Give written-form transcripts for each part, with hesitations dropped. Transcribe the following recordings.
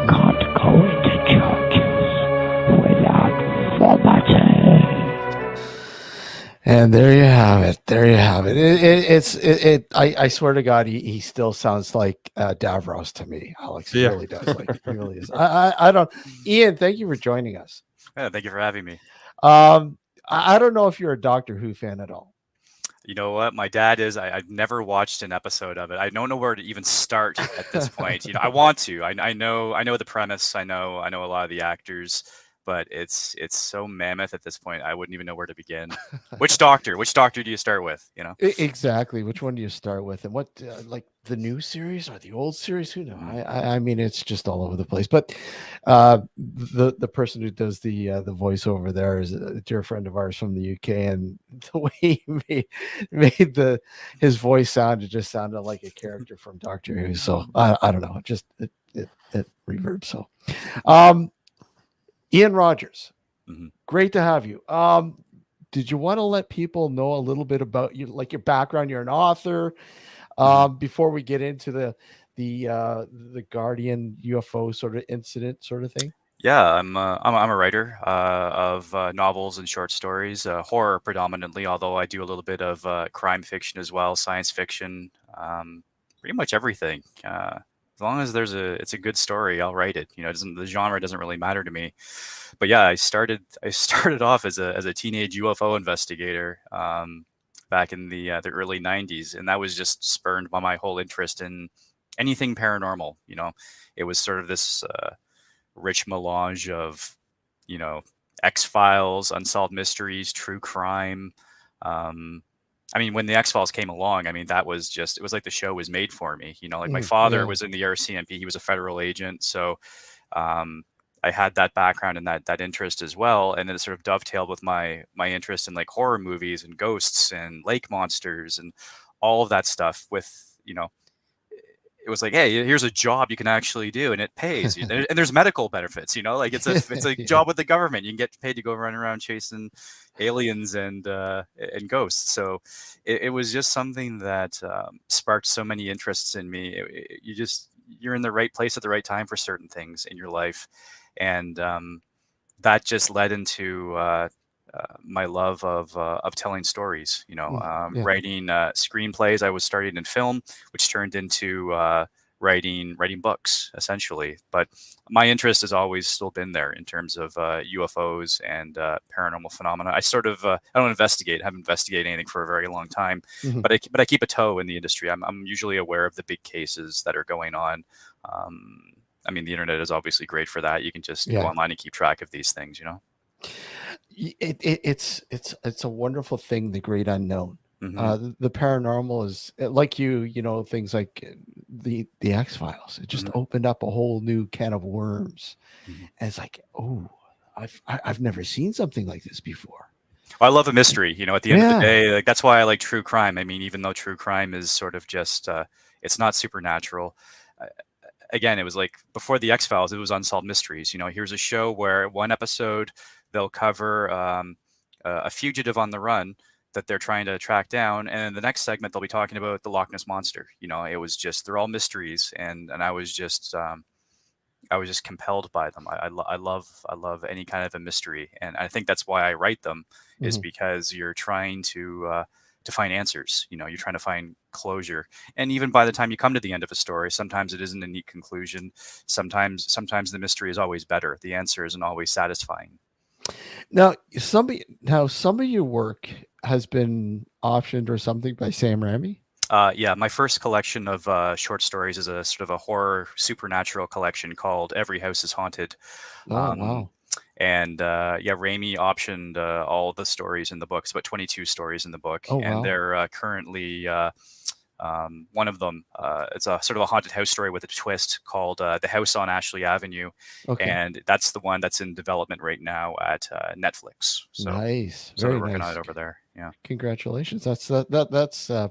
can't go into churches without vomiting. And there you have it. There you have it. I swear to God, he still sounds like Davros to me, Alex. He really does. Like he really is. I don't. Ian, thank you for joining us. Yeah, thank you for having me. I don't know if you're a Doctor Who fan at all. You know what? My dad is. I've never watched an episode of it. I don't know where to even start at this point. You know, I want to. I know the premise. I know a lot of the actors, but it's so mammoth at this point. I wouldn't even know where to begin. Which doctor do you start with? You know, exactly. Which one do you start with, and what like the new series or the old series? Who knows? I mean, it's just all over the place. But the person who does the voiceover there is a dear friend of ours from the UK, and the way he made his voice sound, it just sounded like a character from Doctor Who. So I don't know, it reverbs. So, Ian Rogers, great to have you. Did you want to let people know a little bit about you, like your background? You're an author. Before we get into the Guardian UFO sort of incident sort of thing. Yeah, I'm a writer of novels and short stories, horror predominantly, although I do a little bit of crime fiction as well, science fiction, pretty much everything. As long as it's a good story, I'll write it. You know, the genre doesn't really matter to me. But yeah, I started off as a teenage UFO investigator back in the early '90s, and that was just spurned by my whole interest in anything paranormal. You know, it was sort of this rich melange of, you know, X-Files, unsolved mysteries, true crime. I mean, when the X-Files came along, I mean, it was like the show was made for me. You know, like my father was in the RCMP, he was a federal agent. So I had that background and that interest as well. And then it sort of dovetailed with my interest in like horror movies and ghosts and lake monsters and all of that stuff with, you know, it was like, hey, here's a job you can actually do and it pays. And there's medical benefits, you know, like it's a job with the government. You can get paid to go run around chasing aliens and ghosts. So it was just something that sparked so many interests in me. You're in the right place at the right time for certain things in your life. And that just led into my love of telling stories, you know, writing screenplays. I was starting in film, which turned into writing books essentially. But my interest has always still been there in terms of UFOs and paranormal phenomena. I sort of I don't haven't investigated anything for a very long time, but I keep a toe in the industry. I'm usually aware of the big cases that are going on. I mean, the internet is obviously great for that. You can just go online and keep track of these things, you know. It's a wonderful thing, the great unknown. The paranormal is like you know, things like the X-Files. It just opened up a whole new can of worms, and it's like, oh, I've never seen something like this before. Well, I love a mystery, you know. At the end of the day, like that's why I like true crime. I mean, even though true crime is sort of just it's not supernatural. Again, it was like before the X-Files, it was unsolved mysteries. You know, here's a show where one episode they'll cover a fugitive on the run that they're trying to track down, and in the next segment they'll be talking about the Loch Ness monster. You know, it was just they're all mysteries, and I was just compelled by them. I love any kind of a mystery, and I think that's why I write them is because you're trying to find answers. You know, you're trying to find closure, and even by the time you come to the end of a story, sometimes it isn't a neat conclusion. Sometimes the mystery is always better. The answer isn't always satisfying. Now, some of your work has been optioned or something by Sam Raimi. Yeah, my first collection of short stories is a sort of a horror supernatural collection called Every House is Haunted. Wow. And Raimi optioned all the stories in the book. It's about 22 stories in the book. And they're currently one of them. It's a sort of a haunted house story with a twist called The House on Ashley Avenue. And that's the one that's in development right now at Netflix. So, nice. So they're working on it over there. Yeah. Congratulations. That's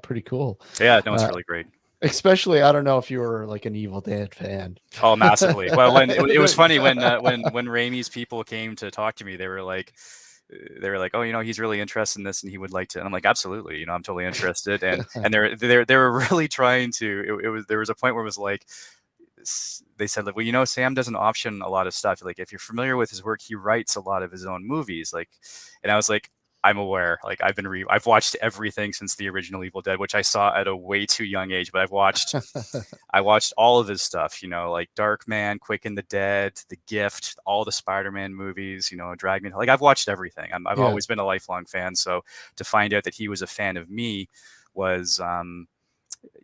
pretty cool. Yeah, no, it's really great. Especially, I don't know if you were like an Evil Dead fan. Oh, massively. Well, when it was funny when Raimi's people came to talk to me, they were like, oh, you know, he's really interested in this and he would like to. And I'm like, absolutely, you know, I'm totally interested. And they were really trying to. There was a point where it was like, they said, like, well, you know, Sam doesn't option a lot of stuff. Like, if you're familiar with his work, he writes a lot of his own movies. Like, and I was like, I'm aware. Like, I've watched everything since the original Evil Dead, which I saw at a way too young age. But I watched all of his stuff. You know, like Darkman, Quick and the Dead, The Gift, all the Spider-Man movies. You know, Dragman. Like, I've watched everything. I've Yeah. always been a lifelong fan. So to find out that he was a fan of me was,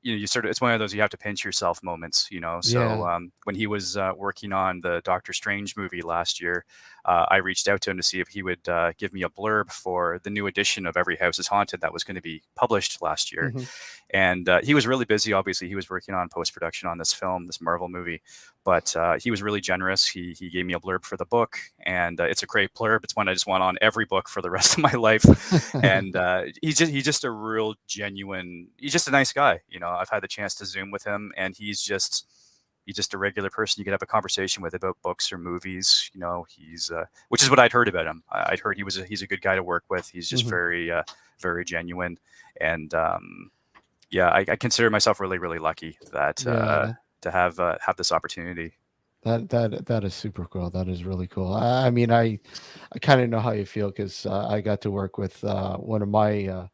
you know, you sort of, it's one of those you have to pinch yourself moments, you know. So Yeah. when he was working on the Doctor Strange movie last year, I reached out to him to see if he would give me a blurb for the new edition of Every House is Haunted that was going to be published last year. Mhm. And he was really busy. Obviously, he was working on post-production on this film, this Marvel movie. But he was really generous. He gave me a blurb for the book, and it's a great blurb. It's one I just want on every book for the rest of my life. And he's just a real genuine. He's just a nice guy. You know, I've had the chance to Zoom with him, and he's just a regular person you can have a conversation with about books or movies. You know, he's which is what I'd heard about him. I'd heard he's a good guy to work with. He's just very genuine, and yeah, I consider myself really, really lucky that to have this opportunity. That is super cool. That is really cool. I mean, I kind of know how you feel because I got to work with one of my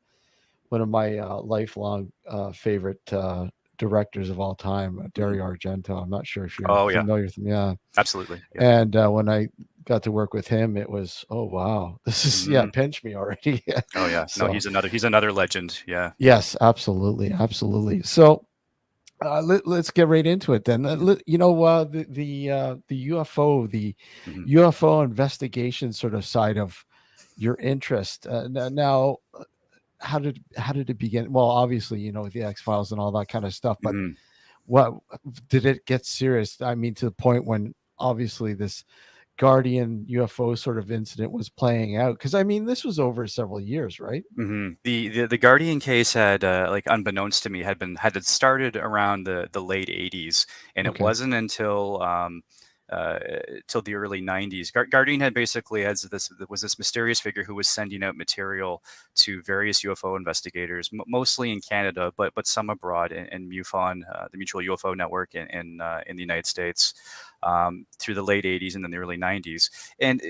lifelong favorite directors of all time, Dario Argento. I'm not sure if you're familiar with him. Yeah, absolutely. Yeah. And when I got to work with him, it was, oh wow, this is pinch me already. Oh yeah, so, no, he's another legend. Yeah. Yes, absolutely. So let's get right into it then. You know, the UFO, the UFO investigation sort of side of your interest. Now, how did it begin? Well, obviously, you know, with the X-Files and all that kind of stuff, but what did it get serious? I mean, to the point when obviously this Guardian UFO sort of incident was playing out, because I mean, this was over several years, right? The Guardian case had like, unbeknownst to me, had started around the late 80s, and it wasn't until till the early 90s. Guardian had basically was this mysterious figure who was sending out material to various UFO investigators, mostly in Canada, but some abroad, in MUFON, the Mutual UFO Network in the United States, through the late 80s and then the early 90s. And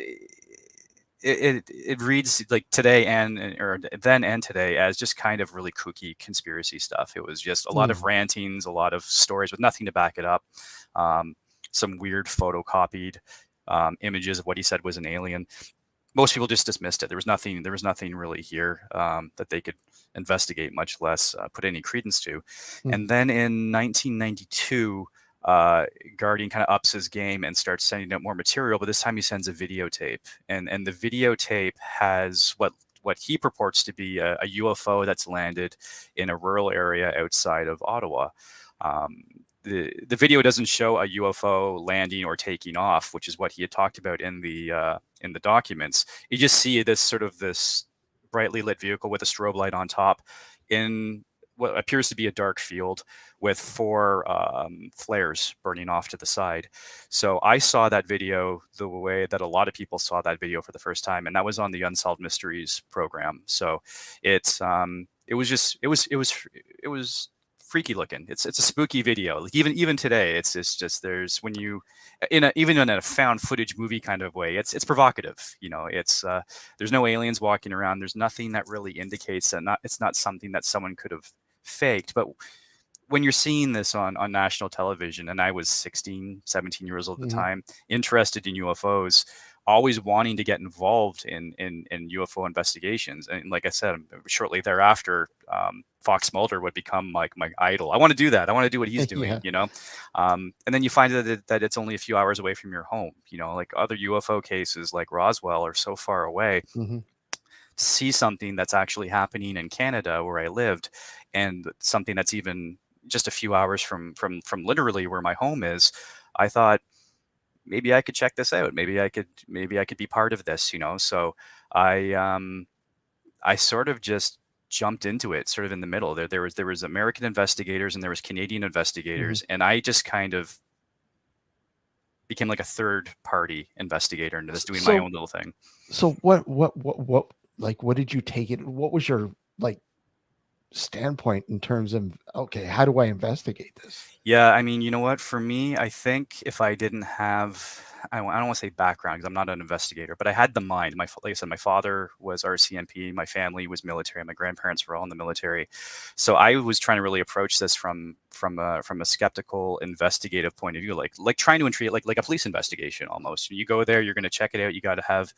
it reads like today or then and today as just kind of really kooky conspiracy stuff. It was just a lot of rantings, a lot of stories with nothing to back it up. Some weird photocopied images of what he said was an alien. Most people just dismissed it. There was nothing really here that they could investigate, much less put any credence to. And then in 1992, Guardian kind of ups his game and starts sending out more material, but this time he sends a videotape, and the videotape has what he purports to be a UFO that's landed in a rural area outside of Ottawa. The video doesn't show a UFO landing or taking off, which is what he had talked about in the documents. You just see this brightly lit vehicle with a strobe light on top in what appears to be a dark field with 4 flares burning off to the side. So I saw that video the way that a lot of people saw that video for the first time, and that was on the Unsolved Mysteries program. So it was freaky looking. It's a spooky video. Like, even today, it's just there's when you even in a found footage movie kind of way, it's provocative. You know, it's there's no aliens walking around. There's nothing that really indicates that it's not something that someone could have faked. But when you're seeing this on national television, and I was 16, 17 years old at the time, interested in UFOs, always wanting to get involved in UFO investigations. And like I said, shortly thereafter, Fox Mulder would become like my idol. I want to do that. I want to do what he's doing, you know? And then you find that it's only a few hours away from your home, you know, like other UFO cases like Roswell are so far away. To see something that's actually happening in Canada where I lived, and something that's even just a few hours from literally where my home is, I thought, maybe I could check this out. Maybe I could be part of this, you know? So I sort of just jumped into it sort of in the middle. There was American investigators and there was Canadian investigators. And I just kind of became like a third party investigator and just doing my own little thing. So what did you take it? What was your, like, standpoint in terms of, okay, how do I investigate this? Yeah, I mean, you know what? For me, I think if I didn't have, I don't want to say background because I'm not an investigator, but I had the mind. Like I said, my father was RCMP, my family was military, my grandparents were all in the military, so I was trying to really approach this from a skeptical, investigative point of view, like trying to treat it like a police investigation almost. You go there, you're going to check it out. You got to have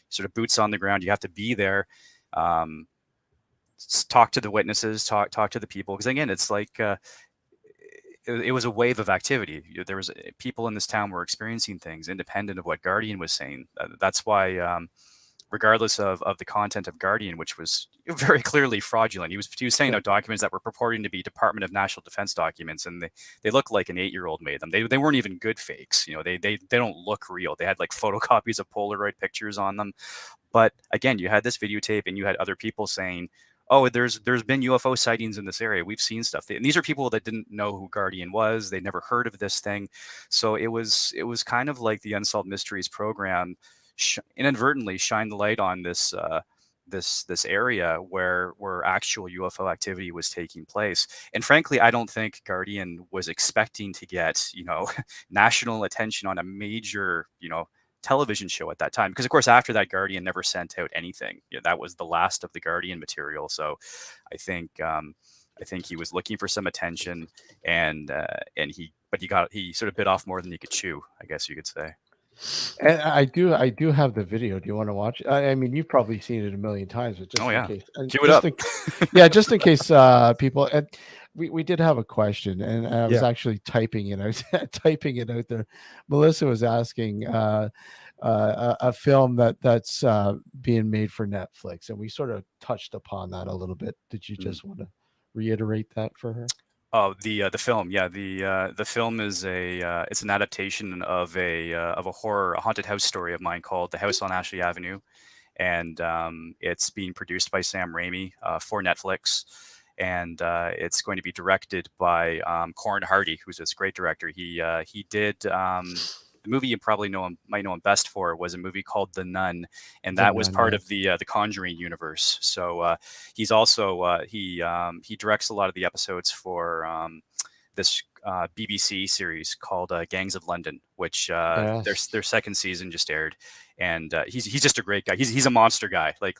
sort of boots on the ground. You have to be there. Um, Talk to the witnesses, talk to the people, because again, it's like it was a wave of activity. There was people in this town were experiencing things independent of what Guardian was saying. That's why, regardless of the content of Guardian, which was very clearly fraudulent, he was sending out documents that were purporting to be Department of National Defense documents, and they looked like an 8-year-old made them. They weren't even good fakes. They don't look real. They had like photocopies of Polaroid pictures on them. But again, you had this videotape, and you had other people saying, oh, there's been UFO sightings in this area. We've seen stuff. And these are people that didn't know who Guardian was. They never heard of this thing. So it was kind of like the Unsolved Mysteries program inadvertently shined the light on this area where actual UFO activity was taking place. And frankly, I don't think Guardian was expecting to get, national attention on a major, television show at that time, because of course after that Guardian never sent out anything. That was the last of the Guardian material. So I think he was looking for some attention, and he sort of bit off more than he could chew, I guess you could say. And I do have the video. Do you want to watch it? I mean, you've probably seen it a million times, but just Oh in yeah, case, cue it up. just in case people. And we did have a question, and I was actually typing it out, typing it out there. Melissa was asking a film that's being made for Netflix, and we sort of touched upon that a little bit. Did you just want to reiterate that for her? Oh, the film, yeah. The film is it's an adaptation of a horror, a haunted house story of mine called The House on Ashley Avenue, and it's being produced by Sam Raimi for Netflix, and it's going to be directed by Corin Hardy, who's this great director. He did. The movie you probably might know him best for was a movie called The Nun, and that was part of the Conjuring universe. So he's also he directs a lot of the episodes for this BBC series called Gangs of London, which their second season just aired, and he's just a great guy. He's a monster guy. Like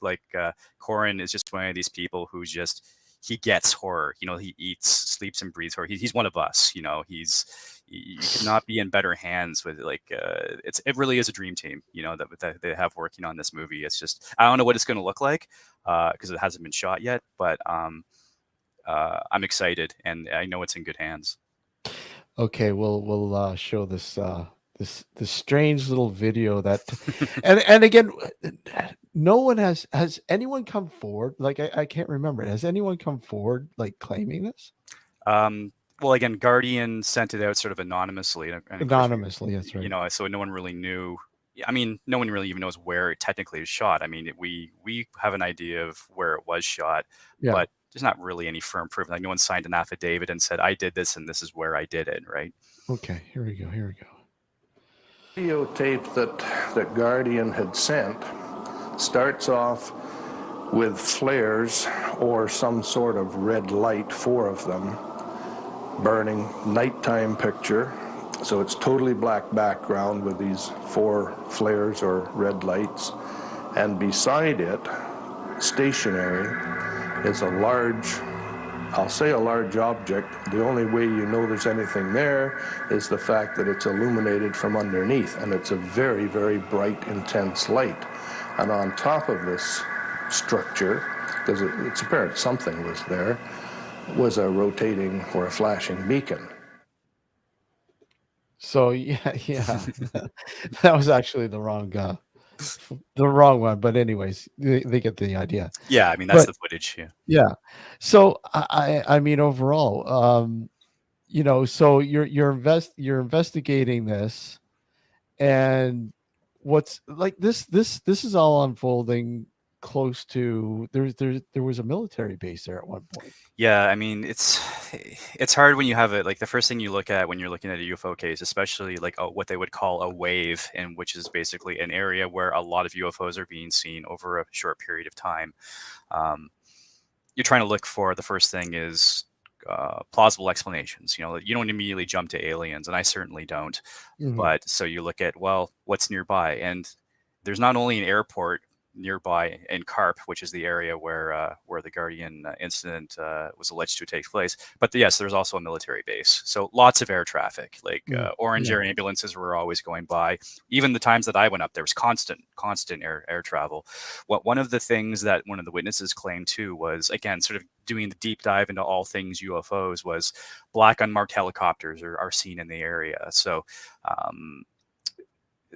Corin is just one of these people who's just, he gets horror. He eats, sleeps, and breathes horror. He's one of us. You could not be in better hands with it really is a dream team. That they have working on this movie. It's just, I don't know what it's going to look like because it hasn't been shot yet, but I'm excited, and I know it's in good hands. Okay, we'll show this this strange little video that, and again, no one has anyone come forward? Like I can't remember. Has anyone come forward like claiming this? Well, again, Guardian sent it out sort of anonymously. And anonymously, that's right. So no one really knew. I mean, no one really even knows where it technically is shot. I mean, we have an idea of where it was shot, but there's not really any firm proof. Like no one signed an affidavit and said, I did this and this is where I did it, right? Okay, here we go. Videotape that Guardian had sent starts off with flares or some sort of red light, 4 of them, burning, nighttime picture. So it's totally black background with these 4 flares or red lights. And beside it, stationary, is a large, I'll say a large object. The only way you know there's anything there is the fact that it's illuminated from underneath, and it's a very, very bright, intense light. And on top of this structure, because it's apparent something was there, was a rotating or a flashing beacon. So yeah, that was actually the wrong one. But anyways, they get the idea. Yeah, I mean that's the footage. Yeah. So I mean overall, so you're investigating this, and what's like this is all unfolding close to there was a military base there at one point. Yeah, I mean it's hard when you have it, like the first thing you look at when you're looking at a UFO case, especially like what they would call a wave, and which is basically an area where a lot of UFOs are being seen over a short period of time. you're trying to look for, the first thing is plausible explanations. You don't immediately jump to aliens, and I certainly don't. But so you look at, well, what's nearby, and there's not only an airport nearby in Carp, which is the area where the Guardian incident was alleged to take place. But yes, there's also a military base. So lots of air traffic, like orange air ambulances were always going by. Even the times that I went up, there was constant air travel. One of the things that one of the witnesses claimed too was, again, sort of doing the deep dive into all things UFOs, was black unmarked helicopters are seen in the area. So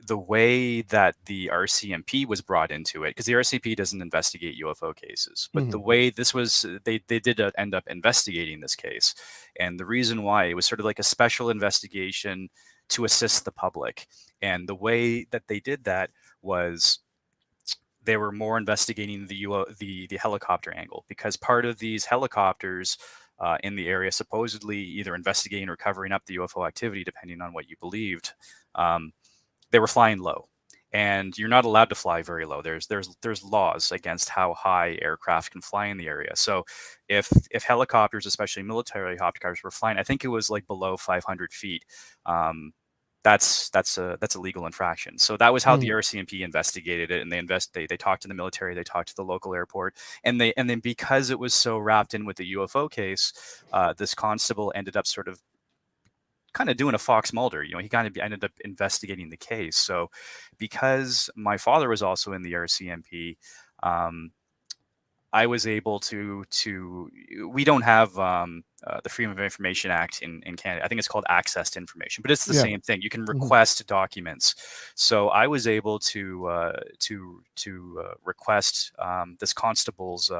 the way that the RCMP was brought into it, because the RCMP doesn't investigate UFO cases, but the way this was, they did end up investigating this case. And the reason why, it was sort of like a special investigation to assist the public. And the way that they did that was they were more investigating the helicopter angle, because part of these helicopters in the area, supposedly either investigating or covering up the UFO activity, depending on what you believed, they were flying low, and you're not allowed to fly very low. There's laws against how high aircraft can fly in the area. So if helicopters, especially military helicopters, were flying, I think it was like below 500 feet, that's a legal infraction. So that was how the RCMP investigated it, and they talked to the military, they talked to the local airport, and then because it was so wrapped in with the UFO case, this constable ended up sort of kind of doing a Fox Mulder. He kind of ended up investigating the case. So because my father was also in the RCMP, I was able to we don't have the Freedom of Information Act in Canada. I think it's called access to information, but it's the same thing. You can request documents. So I was able to request this constable's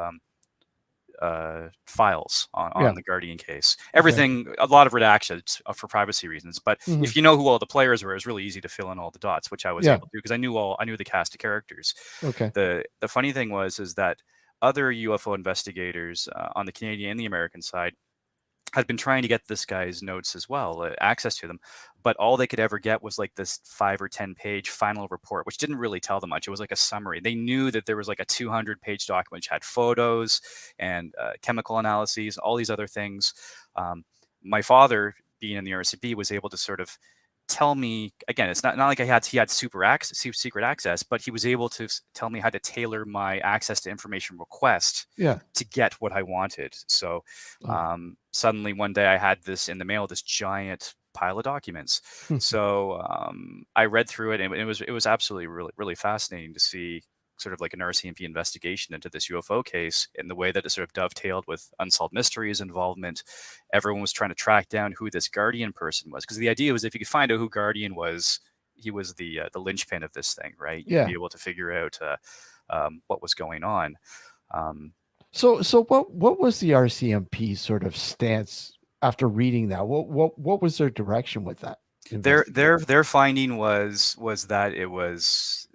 files on the Guardian case. Everything, a lot of redactions for privacy reasons. But if you know who all the players were, it was really easy to fill in all the dots, which I was able to do because I knew the cast of characters. Okay. The funny thing is that other UFO investigators on the Canadian and the American side had been trying to get this guy's notes as well, access to them, but all they could ever get was like this 5 or 10 page final report, which didn't really tell them much. It was like a summary. They knew that there was like a 200-page document which had photos and chemical analyses, all these other things. My father, being in the RCP, was able to sort of tell me, again, it's not like he had secret access, but he was able to tell me how to tailor my access to information request to get what I wanted. So suddenly one day I had this in the mail, this giant pile of documents. So I read through it, and it was absolutely really, really fascinating to see sort of like an RCMP investigation into this UFO case, and the way that it sort of dovetailed with Unsolved Mysteries involvement. Everyone was trying to track down who this Guardian person was, because the idea was if you could find out who Guardian was, he was the linchpin of this thing, right? You'd be able to figure out what was going on. So what was the RCMP sort of stance after reading that? What was their direction with that? Their finding was that it was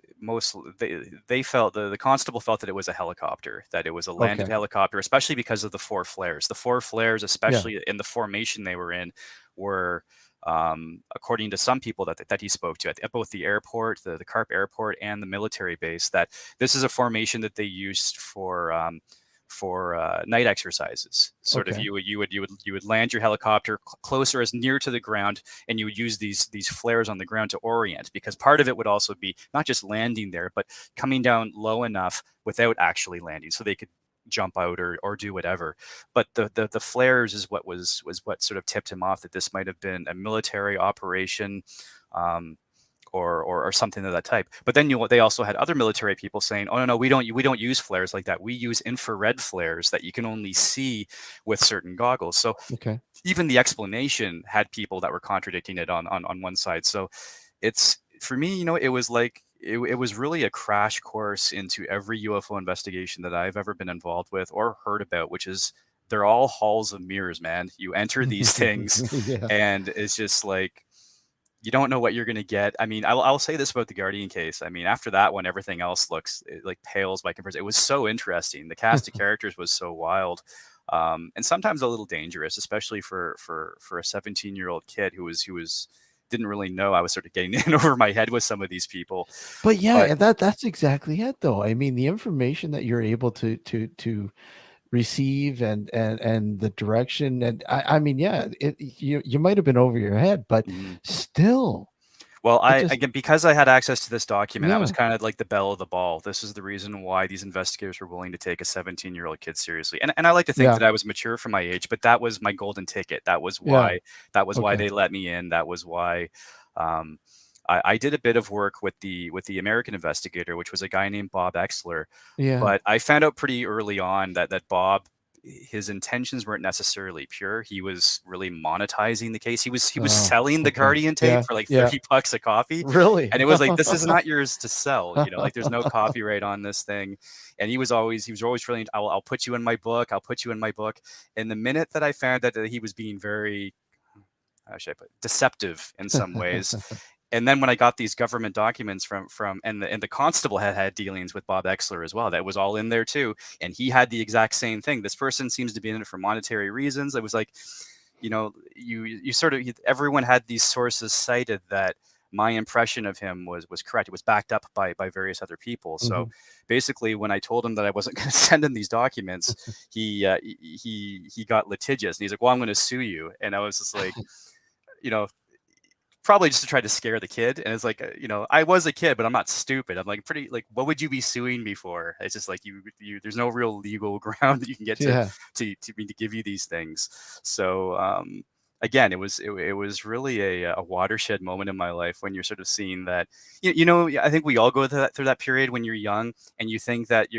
they felt, the constable felt that it was a helicopter, that it was a landed helicopter, especially because of the 4 flares. The 4 flares, especially in the formation they were in, were according to some people that he spoke to at both the airport, the Carp airport, and the military base, that this is a formation that they used for night exercises. Sort of you would land your helicopter closer, as near to the ground, and you would use these flares on the ground to orient, because part of it would also be not just landing there, but coming down low enough without actually landing, so they could jump out or do whatever. But the flares is what was what sort of tipped him off that this might have been a military operation, or something of that type. But then they also had other military people saying, "Oh no, we don't use flares like that. We use infrared flares that you can only see with certain goggles." So even the explanation had people that were contradicting it on one side. So it's, for me, it was like it was really a crash course into every UFO investigation that I've ever been involved with or heard about, which is, they're all halls of mirrors, man. You enter these things and it's just like, you don't know what you're going to get. I mean, I'll say this about the Guardian case. I mean, after that one, everything else like pales by comparison. It was so interesting. The cast of characters was so wild, and sometimes a little dangerous, especially for a 17-year-old kid who didn't really know. I was sort of getting in over my head with some of these people. But and that's exactly it, though. I mean, the information that you're able to receive and the direction. And I mean, yeah, you might have been over your head, but Mhm. still, Well, it just again, because I had access to this document, I was yeah, kind of like the belle of the ball. This is the reason why these investigators were willing to take a 17-year-old kid seriously. And I like to think yeah, that I was mature for my age, but that was my golden ticket. yeah. That was why Okay, they let me in. That was why um, I did a bit of work with the American investigator, which was a guy named Bob Exler. yeah. But I found out pretty early on that Bob, his intentions weren't necessarily pure. He was really monetizing the case. He was Oh, selling the okay. Guardian tape Yeah, for like yeah. $30 a copy. Really? And it was like, this is not yours to sell, like there's no copyright on this thing. And he was always feeling, I'll put you in my book. I'll put you in my book. And the minute that I found that he was being very, how should I put it, deceptive in some ways. And then when I got these government documents from and the constable had dealings with Bob Exler as well. That was all in there too. And he had the exact same thing. This person seems to be in it for monetary reasons. It was like, you sort of, everyone had these sources cited that my impression of him was correct. It was backed up by various other people. So Mhm. basically, when I told him that I wasn't going to send him these documents, he got litigious and he's like, "Well, I'm going to sue you." And I was just like, you know, probably just to try to scare the kid. And it's like, I was a kid, but I'm not stupid. I'm like pretty like, what would you be suing me for? It's just like there's no real legal ground that you can get Yeah. to give you these things. So again, it was really a watershed moment in my life when you're sort of seeing that, I think we all go through that period when you're young and you think that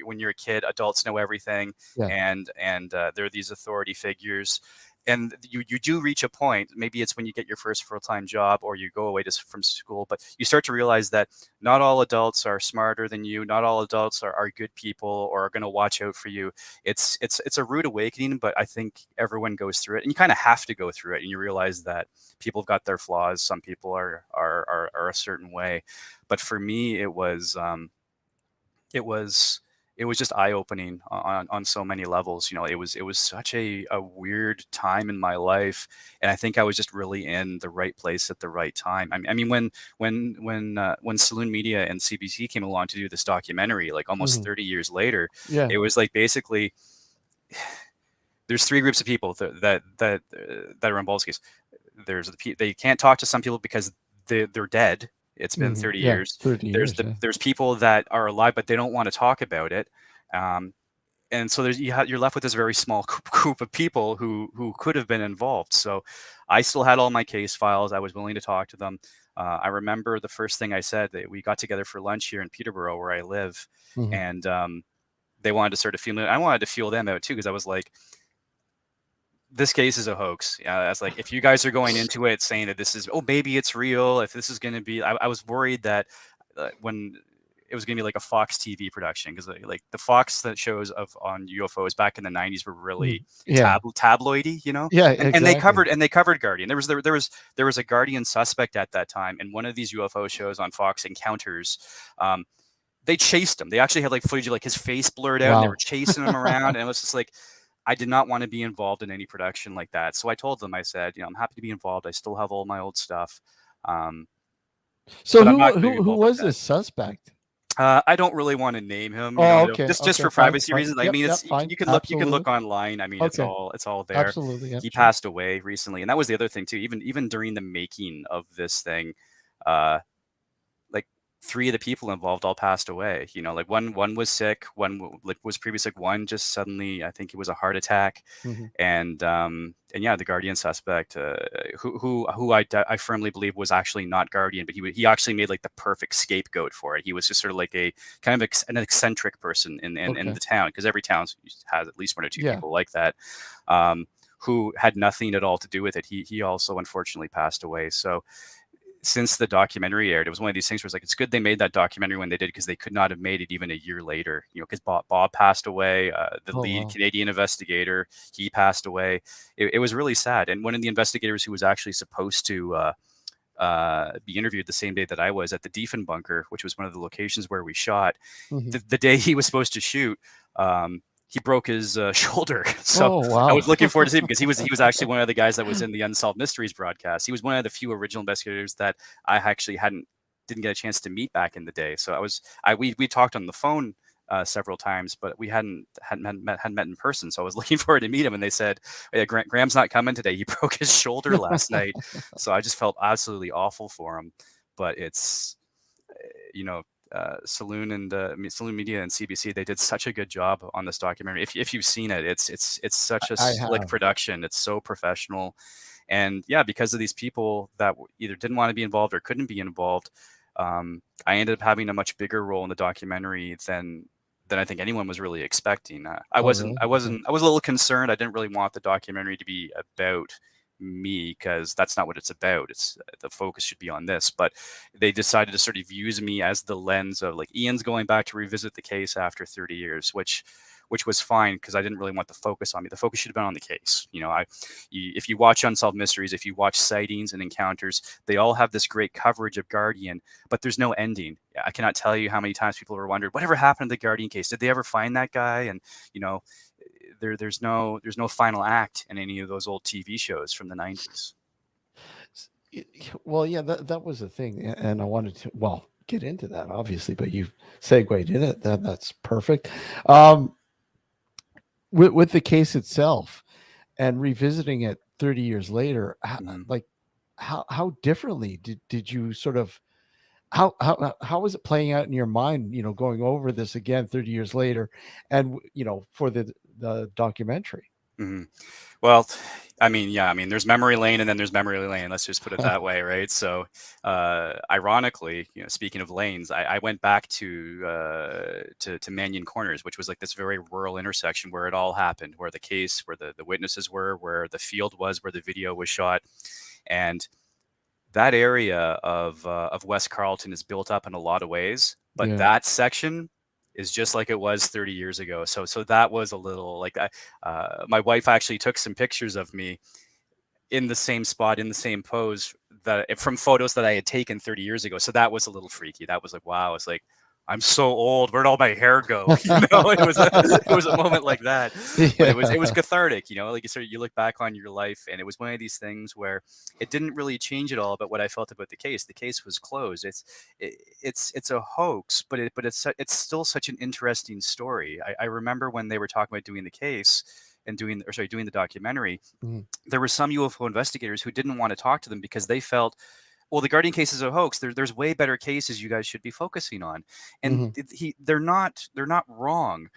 when you're a kid, adults know everything, Yeah. and there are these authority figures. And you do reach a point, maybe it's when you get your first full-time job or you go away from school, but you start to realize that not all adults are smarter than you. Not all adults are good people or are going to watch out for you. It's a rude awakening, but I think everyone goes through it, and you kind of have to go through it. And you realize that people have got their flaws. Some people are a certain way, but for me, it was it was just eye-opening on so many levels. It was such a weird time in my life, and I think I was just really in the right place at the right time. I mean, when Saloon Media and CBC came along to do this documentary, like almost Mhm. 30 years later, Yeah. it was like basically there's three groups of people that are involved in this case. They can't talk to some people because they're dead. It's been Mhm. 30 Yeah. years. 30 years. Yeah. There's people that are alive but they don't want to talk about it. Um, and so you're left with this very small group of people who could have been involved. So I still had all my case files. I was willing to talk to them. I remember the first thing I said, that we got together for lunch here in Peterborough where I live, Mhm. and they wanted to sort of feel me. I wanted to feel them out too, because I was like, this case is a hoax. Yeah, that's like, if you guys are going into it saying that this is, oh, maybe it's real, if this is going to be, I was worried that when it was going to be like a Fox TV production, because like the Fox that shows on UFOs back in the 90s were really Mhm. Yeah. tabloidy, Yeah. and Exactly. they covered Guardian. There was a Guardian suspect at that time, and one of these UFO shows on Fox Encounters. They chased him. They actually had like footage of like his face blurred out, and they were Wow. chasing him around, and it was just like, I did not want to be involved in any production like that. So I told them, I said, I'm happy to be involved. I still have all my old stuff. Um, So but I'm not going to be who involved like was that. this suspect? I don't really want to name him, Oh, just okay. just Okay. for Fine. privacy Fine. reasons. I Yep. mean, Yep. it's Fine. you can look Absolutely. online. I mean, it's Okay. all there. Absolutely. Yep. He Sure. passed away recently, and that was the other thing too. Even during the making of this thing, uh, like three of the people involved all passed away. Like one was sick, one like was previously sick, one just suddenly, I think it was a heart attack, Mhm. and yeah, the Guardian suspect, who I firmly believe was actually not Guardian, but he actually made like the perfect scapegoat for it. He was just sort of like a kind of an eccentric person in Okay. the town, because every town has at least one or two Yeah. people like that, who had nothing at all to do with it. He also unfortunately passed away. So since the documentary aired, it was one of these things where it's like, it's good they made that documentary when they did, because they could not have made it even a year later, because Bob passed away. The Oh, lead wow. Canadian investigator, he passed away. It was really sad. And one of the investigators who was actually supposed to be interviewed the same day that I was at the Defen bunker, which was one of the locations where we shot, Mhm. the day he was supposed to shoot, he broke his shoulder. So Oh, I wow. was looking forward to seeing him, because he was actually one of the guys that was in the Unsolved Mysteries broadcast. He was one of the few original investigators that I actually didn't get a chance to meet back in the day. So we talked on the phone several times, but we hadn't met in person. So I was looking forward to meet him, and they said, "Yeah, Graham's not coming today. He broke his shoulder last night." So I just felt absolutely awful for him. But it's, you know, Saloon and Saloon Media and CBC, they did such a good job on this documentary. If you've seen it, it's such a I slick have. production. It's so professional, and yeah, because of these people that either didn't want to be involved or couldn't be involved, I ended up having a much bigger role in the documentary than I think anyone was really expecting. I Oh, wasn't. really? I Okay. wasn't. I was a little concerned. I didn't really want the documentary to be about me, because that's not what it's about. It's the focus should be on this. But they decided to sort of use me as the lens of, like, Ian's going back to revisit the case after 30 years, which was fine, because I didn't really want the focus on me. The focus should have been on the case. You know, if you watch Unsolved Mysteries, if you watch Sightings and Encounters, they all have this great coverage of Guardian, but there's no ending. I cannot tell you how many times people were wondering, whatever happened to the Guardian case? Did they ever find that guy? And, you know, there's no final act in any of those old TV shows from the 90s. Well, yeah, that was the thing, and I wanted to get into that, obviously, but you segued in it. That's perfect. With the case itself and revisiting it 30 years later, like how differently did you sort of how was it playing out in your mind, going over this again 30 years later, and for the documentary? Mm-hmm. Well, I mean, there's memory lane and then there's memory lane. Let's just put it that way, right? So, ironically, speaking of lanes, I went back to Mannion Corners, which was like this very rural intersection where it all happened, where the case, where the witnesses were, where the field was, where the video was shot, and that area of West Carleton is built up in a lot of ways, but Yeah. that section is just like it was 30 years ago. So that was a little like my wife actually took some pictures of me in the same spot, in the same pose, from photos that I had taken 30 years ago. So that was a little freaky. That was like, wow, it's like, I'm so old. Where'd all my hair go? It was a moment like that. But it was cathartic, like you look back on your life, and it was one of these things where it didn't really change at all about what I felt about the case. The case was closed. It's a hoax, but it's still such an interesting story. I remember when they were talking about doing the case and doing the documentary, there were some UFO investigators who didn't want to talk to them because they felt, well, the Guardian case is a hoax. There's way better cases you guys should be focusing on, and they're not wrong.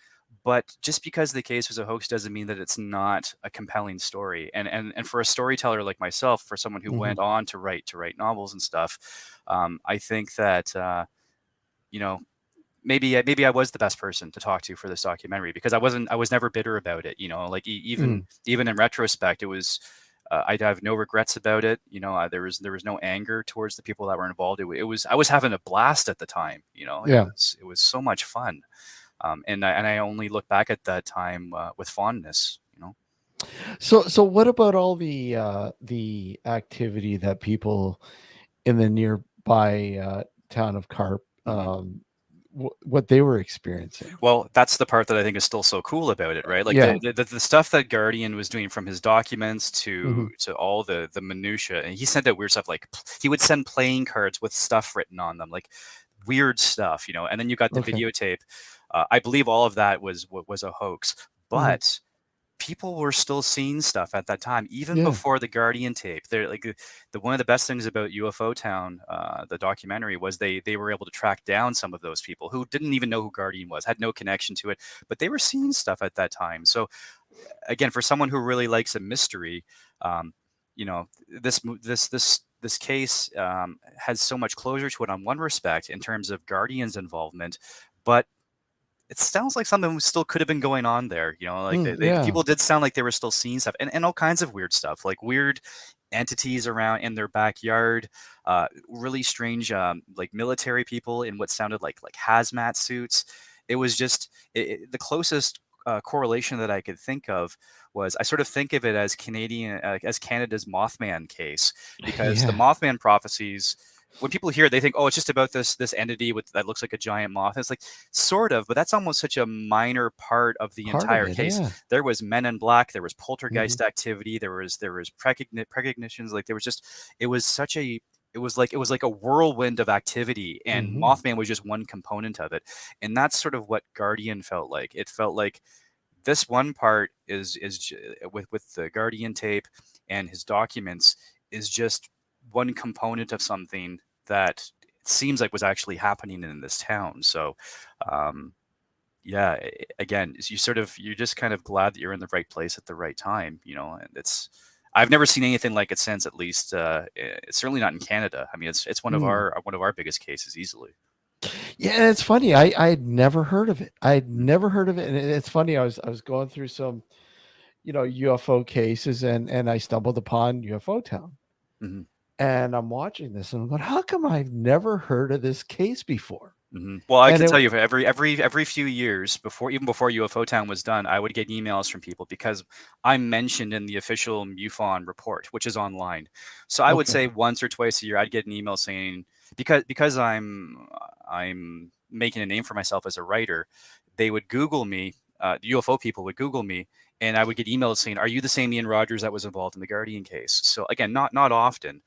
But just because the case was a hoax doesn't mean that it's not a compelling story. And for a storyteller like myself, for someone who went on to write novels and stuff, I think that maybe I was the best person to talk to for this documentary, because I was never bitter about it. Like even in retrospect, it was. I have no regrets about it. There was no anger towards the people that were involved. I was having a blast at the time. Yeah. It was so much fun, and I only look back at that time with fondness. So what about all the activity that people in the nearby town of Carp, what they were experiencing? Well, that's the part that I think is still so cool about it, right? Like the stuff that Guardian was doing, from his documents to all the minutia, and he sent out weird stuff, like he would send playing cards with stuff written on them, like weird stuff, and then you got the videotape. I believe all of that was a hoax, but people were still seeing stuff at that time, even before the Guardian tape. They're like one of the best things about UFO Town, the documentary, was they were able to track down some of those people who didn't even know who Guardian was, had no connection to it, but they were seeing stuff at that time. So again, for someone who really likes a mystery, this case has so much closure to it on one respect in terms of Guardian's involvement, but it sounds like something still could have been going on there. People did sound like they were still seeing stuff, and all kinds of weird stuff, like weird entities around in their backyard, really strange, like military people in what sounded like hazmat suits. It was just the closest correlation that I could think of was, I sort of think of it as Canada's Mothman case, because the Mothman prophecies, when people hear it, they think, oh, it's just about this entity that looks like a giant moth. It's like, sort of, but that's almost such a minor part of the entire case. Yeah. There was Men in Black, there was poltergeist activity, there was precognitions, like it was such a it was like a whirlwind of activity, and Hmm. Mothman was just one component of it. And that's sort of what Guardian felt like. It felt like this one part with the Guardian tape and his documents is just one component of something that it seems like was actually happening in this town. So, um, yeah, again, you're just kind of glad that you're in the right place at the right time, and I've never seen anything like it since, at least. It's certainly not in Canada. I mean, it's one of our biggest cases easily. Yeah, it's funny. I'd never heard of it. I'd never heard of it, and it's funny. I was going through some, UFO cases, and I stumbled upon UFO Town, Mhm. and I'm watching this, and I'm going, how come I've never heard of this case before? Well, I And can it, tell you, for every few years, even before UFO Town was done, I would get emails from people because I'm mentioned in the official MUFON report, which is online. So I would okay, say once or twice a year, I'd get an email saying, because I'm making a name for myself as a writer, they would Google me. The UFO people would Google me, and I would get emails saying, "Are you the same Ian Rogers that was involved in the Guardian case?" So again, not often.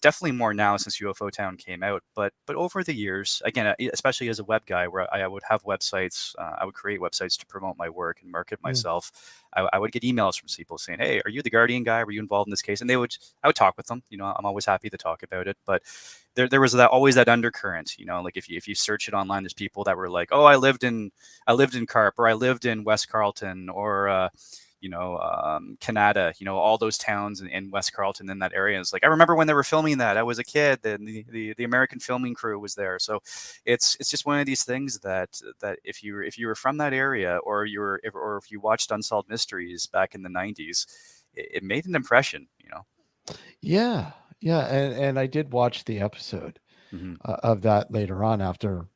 Definitely more now since UFO Town came out, but over the years, again, especially as a web guy, where I would have websites, I would create websites to promote my work and market mm, myself. I would get emails from people saying, "Hey, are you the Guardian guy? Were you involved in this case?" And I would talk with them. I'm always happy to talk about it, but there was always that undercurrent. Like if you search it online, there's people that were like, "Oh, I lived in Carp, or I lived in West Carleton, or Canada, all those towns in West Carleton, in that area." It's like, I remember when they were filming that. I was a kid, and the American filming crew was there. So it's just one of these things that if you were from that area, or if you watched Unsolved Mysteries back in the 90s, it made an impression. yeah, yeah, and I did watch the episode Hmm. of that later on after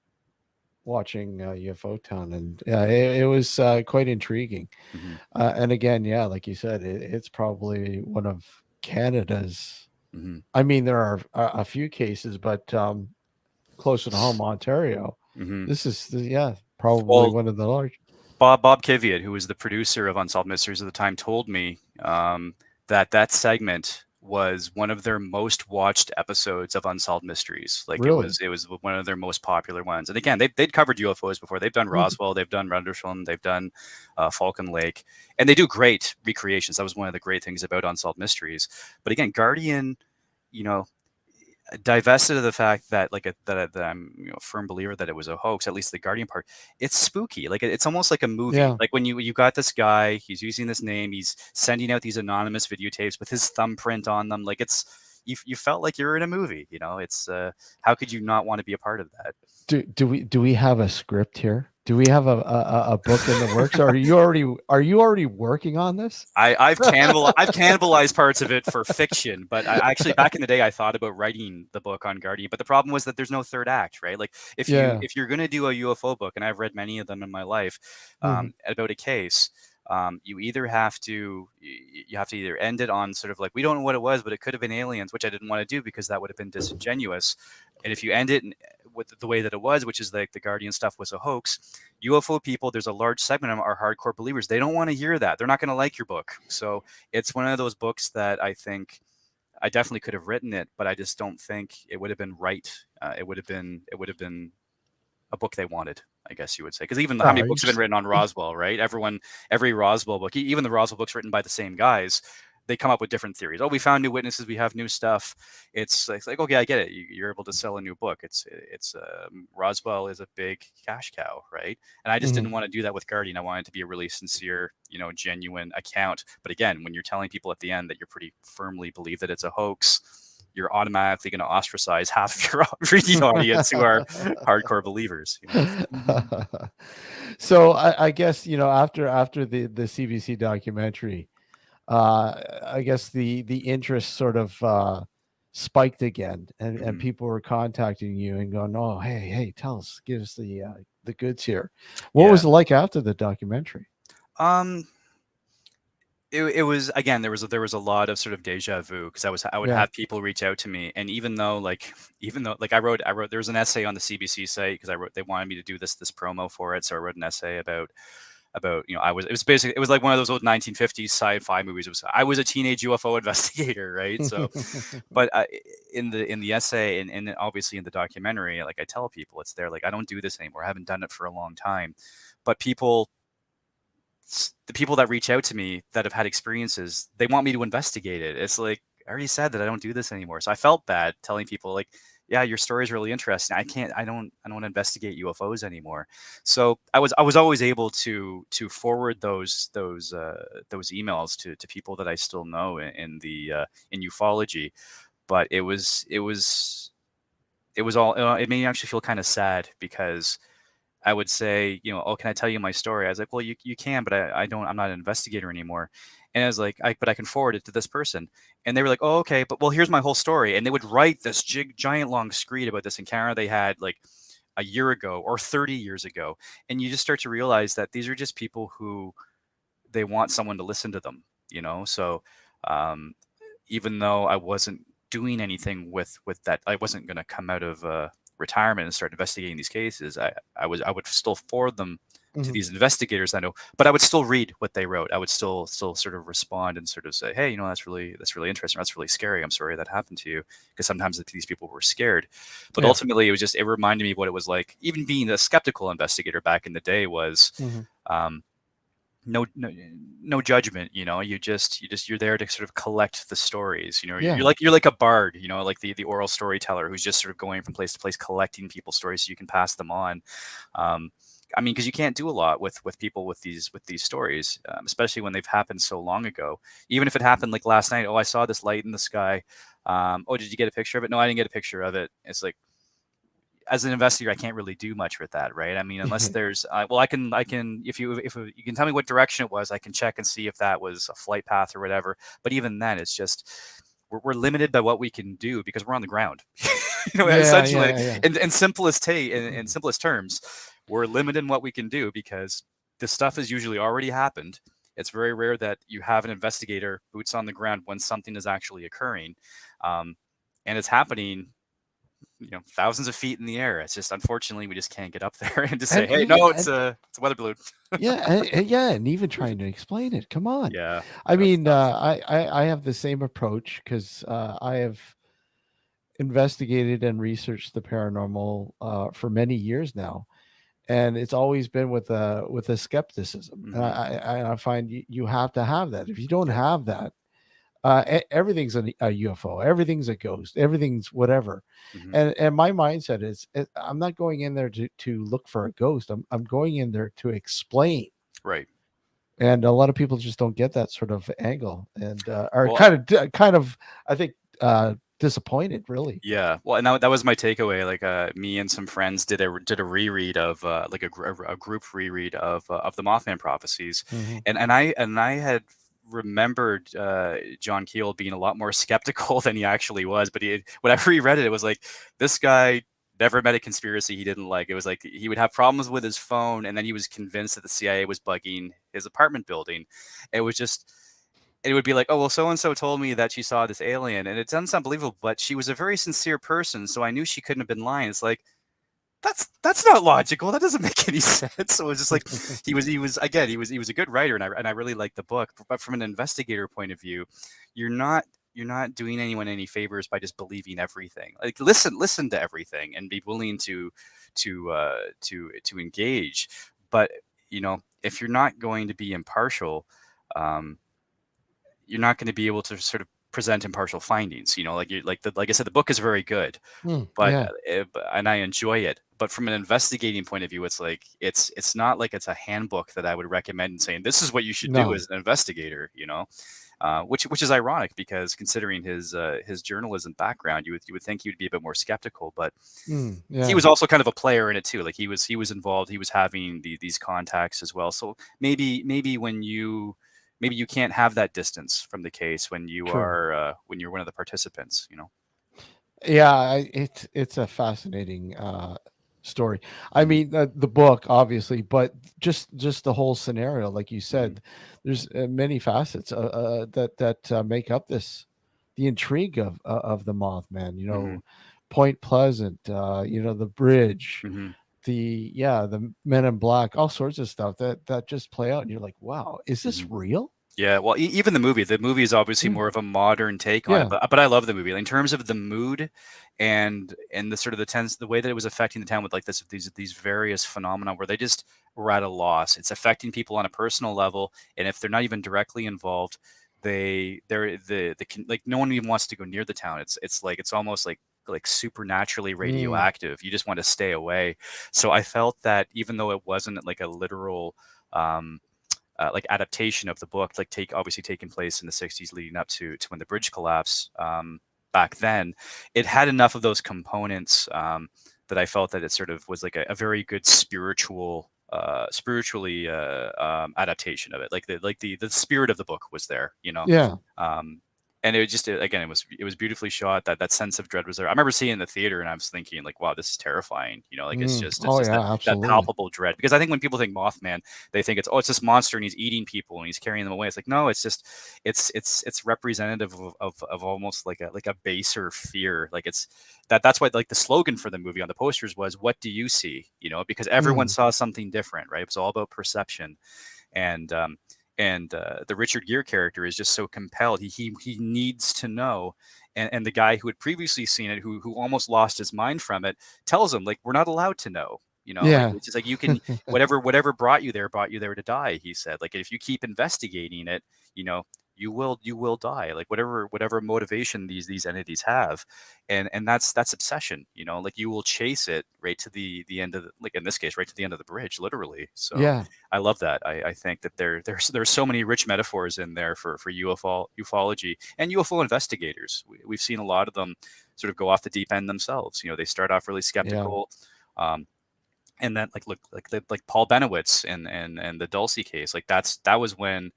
watching UFO Town, and yeah, it was quite intriguing. Hmm. And again, yeah, like you said, it's probably one of Canada's. Hmm. I mean, there are a few cases, but closer to home, Ontario. Hmm. This is, yeah, probably Well, one of the large. Bob Kiviat, who was the producer of Unsolved Mysteries at the time, told me that segment was one of their most watched episodes of Unsolved Mysteries. Like Really? it was one of their most popular ones. And again, they'd covered UFOs before. They've done Mhm. Roswell, they've done Rendlesham, they've done Falcon Lake, and they do great recreations. That was one of the great things about Unsolved Mysteries. But again, Guardian, you know, divested of the fact that that I'm a firm believer that it was a hoax, at least the Guardian part. It's spooky. Like it's almost like a movie. Yeah. Like when you got this guy, he's using this name, he's sending out these anonymous videotapes with his thumbprint on them. Like you felt like you're in a movie. It's how could you not want to be a part of that? Do we have a script here? Do we have a book in the works? Are you already working on this? I've cannibalized parts of it for fiction, but I actually, back in the day, I thought about writing the book on Guardian. But the problem was that there's no third act, right? Like Yeah. if you're going to do a UFO book, and I've read many of them in my life, Mhm. about a case, you have to either end it on sort of like, we don't know what it was, but it could have been aliens, which I didn't want to do because that would have been disingenuous. And if you end it with the way that it was, which is like the Guardian stuff was a hoax, UFO people, there's a large segment of them are hardcore believers. They don't want to hear that. They're not going to like your book. So it's one of those books that I think I definitely could have written it, but I just don't think it would have been right. It would have been a book they wanted, I guess you would say. Because even how Oh, many you books have been just written on Roswell, right? Every Roswell book, even the Roswell books written by the same guys, they come up with different theories. Oh, we found new witnesses. We have new stuff. It's like, okay, I get it. You're able to sell a new book. It's Roswell is a big cash cow, right? And I just didn't Mhm. want to do that with Guardian. I wanted it to be a really sincere, genuine account. But again, when you're telling people at the end that you're pretty firmly believe that it's a hoax, you're automatically going to ostracize half of your reading audience who are hardcore believers. So I guess after the CBC documentary, I guess the interest sort of spiked again, and Mhm. people were contacting you and going, "Oh, hey, tell us, give us the goods here." What Yeah. was it like after the documentary? Um, it was, again, there was a lot of sort of deja vu, because I would Yeah. have people reach out to me, and even though, like, I wrote there was an essay on the CBC site, because they wanted me to do this promo for it, so I wrote an essay about about, you know, it was basically, it was like one of those old 1950s sci-fi movies. I was a teenage UFO investigator, right? So, but in the essay and obviously in the documentary, like I tell people, it's there, like, I don't do this anymore. I haven't done it for a long time. But the people that reach out to me that have had experiences, they want me to investigate it. It's like, I already said that I don't do this anymore. So I felt bad telling people, like, yeah, your story is really interesting. I don't investigate UFOs anymore. So I was always able to forward those emails to people that I still know in ufology. But it was all, it made me actually feel kind of sad, because I would say, you know, oh, can I tell you my story? I was like, well, you can, but I'm not an investigator anymore. And I was like, but I can forward it to this person. And they were like, oh, okay, but well, here's my whole story. And they would write this giant long screed about this encounter they had like a year ago or 30 years ago. And you just start to realize that these are just people who, they want someone to listen to them, you know? So even though I wasn't doing anything with that, I wasn't going to come out of retirement and start investigating these cases. I would still forward them to these investigators I know, but I would still read what they wrote. I would still sort of respond and sort of say, hey, you know, that's really interesting. That's really scary. I'm sorry that happened to you, because sometimes these people were scared. But ultimately, it reminded me of what it was like, even being a skeptical investigator back in the day, was no judgment, you know. You're there to sort of collect the stories, you know. You're like a bard, you know, like the oral storyteller who's just sort of going from place to place collecting people's stories so you can pass them on. I mean, because you can't do a lot with people with these stories, especially when they've happened so long ago. Even if it happened like last night, oh, I saw this light in the sky. Oh, did you get a picture of it? No, I didn't get a picture of it. It's like, as an investigator, I can't really do much with that, right? I mean, unless there's, well, I can, if you can tell me what direction it was, I can check and see if that was a flight path or whatever. But even then, it's just, we're limited by what we can do because we're on the ground. You know, essentially, in simplest terms, we're limited in what we can do because this stuff has usually already happened. It's very rare that you have an investigator boots on the ground when something is actually occurring, and it's happening, you know, thousands of feet in the air. It's just, unfortunately, we just can't get up there and just say, hey, no, it's a weather balloon. And even trying to explain it. Come on. Yeah. I mean, I have the same approach because I have investigated and researched the paranormal for many years now, and it's always been with a skepticism. And I find you have to have that. If you don't have that, everything's a UFO, everything's a ghost, everything's whatever. And my mindset is, I'm not going in there to look for a ghost. I'm going in there to explain. Right. And a lot of people just don't get that sort of angle, and are kind of I think disappointed, really. Yeah. Well, and that was my takeaway. Like, me and some friends did a reread of like a group reread of the Mothman prophecies, and I had remembered John Keel being a lot more skeptical than he actually was. But when I reread it, it was like, this guy never met a conspiracy he didn't like. It was like he would have problems with his phone, and then he was convinced that the CIA was bugging his apartment building. It would be like, oh, well, so-and-so told me that she saw this alien, and it sounds unbelievable, but she was a very sincere person, so I knew she couldn't have been lying. It's like, that's not logical. That doesn't make any sense. So it was just like, he was a good writer, and I really liked the book. But from an investigator point of view, you're not doing anyone any favors by just believing everything. Like, listen to everything and be willing to engage. But, you know, if you're not going to be impartial, you're not going to be able to sort of present impartial findings. You know, like I said, the book is very good, but and I enjoy it. But from an investigating point of view, it's like it's not like it's a handbook that I would recommend saying this is what you should do as an investigator. You know, which is ironic, because considering his journalism background, you would think he would be a bit more skeptical. But he was also kind of a player in it too. Like, he was involved. He was having these contacts as well. So maybe when you can't have that distance from the case when you are when you're one of the participants, you know. Yeah, it's a fascinating story. I mean, the book, obviously, but just the whole scenario, like you said, there's many facets that make up the intrigue of the Mothman. You know, Point Pleasant, you know, the bridge, the Men in Black, all sorts of stuff that just play out, and you're like, wow, is this Mhm. real? Yeah, well, even the movie is obviously Yeah. more of a modern take on it, Yeah. but I love the movie in terms of the mood and the sort of the way that it was affecting the town with like these various phenomena where they just were at a loss. It's affecting people on a personal level, and if they're not even directly involved, like no one even wants to go near the town. It's almost like supernaturally Mm. radioactive. You just want to stay away. So I felt that even though it wasn't like a literal um, like adaptation of the book, like obviously taking place in the 60s leading up to when the bridge collapsed back then, it had enough of those components that I felt that it sort of was like a very good spiritually adaptation of it. Like the spirit of the book was there, you know. Yeah. Um, and it was just again, it was beautifully shot. That sense of dread was there. I remember seeing it in the theater, and I was thinking like, wow, this is terrifying. You know, like it's Oh just yeah, that absolutely. palpable dread. Because I think when people think Mothman, they think it's this monster and he's eating people and he's carrying them away. It's like no, it's just it's representative of almost like a baser fear. Like that's why like the slogan for the movie on the posters was "What do you see?" You know, because everyone Mm. saw something different, right? It was all about perception, and the Richard Gere character is just so compelled. He needs to know. And the guy who had previously seen it, who almost lost his mind from it, tells him like we're not allowed to know. You know, like Yeah. it's just like you can whatever brought you there to die. He said like if you keep investigating it, you know you will die. Like whatever motivation these entities have, and that's obsession. You know, like you will chase it right to the end of like in this case right to the end of the bridge, literally. So Yeah. I love that. I think that there's so many rich metaphors in there for ufology and UFO investigators. We've seen a lot of them sort of go off the deep end themselves. You know, they start off really Yeah. skeptical, um, and then like look like Paul Benowitz and the Dulcie case. Like that was when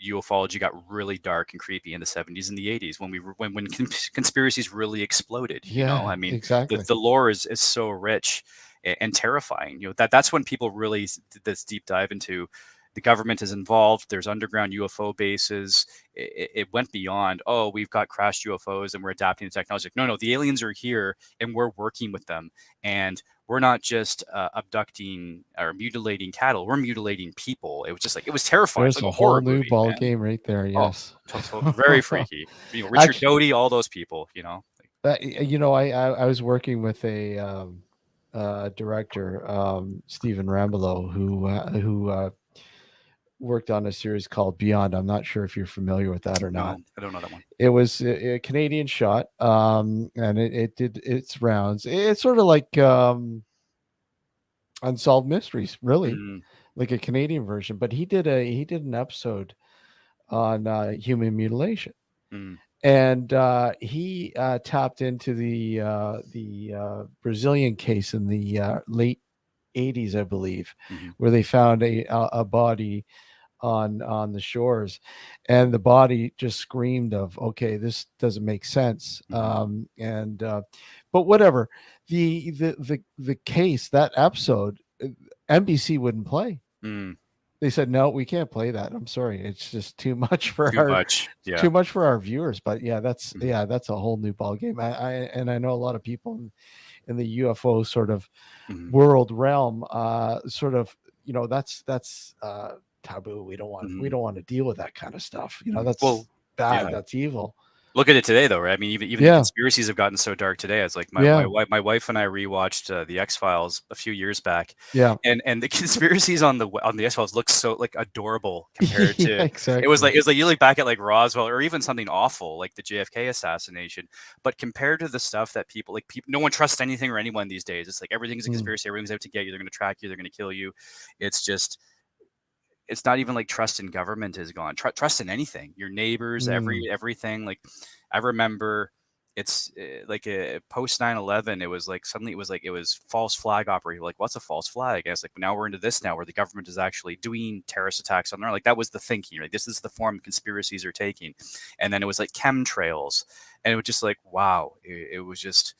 ufology got really dark and creepy in the 70s and the 80s when conspiracies really exploded. You know, Yeah. I mean, Exactly. the lore is so rich and terrifying. You know, that's when people really did this deep dive into the government is involved. There's underground UFO bases. It went beyond, oh, we've got crashed UFOs and we're adapting the technology. Like, no, the aliens are here and we're working with them. And we're not just abducting or mutilating cattle. We're mutilating people. It was just like, it was terrifying. It's There's like a a whole horror new movie, ball man. game right there. Oh, Yes. very freaky. You know, Richard Actually, Doty, all those people, you know. I was working with a director, Stephen Rambelow, who worked on a series called Beyond. I'm not sure if you're familiar with that or not. No, I don't know that one. It was a Canadian shot, and it did its rounds. It's sort of like Unsolved Mysteries, really, Mm, like a Canadian version. But he did an episode on human mutilation, mm, and he tapped into the Brazilian case in the late 80s, I believe, mhm, where they found a body on the shores, and the body just screamed of, okay, this doesn't make sense. mhm, And But whatever, the case, that episode, NBC wouldn't play. mm. They said, no, we can't play that. I'm sorry, it's just too much for Too our much. Yeah. too much for our viewers. But yeah, Mhm, that's a whole new ball game. I know a lot of people in the UFO sort of mhm, world realm, sort of, that's taboo. We mhm, don't want to deal with that kind of stuff. mhm. That's Well, bad. yeah. That's evil. Look at it today, though, right? I mean, even the Yeah. conspiracies have gotten so dark today. It's like Yeah. my wife and I rewatched the X Files a few years back, Yeah. and the conspiracies on the X Files look so like adorable compared Yeah, to exactly. it was like you look back at like Roswell or even something awful like the JFK assassination, but compared to the stuff that people no one trusts anything or anyone these days. It's like everything's a Mm, conspiracy. Everything's out to get you. They're going to track you. They're going to kill you. It's just it's not even like trust in government is gone. Trust in anything, your neighbors, mm, everything. Like I remember, it's like post 9/11. It was like suddenly it was false flag operation. Like what's a false flag? And it's like now we're into this now where the government is actually doing terrorist attacks on there. Like that was the thinking. Like this is the form conspiracies are taking, and then it was like chemtrails, and it was just like wow. It was just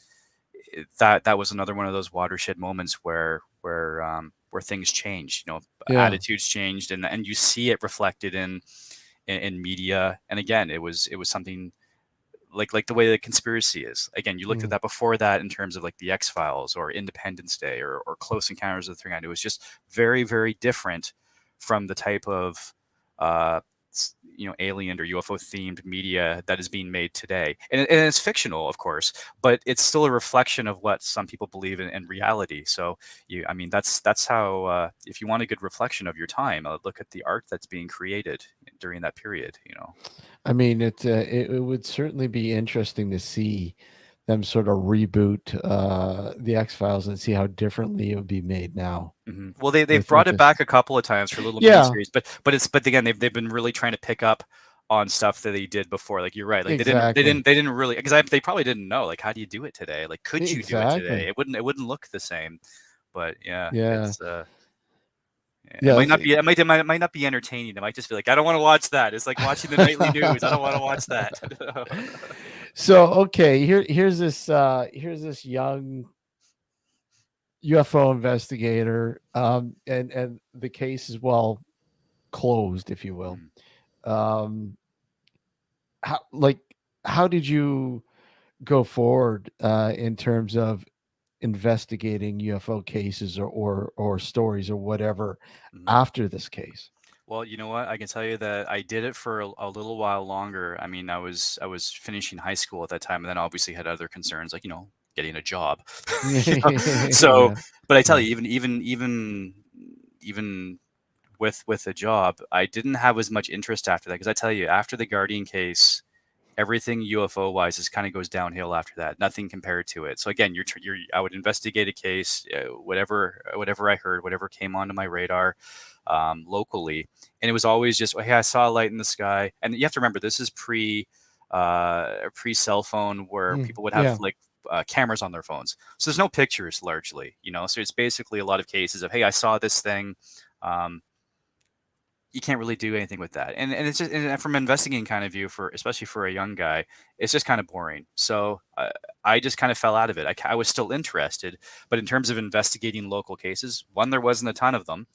that was another one of those watershed moments where things changed. You know, yeah. attitudes changed, and you see it reflected in media. And again, it was something like the way the conspiracy is. Again, you looked at that before that in terms of like the X-Files or Independence Day or Close Encounters of the Third Kind. It was just very, very different from the type of alien or UFO themed media that is being made today. And it's fictional, of course, but it's still a reflection of what some people believe in reality. So that's how, if you want a good reflection of your time, look at the art that's being created during that period, I mean, it would certainly be interesting to see them sort of reboot the X-Files and see how differently it would be made now. Well, they've brought it back a couple of times for little miniseries, but again, they've been really trying to pick up on stuff that they did before. Like, you're right, like they didn't really, because they probably didn't know, like, how do you do it today? Like, could you do it today? It wouldn't look the same. But it's it might not be entertaining. It might just be like, I don't want to watch that. It's like watching the nightly news. I don't want to watch that. So okay, here's this young UFO investigator, and the case is closed, if you will. How did you go forward in terms of investigating UFO cases or stories or whatever after this case? Well, you know what? I can tell you that I did it for a little while longer. I mean, I was finishing high school at that time, and then obviously had other concerns, like, getting a job. So, but I tell you, even with a job, I didn't have as much interest after that, because I tell you, after the Guardian case, everything UFO wise just kind of goes downhill after that. Nothing compared to it. So again, I would investigate a case, whatever I heard, whatever came onto my radar locally, and it was always just, hey, I saw a light in the sky. And you have to remember, this is pre cell phone, where people would have cameras on their phones, so there's no pictures largely, so it's basically a lot of cases of, hey, I saw this thing. You can't really do anything with that, and it's just, and from an investigating kind of view, especially for a young guy, it's just kind of boring. So I just kind of fell out of it. I was still interested, but in terms of investigating local cases, there wasn't a ton of them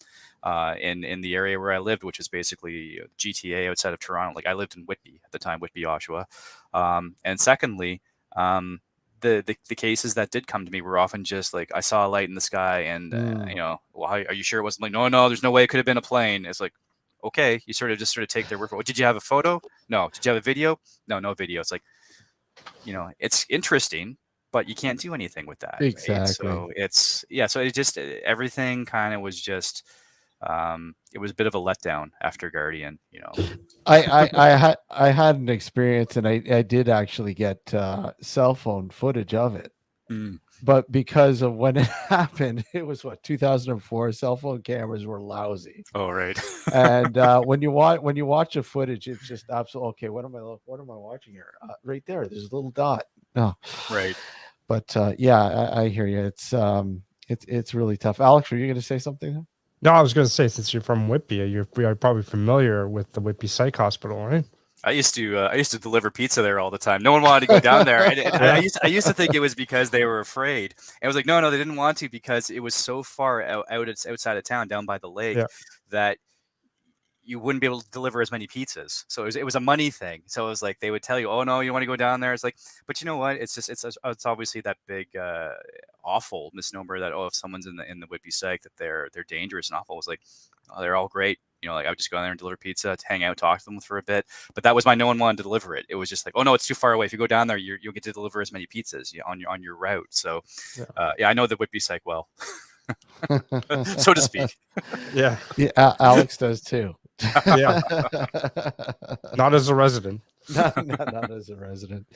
in the area where I lived, which is basically GTA outside of Toronto. Like, I lived in Whitby at the time, Whitby, Oshawa, and secondly, the cases that did come to me were often just like, I saw a light in the sky, and well, are you sure it wasn't, like, no, there's no way it could have been a plane. It's like, okay, you sort of take their word for it. Did you have a photo? No. Did you have a video? No video. It's like, it's interesting, but you can't do anything with that. Exactly. Right? So it just, everything kind of was just, it was a bit of a letdown after Guardian. I had an experience, and I did actually get cell phone footage of it. But because of when it happened, it was 2004. Cell phone cameras were lousy. Oh, right. And when you watch the footage, it's just absolutely okay. What am I watching here? Right there, there's a little dot. No, right. But I hear you. It's really tough. Alex, were you going to say something? No, I was going to say, since you're from Whitby, you're probably familiar with the Whitby Psych Hospital, right? I used to deliver pizza there all the time. No one wanted to go down there. I used to think it was because they were afraid. And I was like, no, they didn't want to, because it was so far outside of town, down by the lake, that you wouldn't be able to deliver as many pizzas. So it was a money thing. So it was like, they would tell you, oh no, you want to go down there. It's like, but you know what? It's obviously that big awful misnomer that, if someone's in the Whitby Psych, that they're dangerous and awful. It was like, oh, they're all great. Like, I would just go in there and deliver pizza, to hang out, talk to them for a bit. But that was no one wanted to deliver it. It was just like, oh no, it's too far away. If you go down there, you'll get to deliver as many pizzas on your route. So I know the Whitby Psych well, so to speak. Yeah, Alex does too. Yeah, not as a resident. Not as a resident.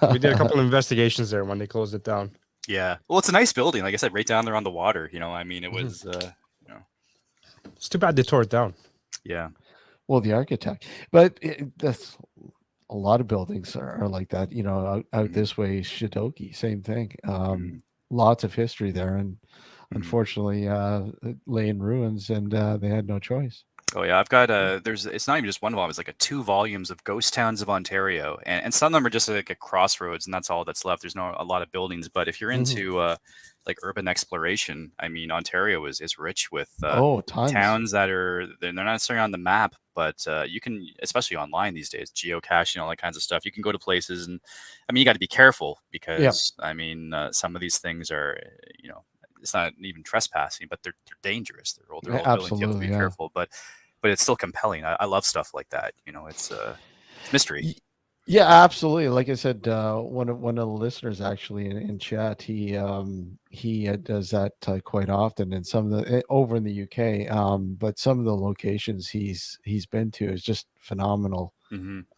We did a couple of investigations there when they closed it down. Yeah, well, it's a nice building, like I said, right down there on the water. I mean, it was. It's too bad they tore it down. Yeah. Well, the architect, but that's a lot of buildings are like that. Out this way, Shidoki, same thing. Lots of history there, and unfortunately, it lay in ruins, and they had no choice. Oh yeah, I've got there's it's not even just one volume, it's like 2 volumes of ghost towns of Ontario. And some of them are just like a crossroads and that's all that's left. There's no a lot of buildings, but if you're into like urban exploration, I mean Ontario is rich with Tons. towns that they're not necessarily on the map, but you can, especially online these days, geocaching, all that kinds of stuff. You can go to places, and I mean you got to be careful because I mean some of these things are, you know, it's not even trespassing, but they're dangerous. They're old buildings. You have to Absolutely, be careful, but it's still compelling. I love stuff like that. You know, it's mystery. Yeah, absolutely. Like I said, one of the listeners actually in chat, he does that quite often, and some of the over in the UK. But some of the locations he's been to is just phenomenal.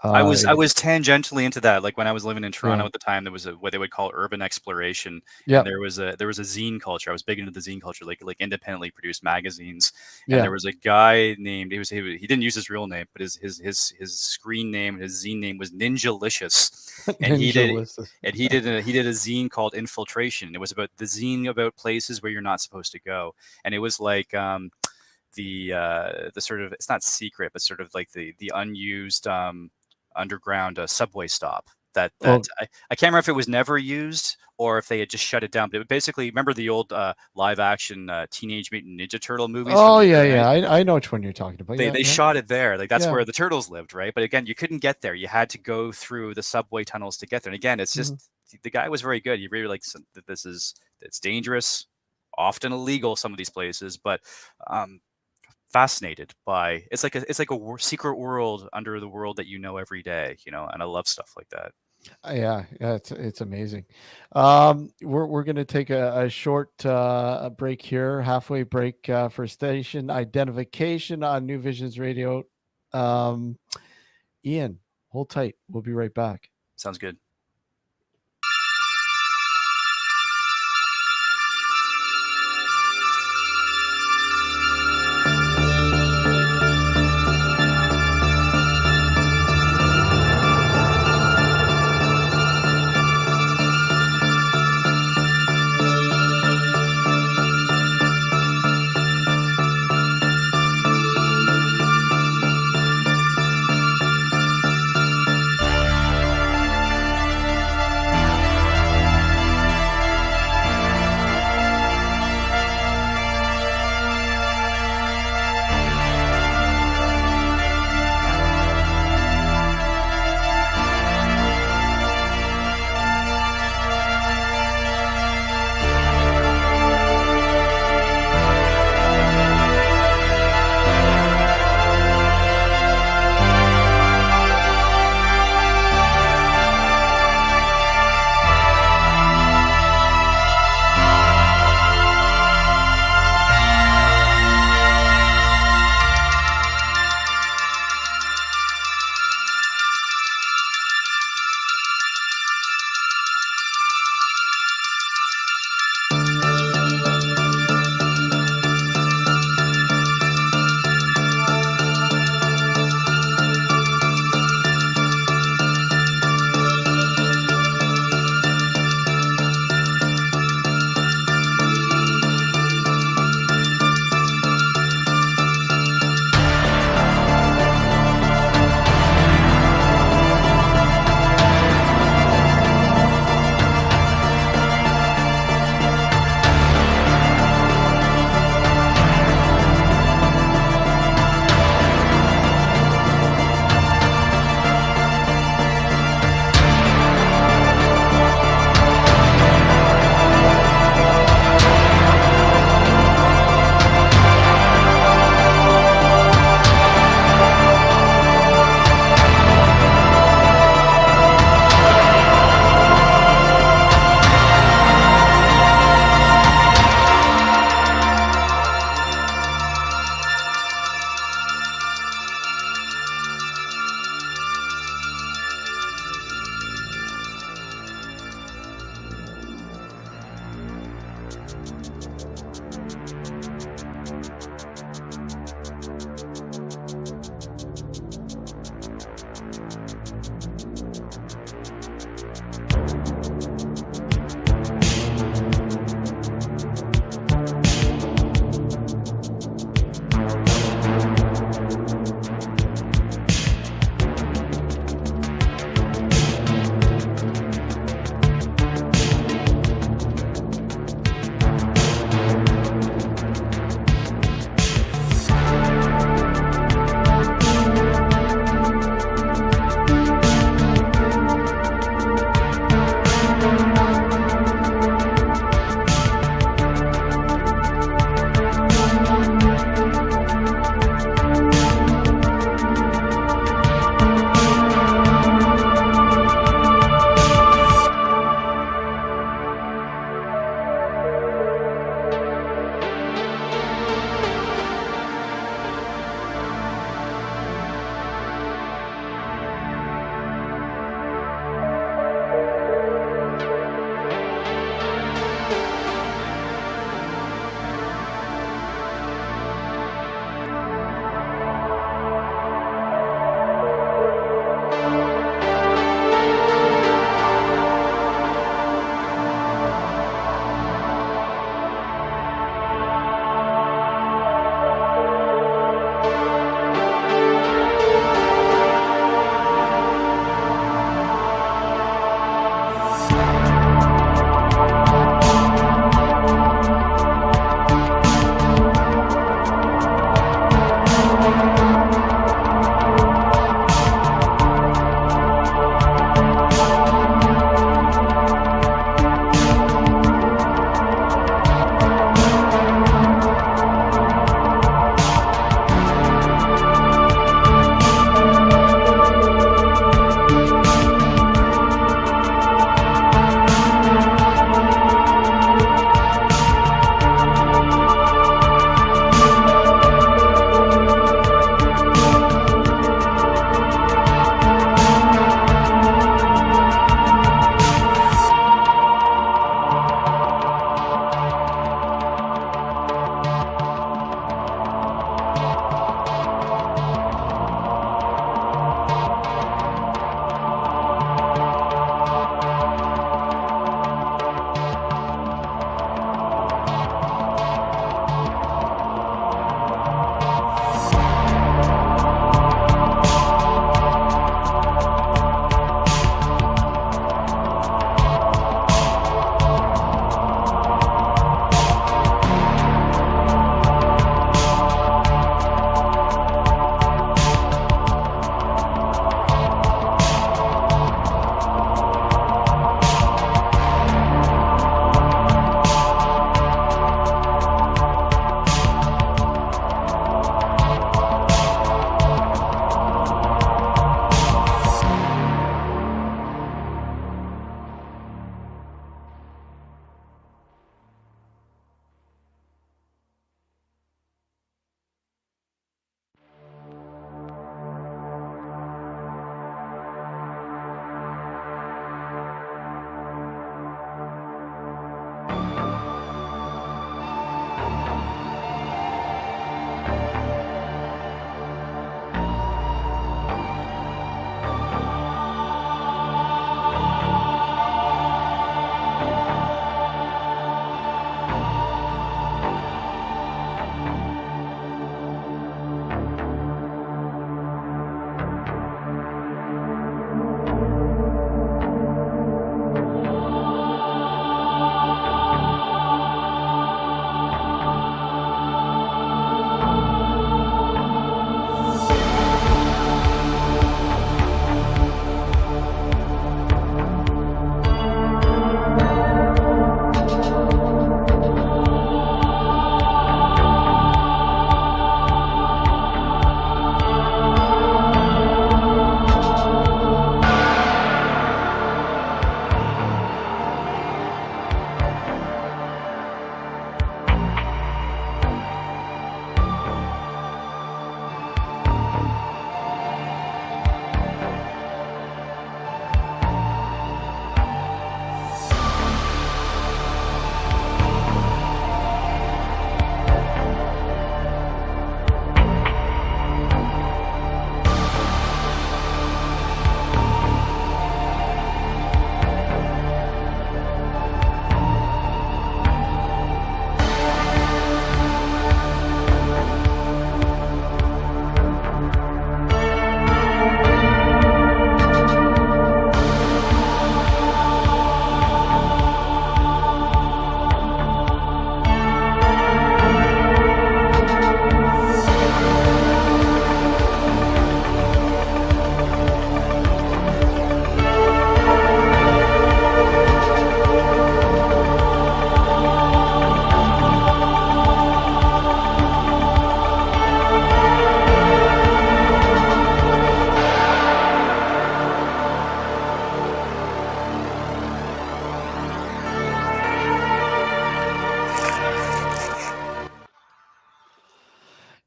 I was tangentially into that. Like when I was living in Toronto Yeah. at the time, there was what they would call urban exploration. Yeah. And there was a zine culture. I was big into the zine culture, like independently produced magazines. And Yeah. there was a guy named he didn't use his real name, but his screen name, his zine name was Ninjalicious. And he did a zine called Infiltration. It was about the zine about places where you're not supposed to go. And it was like the sort of, it's not secret, but sort of like the unused underground subway stop that I can't remember if it was never used or if they had just shut it down. But it basically, remember the old live action Teenage Mutant Ninja Turtle movies? Oh yeah. I know which one you're talking about. They shot it there. Like that's where the turtles lived, right? But again, you couldn't get there. You had to go through the subway tunnels to get there. And again, it's just the guy was very good. He really likes that. It's dangerous, often illegal, some of these places, but fascinated by it's like a secret world under the world that you know every day, you know, and I love stuff like that. Yeah, it's amazing. We're gonna take a short break here, halfway break for station identification on New Visions Radio. Ian, hold tight. We'll be right back. Sounds good.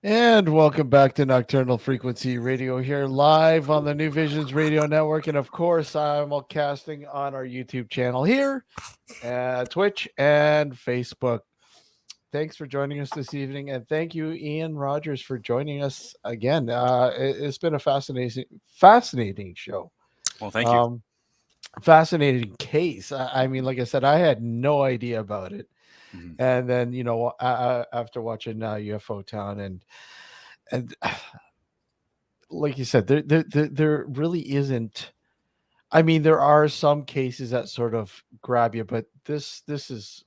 And welcome back to Nocturnal Frequency Radio here live on the New Visions Radio Network. And of course, I'm all casting on our YouTube channel here, Twitch and Facebook. Thanks for joining us this evening. And thank you, Ian Rogers, for joining us again. It's been a fascinating show. Well, thank you. Fascinating case. I mean, like I said, I had no idea about it. Mhm. And then, after watching UFO Town and like you said, there really isn't. I mean, there are some cases that sort of grab you, but this is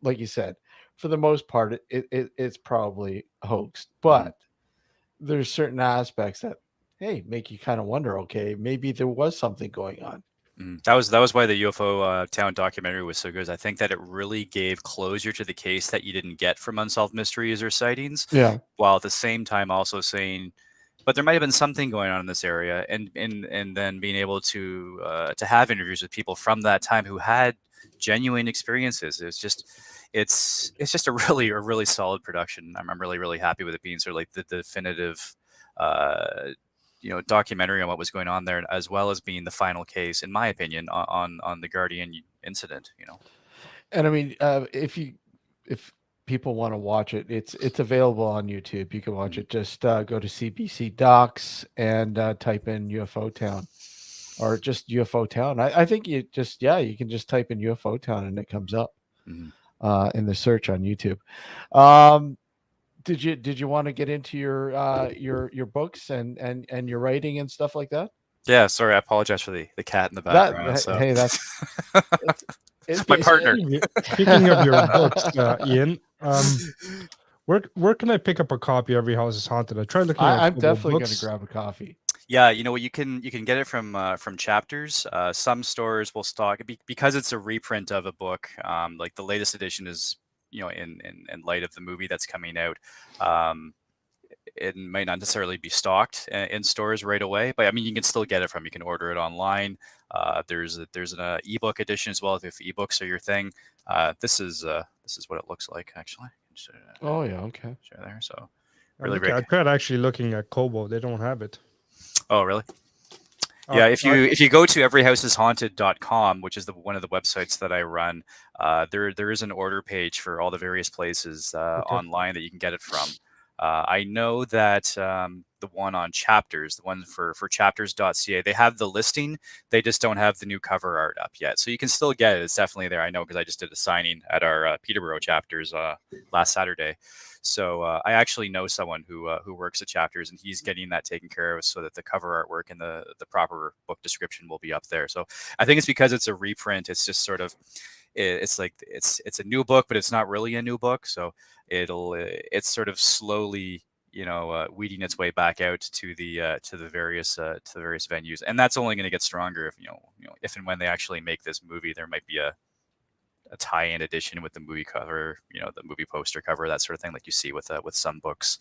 like you said, for the most part, it's probably hoaxed. But there's certain aspects that make you kind of wonder. Okay, maybe there was something going on. That was why the UFO Town documentary was so good. I think that it really gave closure to the case that you didn't get from Unsolved Mysteries or Sightings, Yeah. while at the same time also saying, but there might have been something going on in this area, and then being able to have interviews with people from that time who had genuine experiences. It's just a really solid production. I'm really happy with it being sort of like the definitive documentary on what was going on there, as well as being the final case, in my opinion, on the Guardian incident. And I mean, if people want to watch it, it's available on YouTube. You can watch it. Just go to CBC Docs and type in UFO Town, or just UFO Town. I think you can just type in UFO Town and it comes up in the search on YouTube. Did you want to get into your books and your writing and stuff like that? Yeah, sorry, I apologize for the cat in the background. Hey, that's it's my partner. Speaking of your books, Ian, where can I pick up a copy? Every House is Haunted. I tried looking. I'm definitely going to grab a coffee. Yeah, you can get it from Chapters. Some stores will stock because it's a reprint of a book. Like the latest edition is in light of the movie that's coming out. It might not necessarily be stocked in stores right away, but I mean you can still get it from. You can order it online. There's an ebook edition as well if ebooks are your thing. This is what it looks like actually. Oh yeah, okay. Share there. So really great. I tried actually looking at Kobo. They don't have it. Oh really? Yeah, if you go to everyhouseishaunted.com, which is one of the websites that I run, there is an order page for all the various places online that you can get it from. I know that the one on Chapters, the one for chapters.ca, they have the listing. They just don't have the new cover art up yet. So you can still get it. It's definitely there. I know because I just did a signing at our Peterborough Chapters last Saturday. So I actually know someone who works at Chapters, and he's getting that taken care of so that the cover artwork and the proper book description will be up there. So I think it's because it's a reprint. It's just sort of it's like it's a new book, but it's not really a new book. So it's sort of slowly weeding its way back out to the various venues, and that's only going to get stronger if and when they actually make this movie. There might be a tie-in edition with the movie cover, the movie poster cover, that sort of thing, like you see with some books.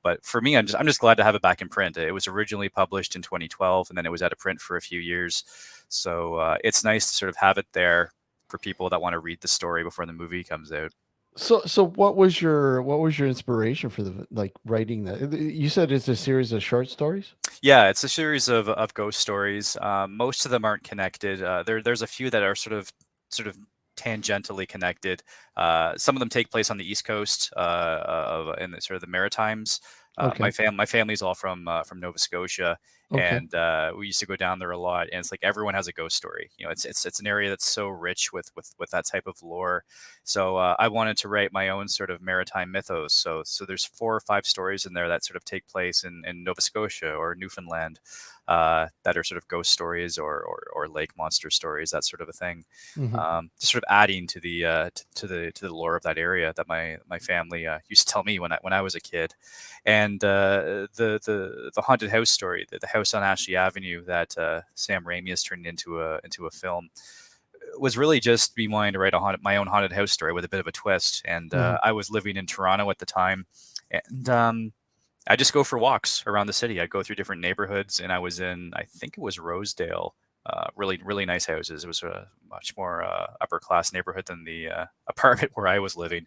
But for me, I'm just glad to have it back in print. It was originally published in 2012, and then it was out of print for a few years. So it's nice to sort of have it there for people that want to read the story before the movie comes out. So what was your inspiration for writing that? You said it's a series of short stories? Yeah, it's a series of ghost stories. Most of them aren't connected. There's a few that are sort of tangentially connected. Some of them take place on the East Coast in the, sort of the Maritimes. My family's all from Nova Scotia, and we used to go down there a lot. And it's like everyone has a ghost story. It's an area that's so rich with that type of lore. So I wanted to write my own sort of maritime mythos. So there's 4 or 5 stories in there that sort of take place in Nova Scotia or Newfoundland. That are sort of ghost stories or lake monster stories, that sort of a thing. Just sort of adding to the lore of that area that my family used to tell me when I was a kid. And the haunted house story, the house on Ashley Avenue that Sam Raimi has turned into a film, was really just me wanting to write my own haunted house story with a bit of a twist. And I was living in Toronto at the time, and I just go for walks around the city. I'd go through different neighborhoods, and I was in, I think it was Rosedale really nice houses. It was a much more upper class neighborhood than the apartment where I was living.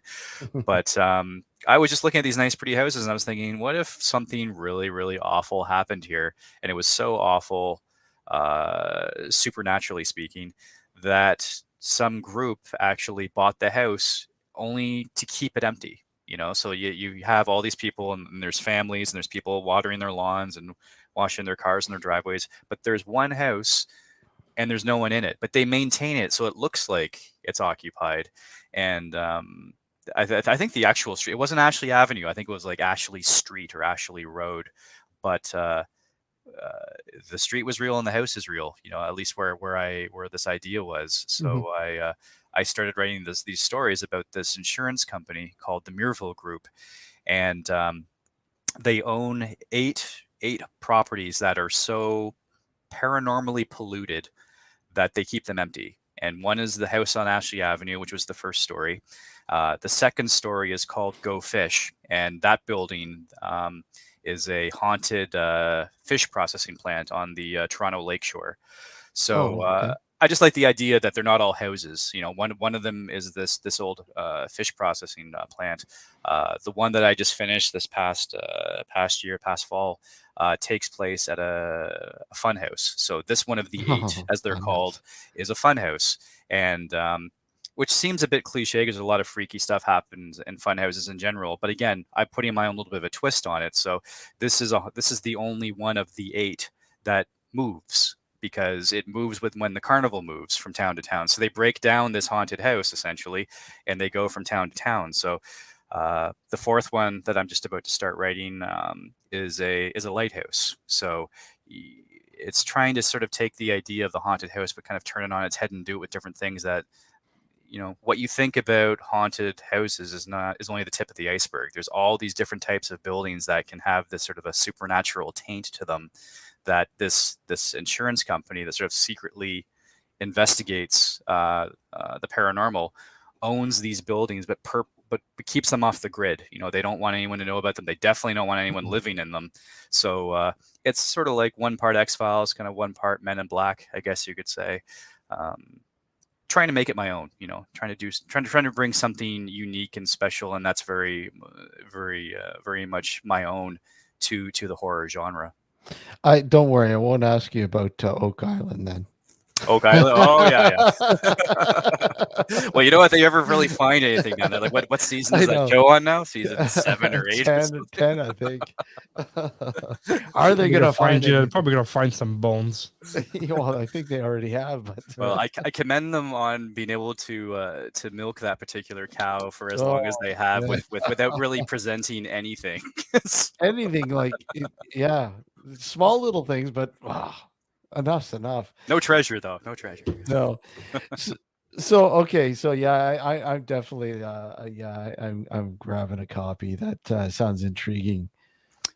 But I was just looking at these nice, pretty houses, and I was thinking, what if something really awful happened here? And it was so awful, supernaturally speaking, that some group actually bought the house only to keep it empty. So you have all these people, and there's families, and there's people watering their lawns and washing their cars in their driveways. But there's one house, and there's no one in it, but they maintain it so it looks like it's occupied. And I think the actual street, it wasn't Ashley Avenue. I think it was like Ashley Street or Ashley Road. But the street was real and the house is real. At least where this idea was. So I started writing these stories about this insurance company called the Muirville Group, and they own eight properties that are so paranormally polluted that they keep them empty. And one is the house on Ashley Avenue, which was the first story. The second story is called Go Fish, and that building is a haunted fish processing plant on the Toronto Lakeshore. So okay. I just like the idea that they're not all houses. One of them is this old fish processing plant. The one that I just finished this past fall takes place at a fun house. So this one of the eight, as they're called, is a fun house, and which seems a bit cliche because a lot of freaky stuff happens in fun houses in general. But again, I'm putting my own little bit of a twist on it. So this is the only one of the eight that moves, because it moves with when the carnival moves from town to town. So they break down this haunted house essentially, and they go from town to town. So the fourth one that I'm just about to start writing is a lighthouse. So it's trying to sort of take the idea of the haunted house, but kind of turn it on its head and do it with different things that, what you think about haunted houses is only the tip of the iceberg. There's all these different types of buildings that can have this sort of a supernatural taint to them, that this insurance company that sort of secretly investigates the paranormal owns these buildings, but keeps them off the grid. They don't want anyone to know about them. They definitely don't want anyone living in them. So it's sort of like one part X-Files, kind of one part Men in Black, I guess you could say. Trying to make it my own, trying to bring something unique and special, and that's very much my own to the horror genre. Don't worry, I won't ask you about Oak Island then. Oak Island. Oh yeah. Well, you know what? They ever really find anything down there? Like what season is that show on now? Season 7 or 8? 10, I think. Are they going to find you? They're probably going to find some bones. Well, I think they already have. But well, I commend them on being able to milk that particular cow for as long as they have, without really presenting anything. Anything like, yeah, small little things, but wow. Enough's enough. No treasure, though. No treasure. No. So okay. So yeah, I'm definitely I'm grabbing a copy. That sounds intriguing.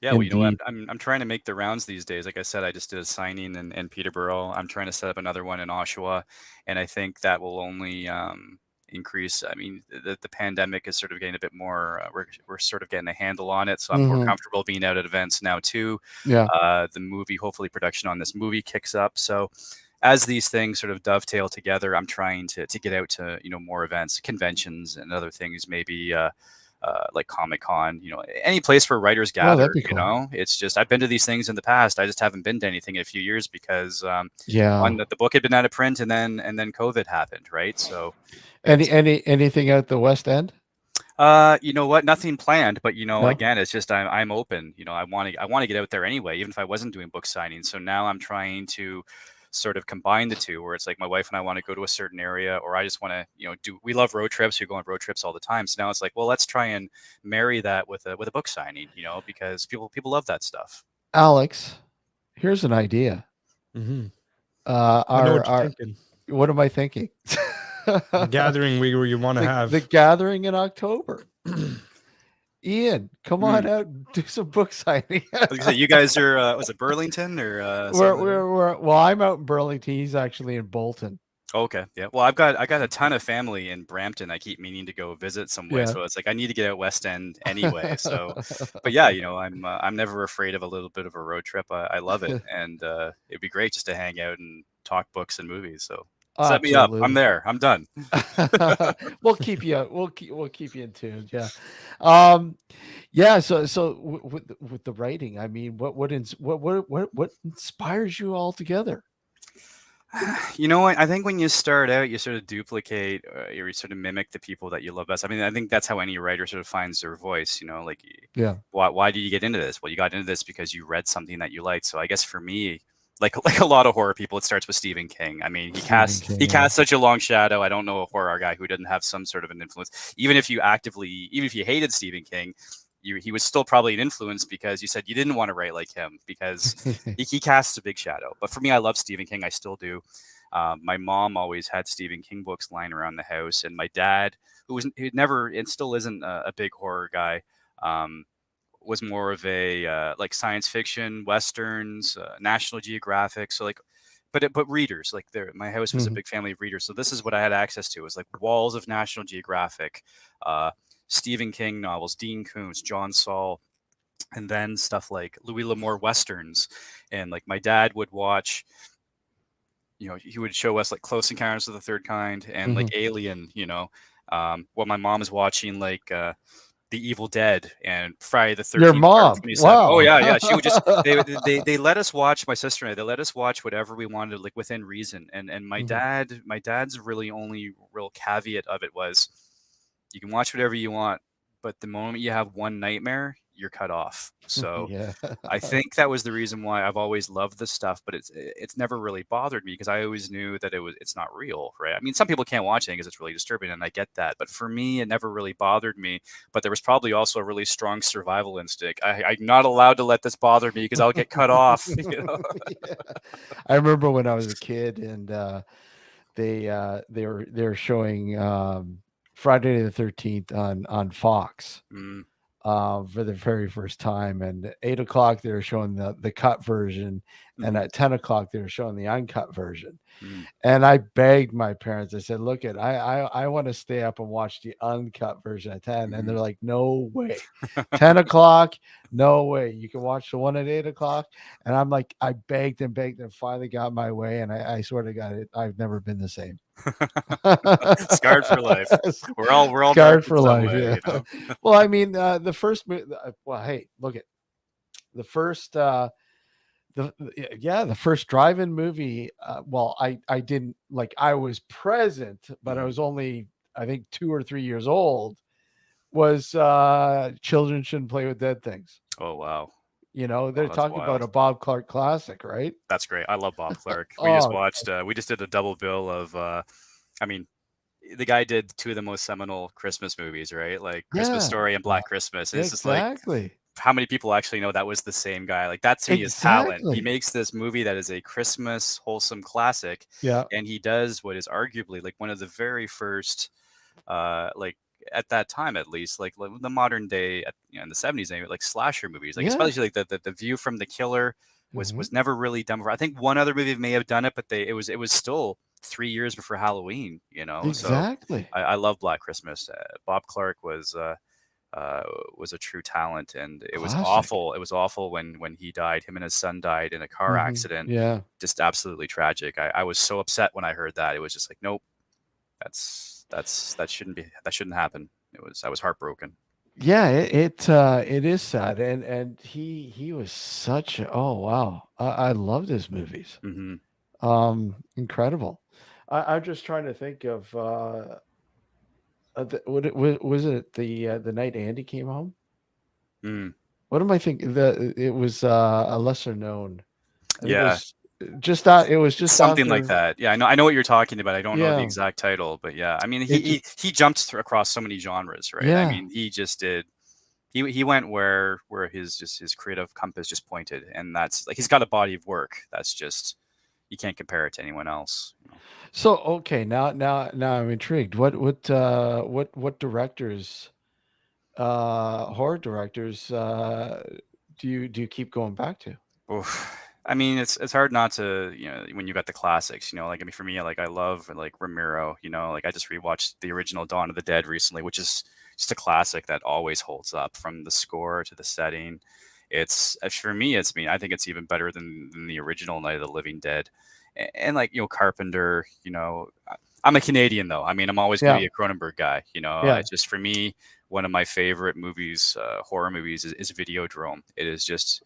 Yeah, well, I'm trying to make the rounds these days. Like I said, I just did a signing in Peterborough. I'm trying to set up another one in Oshawa, and I think that will only increase. I mean, the pandemic is sort of getting a bit more. We're sort of getting a handle on it, so I'm more comfortable being out at events now too. Yeah. The movie, hopefully, production on this movie kicks up. So, as these things sort of dovetail together, I'm trying to get out to more events, conventions, and other things. Maybe like Comic-Con, any place where writers gather. That'd be cool. It's just I've been to these things in the past. I just haven't been to anything in a few years because the book had been out of print, and then COVID happened, right? So. Anything out the West End? You know what? Nothing planned, but again, it's just I'm open. I want to get out there anyway, even if I wasn't doing book signings. So now I'm trying to sort of combine the two, where it's like my wife and I want to go to a certain area, or I just want to, we love road trips. We go on road trips all the time. So now it's like, well, let's try and marry that with a book signing, because people love that stuff. Alex, here's an idea. Mm-hmm. I know what you're thinking. What am I thinking? The gathering where you want to have the gathering in October. Ian, come on out and do some book signing. You guys are was it Burlington or well, I'm out in Burlington. He's actually in Bolton. Okay, yeah. Well, I got a ton of family in Brampton. I keep meaning to go visit some way, so it's like I need to get out West End anyway. So, but yeah, I'm never afraid of a little bit of a road trip. I love it, and it'd be great just to hang out and talk books and movies. So set me up. I'm there. I'm done. We'll keep you. We'll keep you in tune. Yeah. Yeah. So with the writing, I mean, what inspires you all together? You know what? I think when you start out, you sort of duplicate, you sort of mimic the people that you love best. I mean, I think that's how any writer sort of finds their voice. You know, like, Yeah. why did you get into this? Well, you got into this because you read something that you liked. So I guess for me, like a lot of horror people, it starts with Stephen King. I mean, he cast such a long shadow. I don't know a horror guy who didn't have some sort of an influence. Even if you hated Stephen King, he was still probably an influence because you said you didn't want to write like him because he casts a big shadow. But for me, I love Stephen King. I still do. My mom always had Stephen King books lying around the house, and my dad, who never and still isn't a big horror guy, was more of a like science fiction, westerns, National Geographic. So like, but readers, like my house was a big family of readers. So this is what I had access to, was like walls of National Geographic, Stephen King novels, Dean Koontz, John Saul, and then stuff like Louis L'Amour westerns. And like my dad would watch, you know, he would show us like Close Encounters of the Third Kind and like Alien, you know, while my mom is watching like The Evil Dead and Friday the 13th. Your mom? Wow. Oh yeah. She would just they let us watch, my sister and I. They let us watch whatever we wanted, like within reason. And my dad's really only real caveat of it was, you can watch whatever you want, but the moment you have one nightmare, you're cut off. So Yeah. I think that was the reason why I've always loved this stuff, but it's never really bothered me because I always knew that it's not real, right? I mean, some people can't watch it because it's really disturbing, and I get that. But for me, it never really bothered me. But there was probably also a really strong survival instinct. I'm not allowed to let this bother me because I'll get cut off. You know? Yeah. I remember when I was a kid, and they were showing Friday the 13th on Fox. For the very first time, and at 8 o'clock they were showing the cut version, and at 10 o'clock they were showing the uncut version. And I begged my parents, I said, look, I want to stay up and watch the uncut version at 10. And they're like, no way. 10 o'clock, no way, you can watch the one at 8 o'clock. And I'm like, I begged and finally got my way, and I sort of got it. I've never been the same. Scarred for life. We're all scarred for life. Way, Yeah. you know? Well, I mean, the first well, hey, look at the first the first drive-in movie. Well, I didn't, like, I was present, but I was only, I think, 2 or 3 years old. Was Children Shouldn't Play with Dead Things. Oh wow. You know, they're talking about a Bob Clark classic, right? That's great. I love Bob Clark. We just watched, we just did a double bill of, I mean, the guy did 2 of the most seminal Christmas movies, right? Like Christmas Story and Black Christmas. It's just like, how many people actually know that was the same guy? Like, that to me is talent. He makes this movie that is a Christmas wholesome classic. Yeah. And he does what is arguably like one of the very first, like, at that time, at least, like the modern day, in the 70s, like slasher movies, like especially like the View from the Killer was never really done before. I think one other movie may have done it, but it was still 3 years before Halloween, you know. Exactly. So I love Black Christmas. Bob Clark was a true talent, and it was awful. It was awful when he died. Him and his son died in a car accident. Yeah, just absolutely tragic. I was so upset when I heard that. It was just like, nope, that shouldn't happen. I was heartbroken. Yeah, it is sad, and he was such a, oh wow, I loved his movies. Incredible. I'm just trying to think of was it the night Andy came home? What am I thinking? It was a lesser known. Yeah. It was just something like that. Yeah, I know what you're talking about. I don't know the exact title, but yeah, I mean, he jumped across so many genres, right? Yeah. I mean, he just did. He went where his creative compass just pointed, and that's like, he's got a body of work that's just, you can't compare it to anyone else. You know? So okay, now I'm intrigued. What directors, horror directors, do you keep going back to? Oof. I mean, it's hard not to, you know, when you got the classics, you know, like, I mean, for me, like, I love like Romero, you know, like I just rewatched the original Dawn of the Dead recently, which is just a classic that always holds up, from the score to the setting. It's, for me, I think it's even better than the original Night of the Living Dead. and like, Carpenter, I'm a Canadian though. I mean, I'm always going to Yeah. be a Cronenberg guy. Yeah. It's just, for me, one of my favorite movies, horror movies, is Videodrome. It is just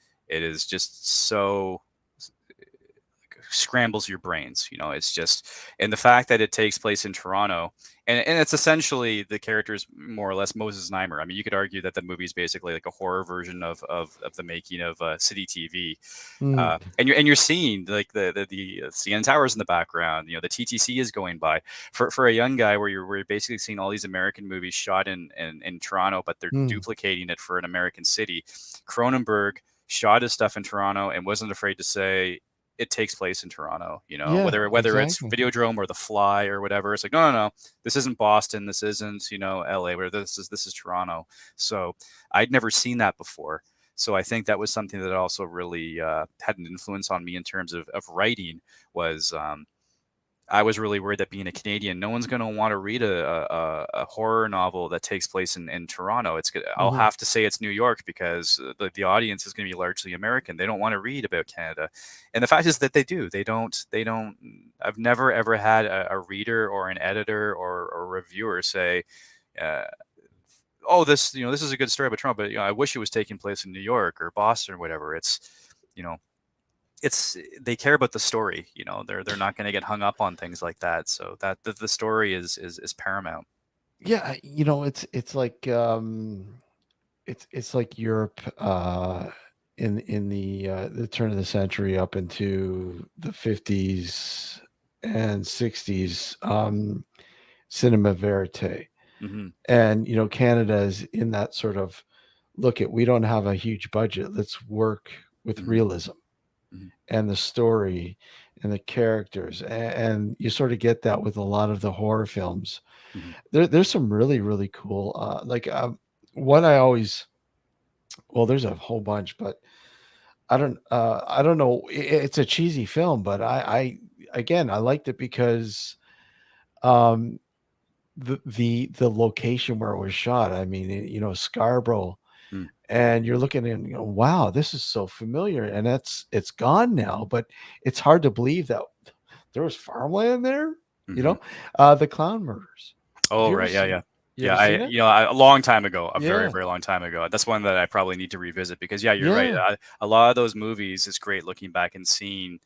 so scrambles your brains. It's just, and the fact that it takes place in Toronto, and it's essentially, the characters more or less Moses Neimer. I mean, you could argue that the movie is basically like a horror version of the making of City TV. Mm. And you're seeing like the CN Towers in the background. The TTC is going by. For a young guy, where you're basically seeing all these American movies shot in Toronto, but they're Mm. duplicating it for an American city. Cronenberg shot his stuff in Toronto and wasn't afraid to say it takes place in Toronto. Yeah, whether it's exactly. Videodrome or The Fly or whatever. It's like, no, this isn't Boston, this isn't LA, where this is Toronto. So I'd never seen that before. So I think that was something that also really had an influence on me in terms of writing. Was I was really worried that, being a Canadian, no one's going to want to read a horror novel that takes place in Toronto. I'll Mhm. have to say it's New York, because the audience is going to be largely American. They don't want to read about Canada, and the fact is that they do. They don't. I've never ever had a reader or an editor or a reviewer say, "Oh, this is a good story about Toronto, but I wish it was taking place in New York or Boston or whatever." You know, they care about the story. They're not going to get hung up on things like that. So that the story is paramount. Yeah, it's like it's like Europe in the turn of the century up into the 50s and 60s, cinema verite. Hmm. And Canada is in that sort of, we don't have a huge budget, let's work with Hmm. realism Hmm. and the story and the characters, and you sort of get that with a lot of the horror films. Hmm. There's some really really cool, one I always, well, there's a whole bunch, but I don't know, it's a cheesy film, but I again, I liked it because um the location where it was shot, I mean, Scarborough, Mm. and you're looking and you go, wow, this is so familiar, and it's gone now, but it's hard to believe that there was farmland there. Hmm. The Clown Murders. Have Oh, you ever right. Yeah. seen Yeah. you Yeah. ever seen it? A long time ago, a very, Yeah. very long time ago. That's one that I probably need to revisit, because, yeah, you're right. Yeah. A lot of those movies, it's great looking back and seeing,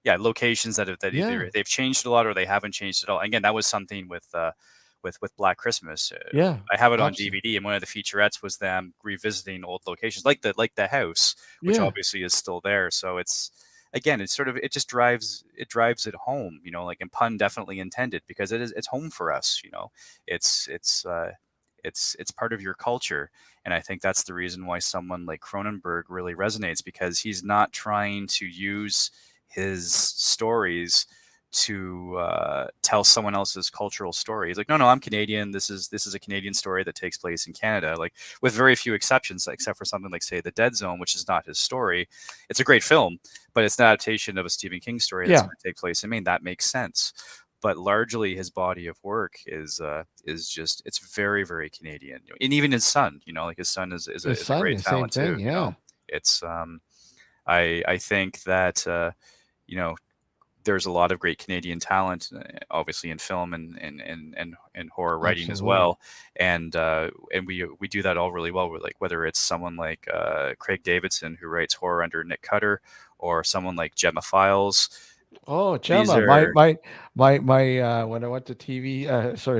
yeah, locations that Yeah. either they've changed a lot or they haven't changed at all. Again, that was something with Black Christmas. Yeah. I have it on Absolutely. DVD, and one of the featurettes was them revisiting old locations, like the house, which Yeah. obviously is still there. So it just drives it home, like, and pun definitely intended, because it's home for us. It's it's part of your culture, and I think that's the reason why someone like Cronenberg really resonates, because he's not trying to use his stories to tell someone else's cultural story. He's like, no, I'm Canadian. This is a Canadian story that takes place in Canada, like, with very few exceptions, except for something like, say, The Dead Zone, which is not his story. It's a great film, but it's an adaptation of a Stephen King story that's Yeah. going to take place in Maine. That makes sense. But largely, his body of work is just, it's very, very Canadian. And even his son, like, his son is His a son, great the same talent too. thing. Yeah. It's I think that you know there's a lot of great Canadian talent, obviously, in film and horror writing as Absolutely. well, and we do that all really well. We're like, whether it's someone like Craig Davidson, who writes horror under Nick Cutter, or someone like Gemma Files. Oh, These Gemma, are when I went to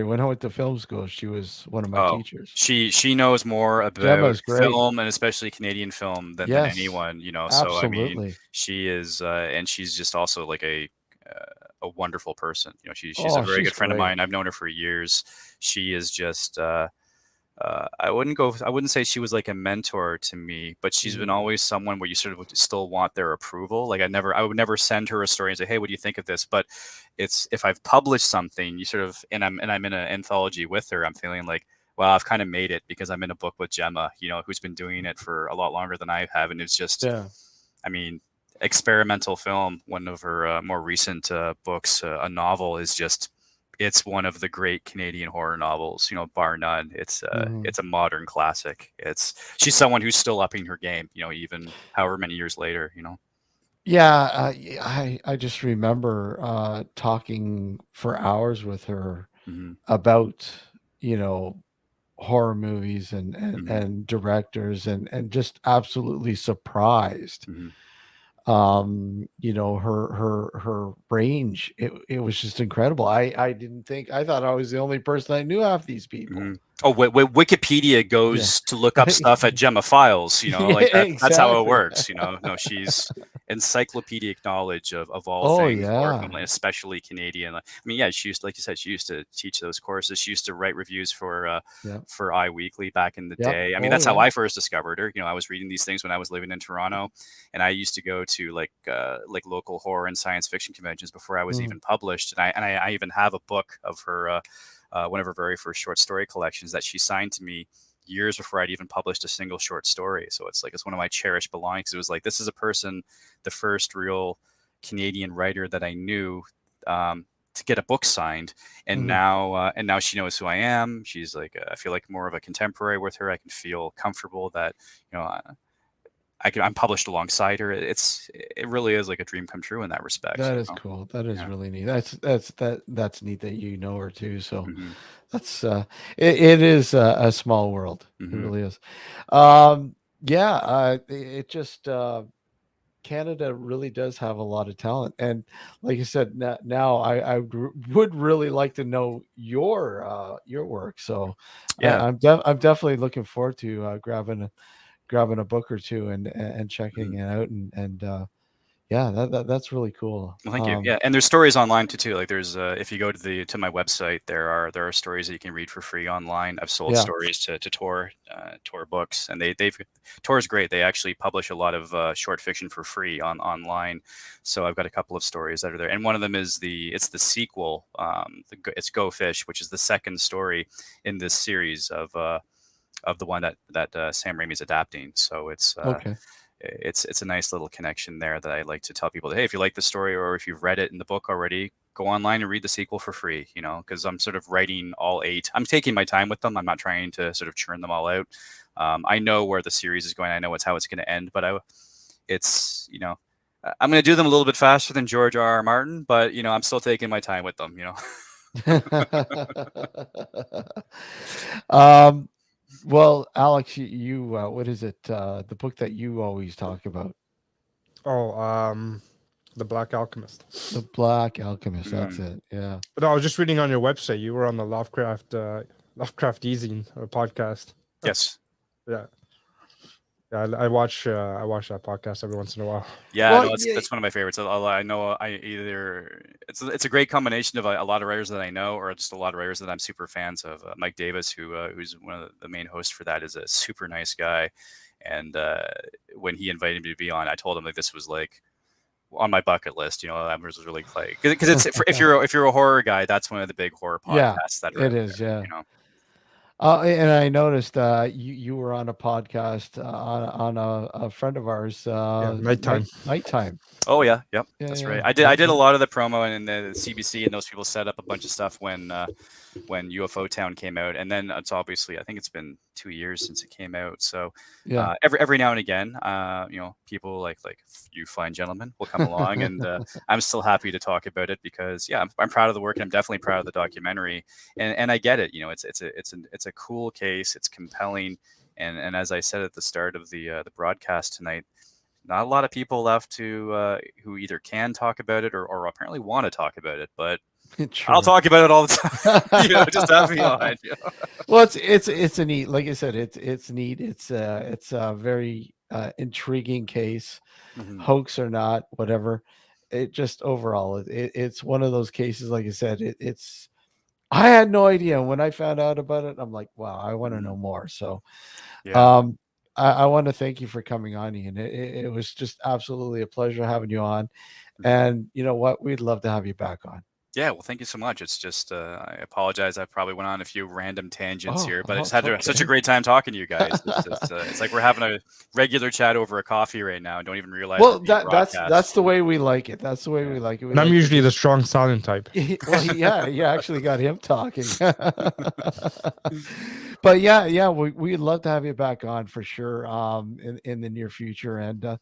when I went to film school, she was one of my Oh, teachers. she knows more about Gemma's great. film, and especially Canadian film, than Yes, anyone. So I mean, absolutely. she is, and she's just also like a wonderful person. She's a Oh, very she's good friend of great. mine. I've known her for years. She is just I wouldn't say she was like a mentor to me, but she's been Mm. always someone where you sort of still want their approval. Like, I would never send her a story and say, "Hey, what do you think of this?" But it's, if I've published something, you sort of, and I'm in an anthology with her, I'm feeling like, well, I've kind of made it, because I'm in a book with Gemma, who's been doing it for a lot longer than I have, and it's just, Yeah. I mean, experimental film. One of her more recent books, a novel, is just, it's one of the great Canadian horror novels, bar none. Mhm. It's a modern classic. She's someone who's still upping her game, even however many years later. Yeah, I just remember talking for hours with her Hmm. about, you know, horror movies Hmm. and directors and just absolutely surprised. Hmm. You know, her range. It was just incredible. I didn't think, I thought I was the only person that knew half these people. Hmm. Oh, Wikipedia Yeah. goes to look up stuff at Gemma Files, Yeah, like that's how it exactly. works, No, she's encyclopedic knowledge of all Oh things horror yeah. film, especially Canadian. I mean, yeah, she used, like you said, she used to teach those courses. She used to write reviews Yeah. for Eye Weekly back in the Yep. day. I mean, Oh that's how yeah. I first discovered her. I was reading these things when I was living in Toronto, and I used to go to like local horror and science fiction conventions before I was Mm. even published. And I even have a book of her one of her very first short story collections that she signed to me years before I'd even published a single short story. So it's one of my cherished belongings. It was like, this is a person, the first real Canadian writer that I knew, to get a book signed, and Mhm. now she knows who I am. She's like, I feel like more of a contemporary with her. I can feel comfortable that you know I'm published alongside her. It really is like a dream come true in that respect. That is cool. That is Yeah. really neat. That's neat that you know her too. So Hmm. that's it is a small world. It Hmm. really is. Yeah, it just Canada really does have a lot of talent, and like you said, now would really like to know your work. So Yeah. I'm definitely looking forward to grabbing a book or two and checking Mhm. it out and yeah, that's really cool. Well, thank you. Yeah, and there's stories online too. Like there's if you go to my website, there are stories that you can read for free online. I've sold Yeah. stories to Tor books, and they've Tor is great. They actually publish a lot of short fiction for free online. So I've got a couple of stories that are there, and one of them is it's the sequel. It's Go Fish, which is the second story in this series of the one that Sam Raimi's adapting. So Okay. it's a nice little connection there that I like to tell people that, hey, if you like the story or if you've read it in the book already, go online and read the sequel for free, because I'm sort of writing all 8. I'm taking my time with them. I'm not trying to sort of churn them all out. I know where the series is going. I know how it's going to end, but I'm going to do them a little bit faster than George R. R. Martin, but I'm still taking my time with them. um, well, Alex, you what is it? The book that you always talk about, Oh, The Black Alchemist. The Black Alchemist. That's Mm. it. Yeah. But I was just reading on your website. You were on the Lovecraft Easing podcast. Yes. Yeah. Yeah, I watch that podcast every once in a while. Yeah, Well, no, yeah. that's one of my favorites. I know it's a great combination of a lot of writers that I know, or just a lot of writers that I'm super fans of. Mike Davis, who's one of the main hosts for that, is a super nice guy. And when he invited me to be on, I told him like this was like on my bucket list. I was really like, because it's if you're a horror guy, that's one of the big horror Yeah, podcasts that are it out is. there. Yeah. And I noticed you were on a podcast on a friend of ours. Nighttime. Nighttime. Oh yeah, yep, Yeah, that's yeah. right. I did a lot of the promo and the CBC, and those people set up a bunch of stuff when UFO Town came out, and then it's obviously I think it's been 2 years since it came out. So Yeah. every now and again, people like you fine gentlemen will come along, and I'm still happy to talk about it because I'm proud of the work, and I'm definitely proud of the documentary, and I get it. It's a cool case, it's compelling, and as I said at the start of the broadcast tonight, not a lot of people left to who either can talk about it or apparently want to talk about it, but I'll talk about it all the time. Just have me on. Well, it's a neat, like I said, it's neat. It's a very intriguing case, Mhm. hoax or not, whatever. It just overall, it's one of those cases. Like I said, it's. I had no idea when I found out about it. I'm like, wow, I want to know Mhm. more. So, Yeah. um, I want to thank you for coming on, Ian. It was just absolutely a pleasure having you on. Mhm. And you know what? We'd love to have you back on. Yeah, well, thank you so much. It's just, I apologize. I probably went on a few random tangents here, but I Oh, just it's had such a okay. great time talking to you guys. It's like we're having a regular chat over a coffee right now and don't even realize Well, we're being that's broadcast. the way we like it. That's the way we Yeah. like it. We And I'm like to usually the just strong silent type. well, yeah, you actually got him talking. But yeah, we'd love to have you back on for sure. In the near future, and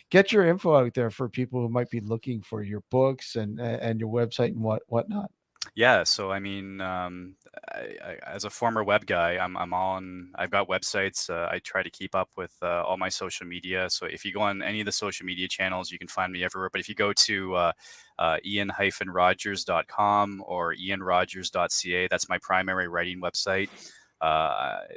get your info out there for people who might be looking for your books and your website and whatnot. Yeah, so I mean, as a former web guy, I'm on. I've got websites. I try to keep up with all my social media. So if you go on any of the social media channels, you can find me everywhere. But if you go to ian-rogers.com or ianrogers.ca, that's my primary writing website.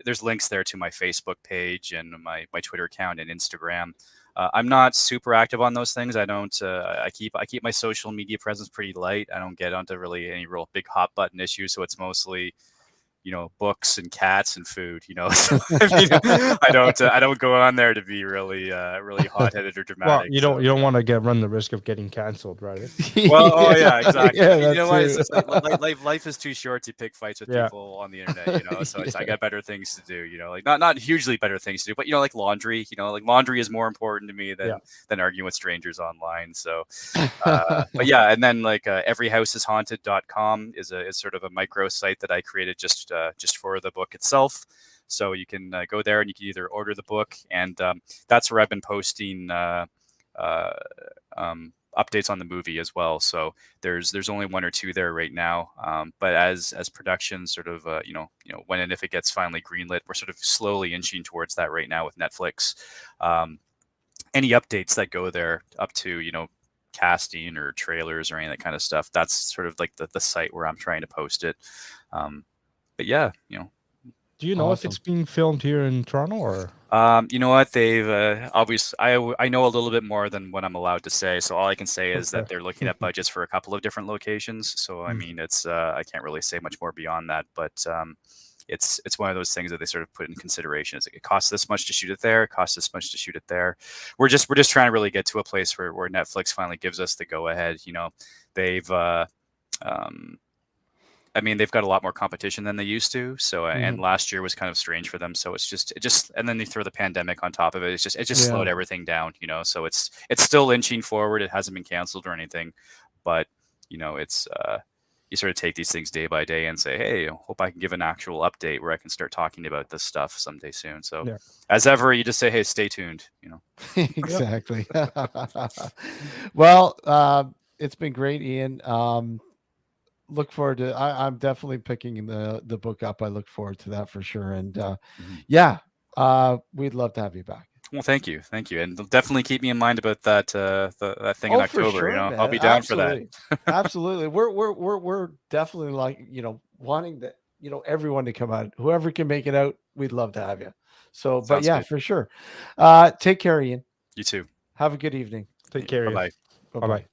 There's links there to my Facebook page and my Twitter account and Instagram. I'm not super active on those things. I don't. I keep my social media presence pretty light. I don't get onto really any real big hot button issues. So it's mostly, books and cats and food. So, I don't go on there to be really hot headed or Well, dramatic. you don't want to run the risk of getting canceled, right? Well, oh yeah, exactly. Yeah, I mean, you know what? It's too. just like life is too short to pick fights with people on the internet. So I got better things to do. Like not hugely better things to do, but like laundry. Like laundry is more important to me than arguing with strangers online. So, but yeah, and then like everyhouseishaunted.com is sort of a micro site that I created just for the book itself. So you can go there and you can either order the book, and that's where I've been posting updates on the movie as well. So there's only one or two there right now. But as production sort of when and if it gets finally greenlit, we're sort of slowly inching towards that right now with Netflix. Any updates that go there up to casting or trailers or any of that kind of stuff, that's sort of like the site where I'm trying to post it. But yeah, Do you know if it's being filmed here in Toronto or? You know what? They've obviously, I know a little bit more than what I'm allowed to say. So all I can say is that they're looking at budgets for a couple of different locations. So I mean, it's I can't really say much more beyond that. But it's one of those things that they sort of put in consideration. It's like, it costs this much to shoot it there. It costs this much to shoot it there. We're just trying to really get to a place where Netflix finally gives us the go ahead. They've I mean, they've got a lot more competition than they used to. So, and last year was kind of strange for them. So it just, and then they throw the pandemic on top of it. It just slowed everything down, So it's still inching forward. It hasn't been canceled or anything, but it's, you sort of take these things day by day and say, hey, I hope I can give an actual update where I can start talking about this stuff someday soon. So as ever, you just say, hey, stay tuned, Exactly. Well, it's been great, Ian. Look forward to. I'm definitely picking the book up. I look forward to that for sure. And we'd love to have you back. Well, thank you, and definitely keep me in mind about that that thing in October. For sure, I'll be down for that. Absolutely, we're definitely like wanting that everyone to come out. Whoever can make it out, we'd love to have you. So, but Sounds good. for sure. Take care, Ian. You too. Have a good evening. Take care. Bye bye.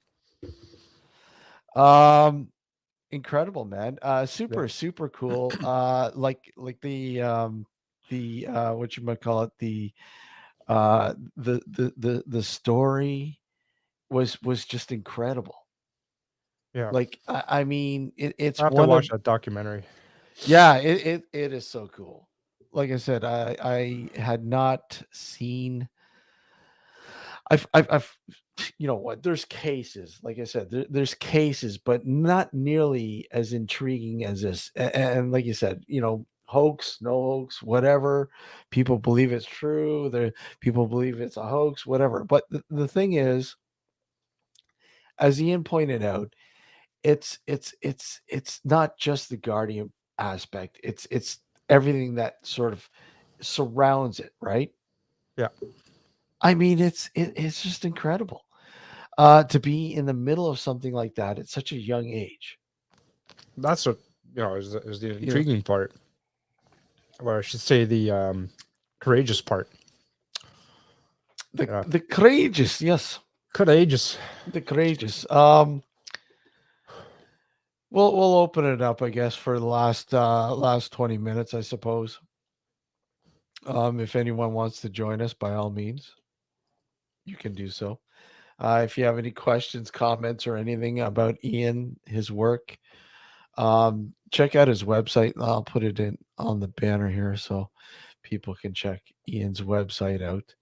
Incredible, man. Super cool. Like the what you might call it, the story was just incredible. Yeah. Like I mean, it's I have to watch that documentary. Yeah, it is so cool. Like I said, I had not seen. I've what, there's cases, like I said, there's cases, but not nearly as intriguing as this. And like you said, hoax, no hoax, whatever. People believe it's true. People believe it's a hoax, whatever. But the thing is, as Ian pointed out, it's not just the Guardian aspect. It's everything that sort of surrounds it, right? Yeah. I mean, it's just incredible to be in the middle of something like that at such a young age. That's what is the intriguing part, or I should say the courageous part. The courageous, yes, courageous. The courageous. We'll open it up, I guess, for the last 20 minutes, I suppose. If anyone wants to join us, by all means, you can do so. If you have any questions, comments, or anything about Ian, his work, check out his website. I'll put it in on the banner here so people can check Ian's website out.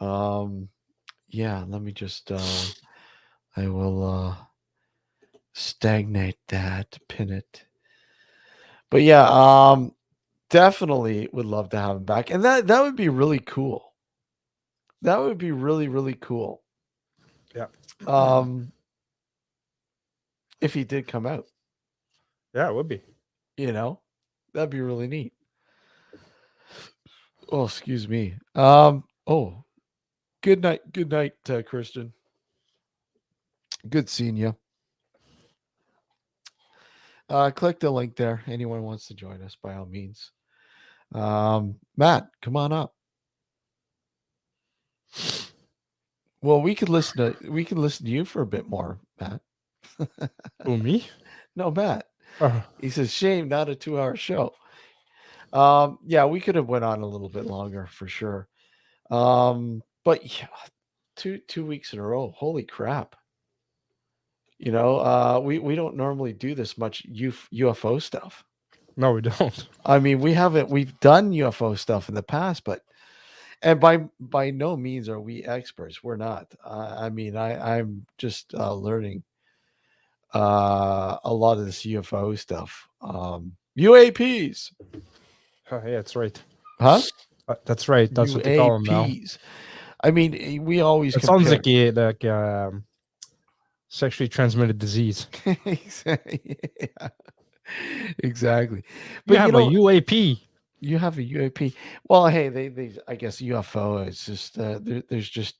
Let me just I will stagnate that, pin it. But definitely would love to have him back, and that would be really cool. That would be really, really cool. Yeah. If he did come out, Yeah, it would be. That'd be really neat. Oh, excuse me. Oh, good night, Christian. Good seeing you. Click the link there. Anyone wants to join us, by all means. Matt, come on up. Well, we could listen to you for a bit more, Matt. Who, me? No, Matt. Oh, He says, shame, not a 2-hour show. Yeah, we could have went on a little bit longer for sure. But yeah, two weeks in a row. Holy crap. We don't normally do this much UFO stuff. no, we don't. I mean, we've done UFO stuff in the past, and by no means are we experts. We're not. I'm just learning a lot of this UFO stuff. UAPs. Oh, yeah, that's right. Huh? That's right. That's what they call them now. I mean, we always. It sounds like sexually transmitted disease. Yeah, exactly. But you have a UAP. You have a UAP. Well, hey, they I guess UFO is just there's just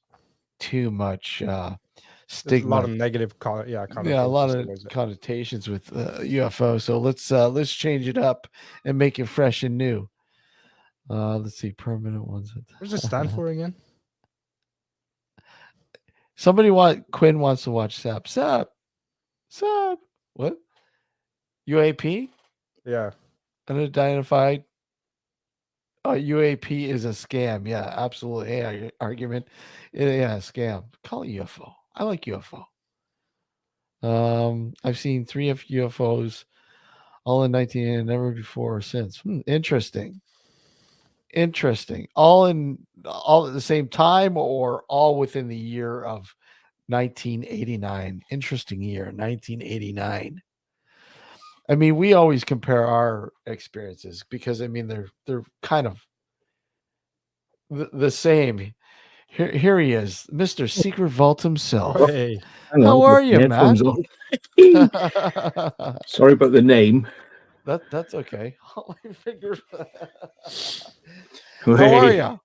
too much stigma. A lot of negative, a lot of connotations with UFO. So let's change it up and make it fresh and new. Let's see, permanent ones. What does it stand for again? Quinn wants to watch SAP. What? UAP? Yeah. Unidentified. UAP is a scam. Yeah, absolutely. Yeah, argument. Yeah, scam. Call it UFO. I like UFO. I've seen 3 UFOs, all in 19 and never before or since. Interesting. All at the same time, or all within the year of 1989. Interesting year, 1989. I mean, we always compare our experiences because I mean they're kind of the same. Here he is, Mr. Secret Vault himself. Hey. How are you, Matt? Sorry about the name. That's okay. How are you?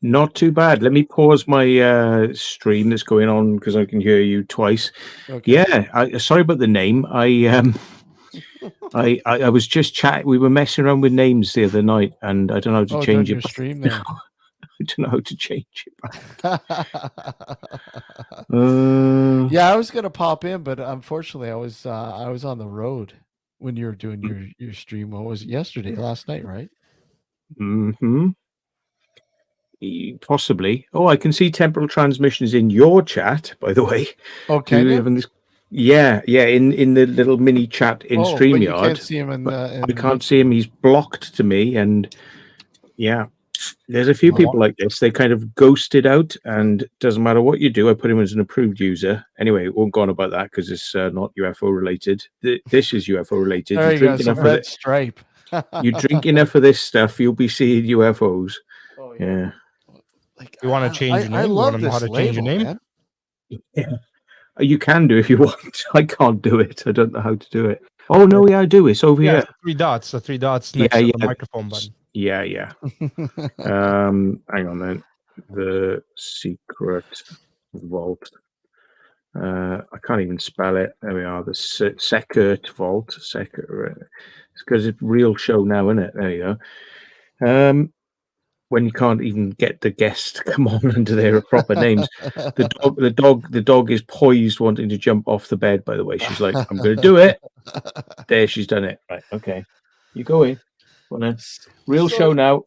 Not too bad. Let me pause my stream that's going on because I can hear you twice. Okay. Yeah, sorry about the name. I was just chatting. We were messing around with names the other night, and I don't know how to change it. Stream there. I don't know how to change it. Yeah, I was gonna pop in, but unfortunately, I was on the road when you were doing your stream. What was it, yesterday? Last night, right? Mm-hmm. Possibly. Oh, I can see temporal transmissions in your chat, by the way. Okay. Yeah. In the little mini chat in StreamYard. You can't see him I can't see him. He's blocked to me, and yeah. There's a few people like this. They kind of ghosted out, and doesn't matter what you do. I put him as an approved user. Anyway, won't go on about that because it's not UFO related. This is UFO related. There you go, some red stripe. You drink enough of this stuff, you'll be seeing UFOs. Oh, yeah. Like, you want to change your name? I love you want to know how to change your name? Man. Yeah. You can do if you want. I can't do it. I don't know how to do it. Oh no, yeah, I do. It's over here. The 3 dots next to the microphone button. Yeah. Hang on then. The Secret Vault. I can't even spell it. There we are. The Secret Vault. It's because it's a real show now, isn't it? There you go. When you can't even get the guest to come on under their proper names. The dog is poised, wanting to jump off the bed. By the way, she's like, "I'm going to do it." There, she's done it. Right, okay. You go in. Real show now.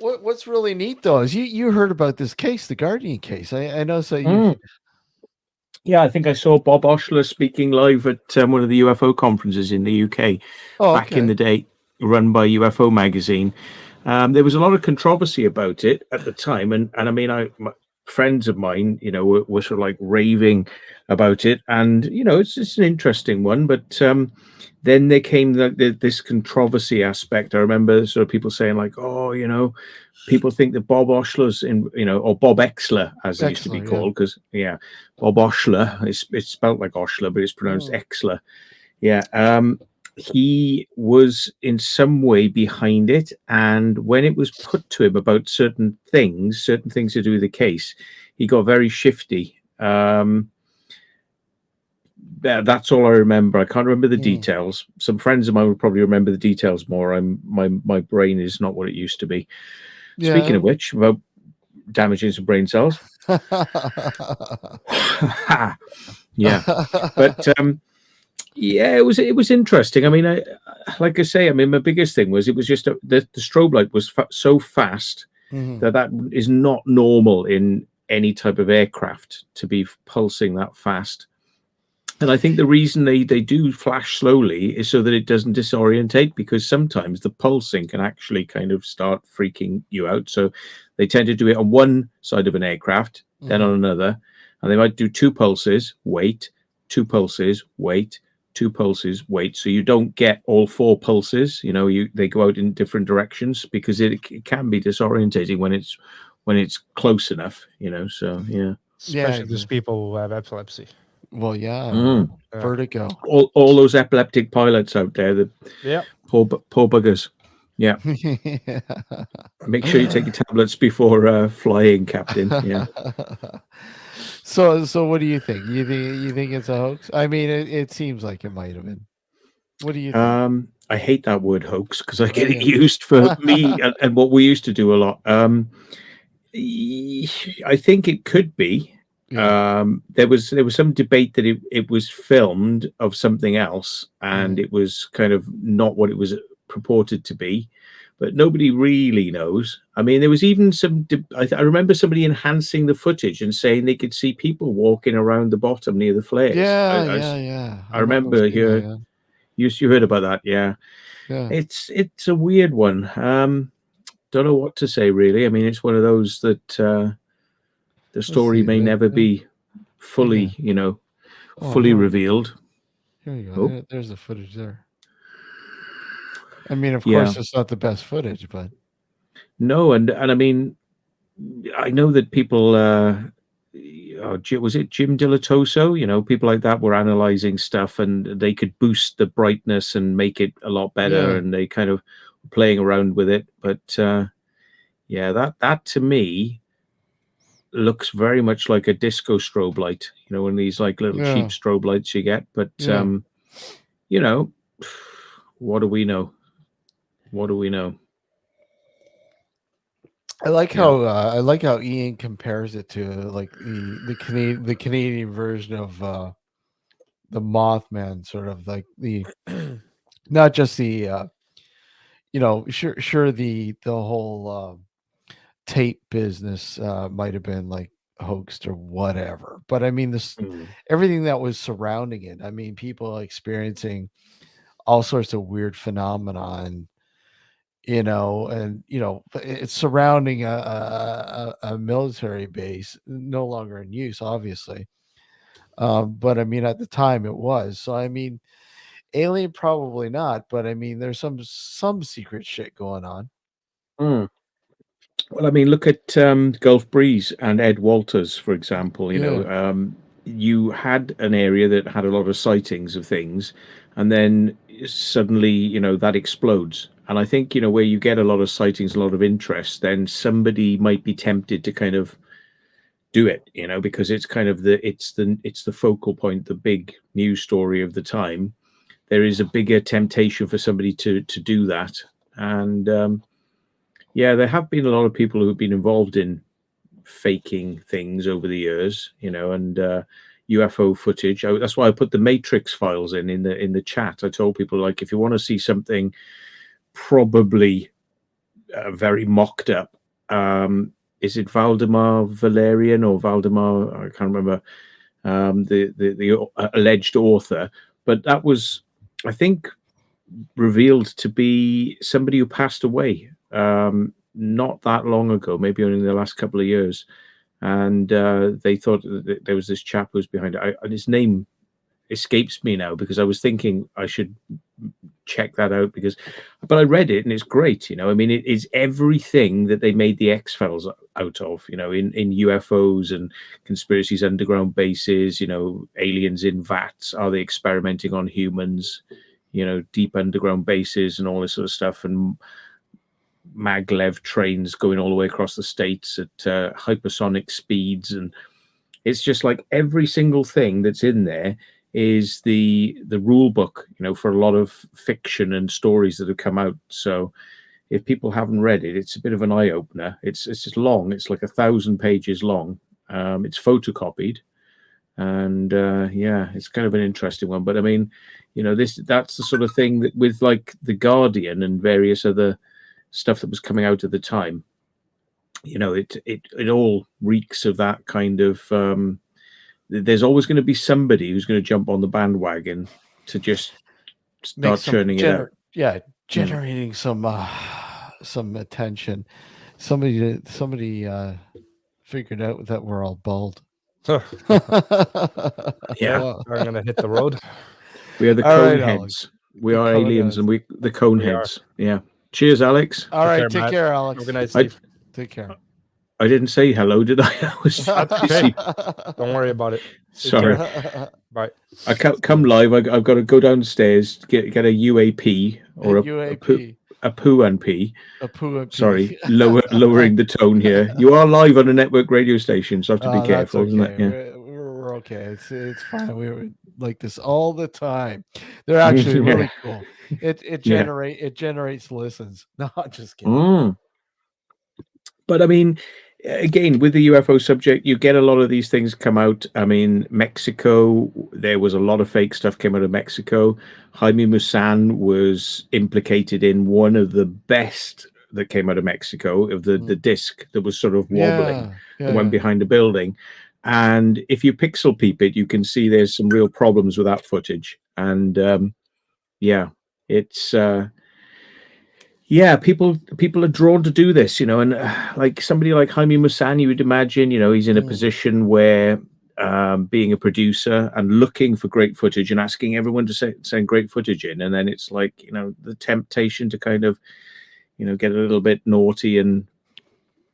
What's really neat though is you heard about this case, the Guardian case. I know. So you. Yeah, I think I saw Bob Oshler speaking live at one of the UFO conferences in the UK back in the day, run by UFO magazine. There was a lot of controversy about it at the time, and I mean, friends of mine, were sort of like raving about it, and it's an interesting one. But then there came this controversy aspect. I remember sort of people saying like, "Oh, people think that Bob Oshler's or Bob Exler, as he used to be Exler, yeah. called, because Bob Oshler, it's spelled like Oshler, but it's pronounced Exler. Yeah, he was in some way behind it, and when it was put to him about certain things to do with the case, he got very shifty. That's all I remember. I can't remember the details. Some friends of mine would probably remember the details more. My brain is not what it used to be. Yeah. Speaking of which, about damaging some brain cells. Yeah, but yeah, it was interesting. I mean, like I say, my biggest thing was it was just the strobe light was so fast that is not normal in any type of aircraft to be pulsing that fast. And I think the reason they do flash slowly is so that it doesn't disorientate, because sometimes the pulsing can actually kind of start freaking you out. So they tend to do it on one side of an aircraft, then on another, and they might do 2 pulses, wait, 2 pulses, wait, 2 pulses, wait. So you don't get all 4 pulses. They go out in different directions, because it can be disorientating when it's close enough. So yeah. Especially those people who have epilepsy. Well, yeah, vertigo. All those epileptic pilots out there, the poor buggers. Yeah. Yeah. Make sure you take your tablets before flying, Captain. Yeah. So what do you think? You think it's a hoax? I mean, it seems like it might have been. What do you think? I hate that word hoax, because I get it used for me and what we used to do a lot. I think it could be. Yeah. There was some debate that it was filmed of something else, and it was kind of not what it was purported to be, but nobody really knows. I mean, there was even some I remember somebody enhancing the footage and saying they could see people walking around the bottom near the flares. Yeah. I remember here. That, You heard about that? Yeah. It's a weird one. Don't know what to say, really. I mean, it's one of those that the story may never be fully, fully revealed. Here you go. There's the footage there. I mean, of course, it's not the best footage, but no, and I mean, I know that people. Was it Jim Dilatoso? People like that were analyzing stuff, and they could boost the brightness and make it a lot better, and they kind of playing around with it. But that to me looks very much like a disco strobe light, one of these like little cheap strobe lights you get. But what do we know? What do we know? I like how Ian compares it to like the Canadian version of the Mothman, sort of like the not just the sure the whole tape business might have been like hoaxed or whatever, but I mean everything that was surrounding it. I mean, people experiencing all sorts of weird phenomena, and it's surrounding a military base, no longer in use, obviously. But I mean, at the time it was. So I mean, alien probably not, but I mean, there's some secret shit going on. Well, I mean, look at Gulf Breeze and Ed Walters, for example. You had an area that had a lot of sightings of things, and then suddenly, that explodes. And I think, where you get a lot of sightings, a lot of interest, then somebody might be tempted to kind of do it, because it's kind of it's the focal point, the big news story of the time. There is a bigger temptation for somebody to do that. And there have been a lot of people who have been involved in faking things over the years, and UFO footage. That's why I put the Matrix files in the chat. I told people, like, if you want to see something probably very mocked up, is it Valdemar Valerian or Valdemar? I can't remember the alleged author, but that was, I think, revealed to be somebody who passed away not that long ago, maybe only in the last couple of years. and they thought that there was this chap who was behind it. And his name escapes me now because I was thinking I should check that out but I read it and it's great. I mean, it is everything that they made the X-Files out of. In UFOs and conspiracies, underground bases. Aliens in vats. Are they experimenting on humans? Deep underground bases and all this sort of stuff, and maglev trains going all the way across the states at hypersonic speeds, and it's just like every single thing that's in there is the rule book, for a lot of fiction and stories that have come out. So if people haven't read it, it's a bit of an eye opener. It's just long. It's like 1,000 pages long. It's photocopied, and it's kind of an interesting one. But I mean, that's the sort of thing that with like the Guardian and various other stuff that was coming out at the time, it all reeks of that kind of there's always going to be somebody who's going to jump on the bandwagon to just start churning it out. Yeah, generating some attention. Somebody figured out that we're all bald. Yeah, I'm gonna hit the road. We are the cone heads. We are aliens, and the cone heads. Yeah. Cheers, Alex. All right, take care, Alex. Have a good night, Steve. Take care. I didn't say hello, did I? I was okay. Don't worry about it. Sorry. Bye. I can't come live. I've got to go downstairs, get a UAP or a poo and pee. A poo and pee. Sorry, lowering the tone here. You are live on a network radio station, so I have to be careful, okay. isn't it? Yeah. We're okay. It's fine. We were like this all the time. They're actually really cool. It generates listens. No, I'm just kidding. But I mean, again, with the UFO subject, you get a lot of these things come out. I mean, Mexico, there was a lot of fake stuff came out of Mexico. Jaime Maussan was implicated in one of the best that came out of Mexico, of the disc that was sort of wobbling and went behind a building. And if you pixel peep it, you can see there's some real problems with that footage. And it's people are drawn to do this, and like somebody like Jaime Maussan, you would imagine, he's in a position where being a producer and looking for great footage and asking everyone to send great footage in, and then it's like, the temptation to kind of, get a little bit naughty and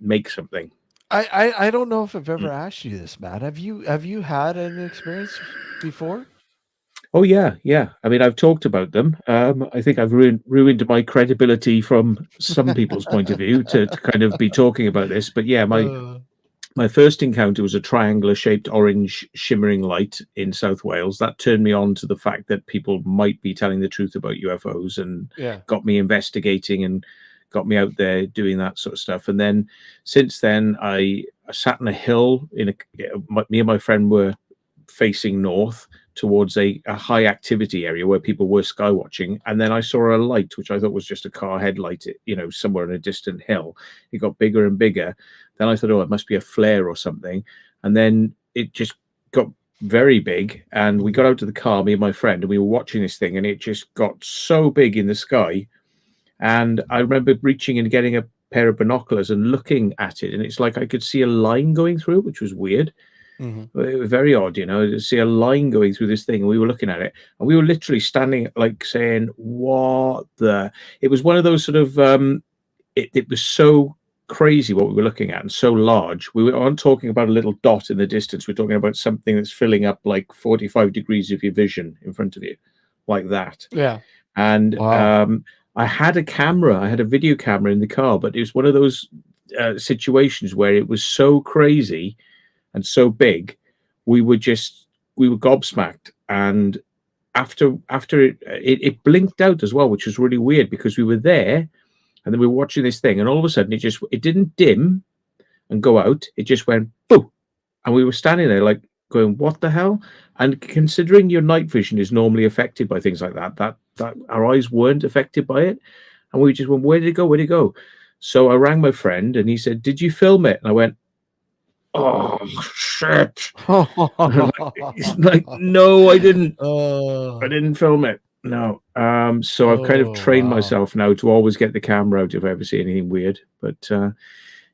make something. I don't know if I've ever asked you this, Matt. Have you had an experience before? Oh yeah. I mean, I've talked about them. I think I've ruined my credibility from some people's point of view to kind of be talking about this. But yeah, my first encounter was a triangular-shaped orange shimmering light in South Wales. That turned me on to the fact that people might be telling the truth about UFOs, and got me investigating and got me out there doing that sort of stuff. And then since then, I sat on a hill me and my friend were facing north towards a high activity area where people were sky watching, and then I saw a light which I thought was just a car headlight, somewhere on a distant hill. It got bigger and bigger. Then I thought, it must be a flare or something, and then it just got very big, and we got out to the car, me and my friend, and we were watching this thing, and it just got so big in the sky. And I remember reaching and getting a pair of binoculars and looking at it, and it's like I could see a line going through it, which was weird. It was very odd, to see a line going through this thing, and we were looking at it, and we were literally standing, like, saying, "What the?" It was one of those sort of, it was so crazy what we were looking at, and so large. We aren't talking about a little dot in the distance. We're talking about something that's filling up like 45 degrees of your vision in front of you, like that. Yeah. And I had a camera. I had a video camera in the car, but it was one of those situations where it was so crazy and so big, we were gobsmacked. And after it blinked out as well, which was really weird, because we were there and then we were watching this thing, and all of a sudden it didn't dim and go out. It just went boom, and we were standing there like going, "What the hell?" And considering your night vision is normally affected by things like that our eyes weren't affected by it, and we just went, "Where did it go? Where did it go?" So I rang my friend, and he said, "Did you film it?" And I went, "Oh shit!" It's like, "No, I didn't. I didn't film it. No." So I've kind of trained myself now to always get the camera out if I ever see anything weird. But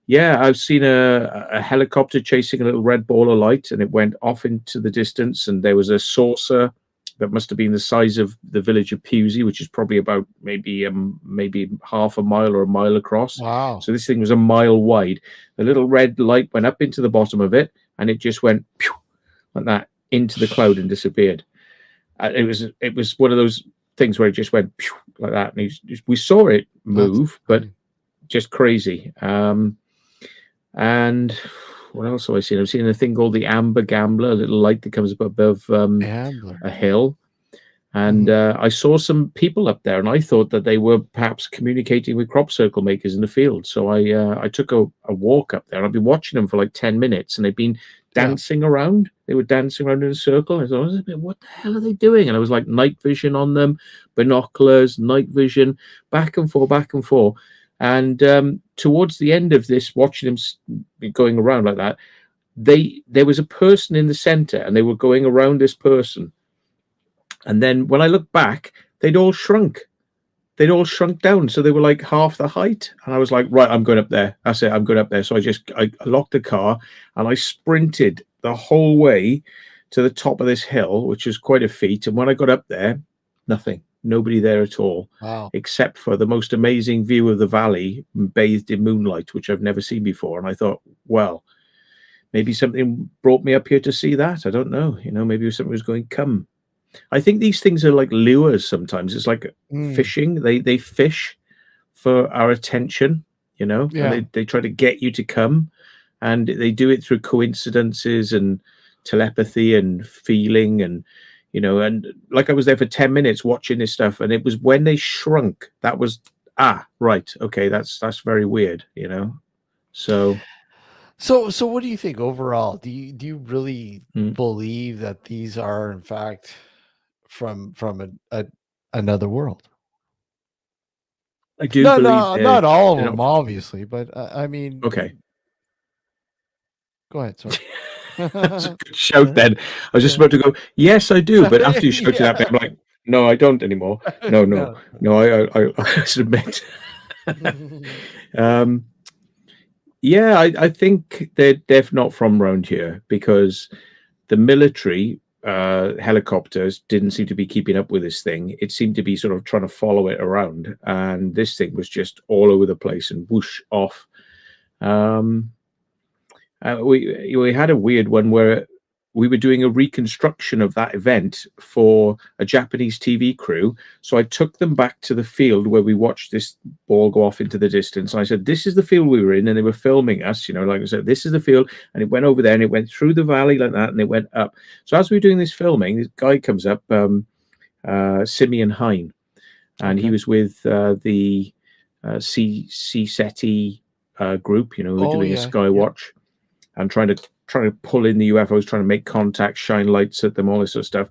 Yeah, I've seen a helicopter chasing a little red ball of light, and it went off into the distance, and there was a saucer that must have been the size of the village of Pewsey, which is probably about maybe half a mile or a mile across. Wow. So this thing was a mile wide. The little red light went up into the bottom of it, and it just went pew, like that into the cloud and disappeared. It was one of those things where it just went pew, like that, and we saw it move, but just crazy. And what else have I seen? I've seen a thing called the Amber Gambler, a little light that comes up above a hill. And I saw some people up there, and I thought that they were perhaps communicating with crop circle makers in the field. So I took a walk up there, and I've been watching them for like 10 minutes, and they've been dancing around. They were dancing around in a circle. I thought, what the hell are they doing? And I was like, night vision on them, binoculars, night vision, back and forth, back and forth. And towards the end of this, watching them going around like that, there was a person in the center, and they were going around this person. And then when I looked back, they'd all shrunk. They'd all shrunk down, so they were like half the height. And I was like, right, I'm going up there. That's it, I'm going up there. So I locked the car, and I sprinted the whole way to the top of this hill, which was quite a feat. And when I got up there, nothing. Nobody there at all. Wow. Except for the most amazing view of the valley bathed in moonlight, which I've never seen before. And I thought, well, maybe something brought me up here to see that. I don't know. Maybe something was going, come. I think these things are like lures sometimes. It's like fishing. They fish for our attention, and they try to get you to come. And they do it through coincidences and telepathy and feeling and and like I was there for 10 minutes watching this stuff, and it was when they shrunk that was right, okay, that's very weird, So what do you think overall? Do you really believe that these are in fact from another world? I do believe not all of them, obviously, but I mean, okay. Go ahead, sorry. That's a good shout then. I was just about to go, yes, I do. But after you shouted at me, I'm like, no, I don't anymore. No, I submit. I think they're not from around here, because the military helicopters didn't seem to be keeping up with this thing. It seemed to be sort of trying to follow it around. And this thing was just all over the place and whoosh off. We had a weird one where we were doing a reconstruction of that event for a Japanese TV crew. So I took them back to the field where we watched this ball go off into the distance. And I said, this is the field we were in. And they were filming us, like I said, this is the field. And it went over there, and it went through the valley like that, and it went up. So as we were doing this filming, this guy comes up, Simeon Hine, and he was with the CSETI group, who were doing a Skywatch. And trying to pull in the UFOs, trying to make contact, shine lights at them, all this sort of stuff.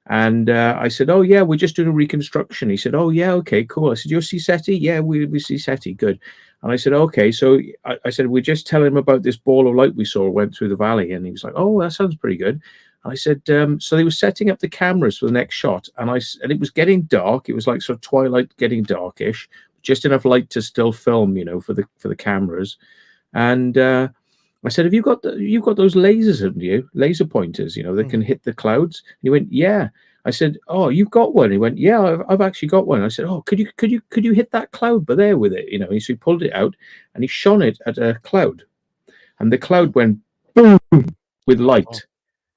And I said, oh, yeah, we're just doing a reconstruction. He said, oh, yeah, okay, cool. I said, you're CSETI? Yeah, we CSETI, good. And I said, okay. So I said, we're just telling him about this ball of light we saw went through the valley. And he was like, oh, that sounds pretty good. And I said, so they were setting up the cameras for the next shot. And it was getting dark. It was like sort of twilight, getting darkish, just enough light to still film, for the cameras. And I said, have you got those lasers, haven't you? Laser pointers, that can hit the clouds. And he went, yeah. I said, oh, you've got one. He went, yeah, I've actually got one. I said, oh, could you hit that cloud but there with it? So he pulled it out and he shone it at a cloud, and the cloud went boom with light.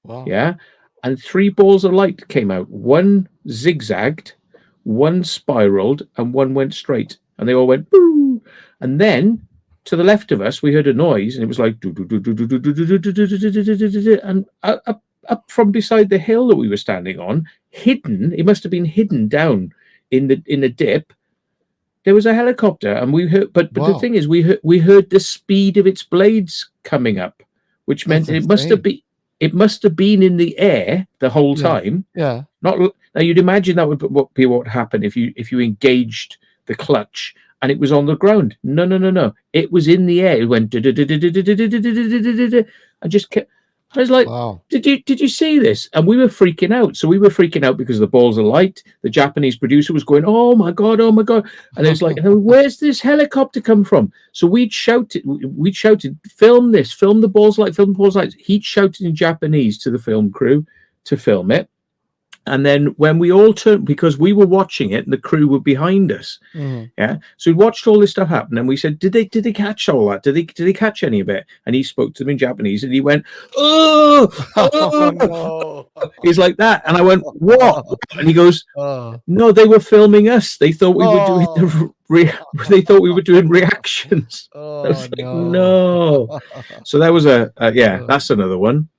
Wow. Yeah. And 3 balls of light came out. One zigzagged, one spiraled, and one went straight. And they all went boom. And then to the left of us, we heard a noise, and it was like, and up from beside the hill that we were standing on, hidden, it must have been hidden down in the dip, there was a helicopter. And we heard, but the thing is, we heard the speed of its blades coming up, which meant it must have been in the air the whole time. Yeah. Now you'd imagine that would be what happened if you engaged the clutch and it was on the ground. No. It was in the air. It went and just kept. I was like, Wow. did you see this? And we were freaking out. So we were freaking out because the balls of light. The Japanese producer was going, oh my God. And it was like, where's this helicopter come from? So we'd shouted, film this, film the balls of light, film the balls of light. He'd shouted in Japanese to the film crew to film it. And then when we all turned, because we were watching it and the crew were behind us, yeah. So we watched all this stuff happen, and we said, "Did they catch all that? Did they catch any of it?" And he spoke to them in Japanese, and he went, "Oh, Oh no!" He's like that, and I went, "What?" And he goes, Oh. "No, they were filming us. They thought we were doing they thought we were doing reactions." Oh, I was like, no. So that was that's another one.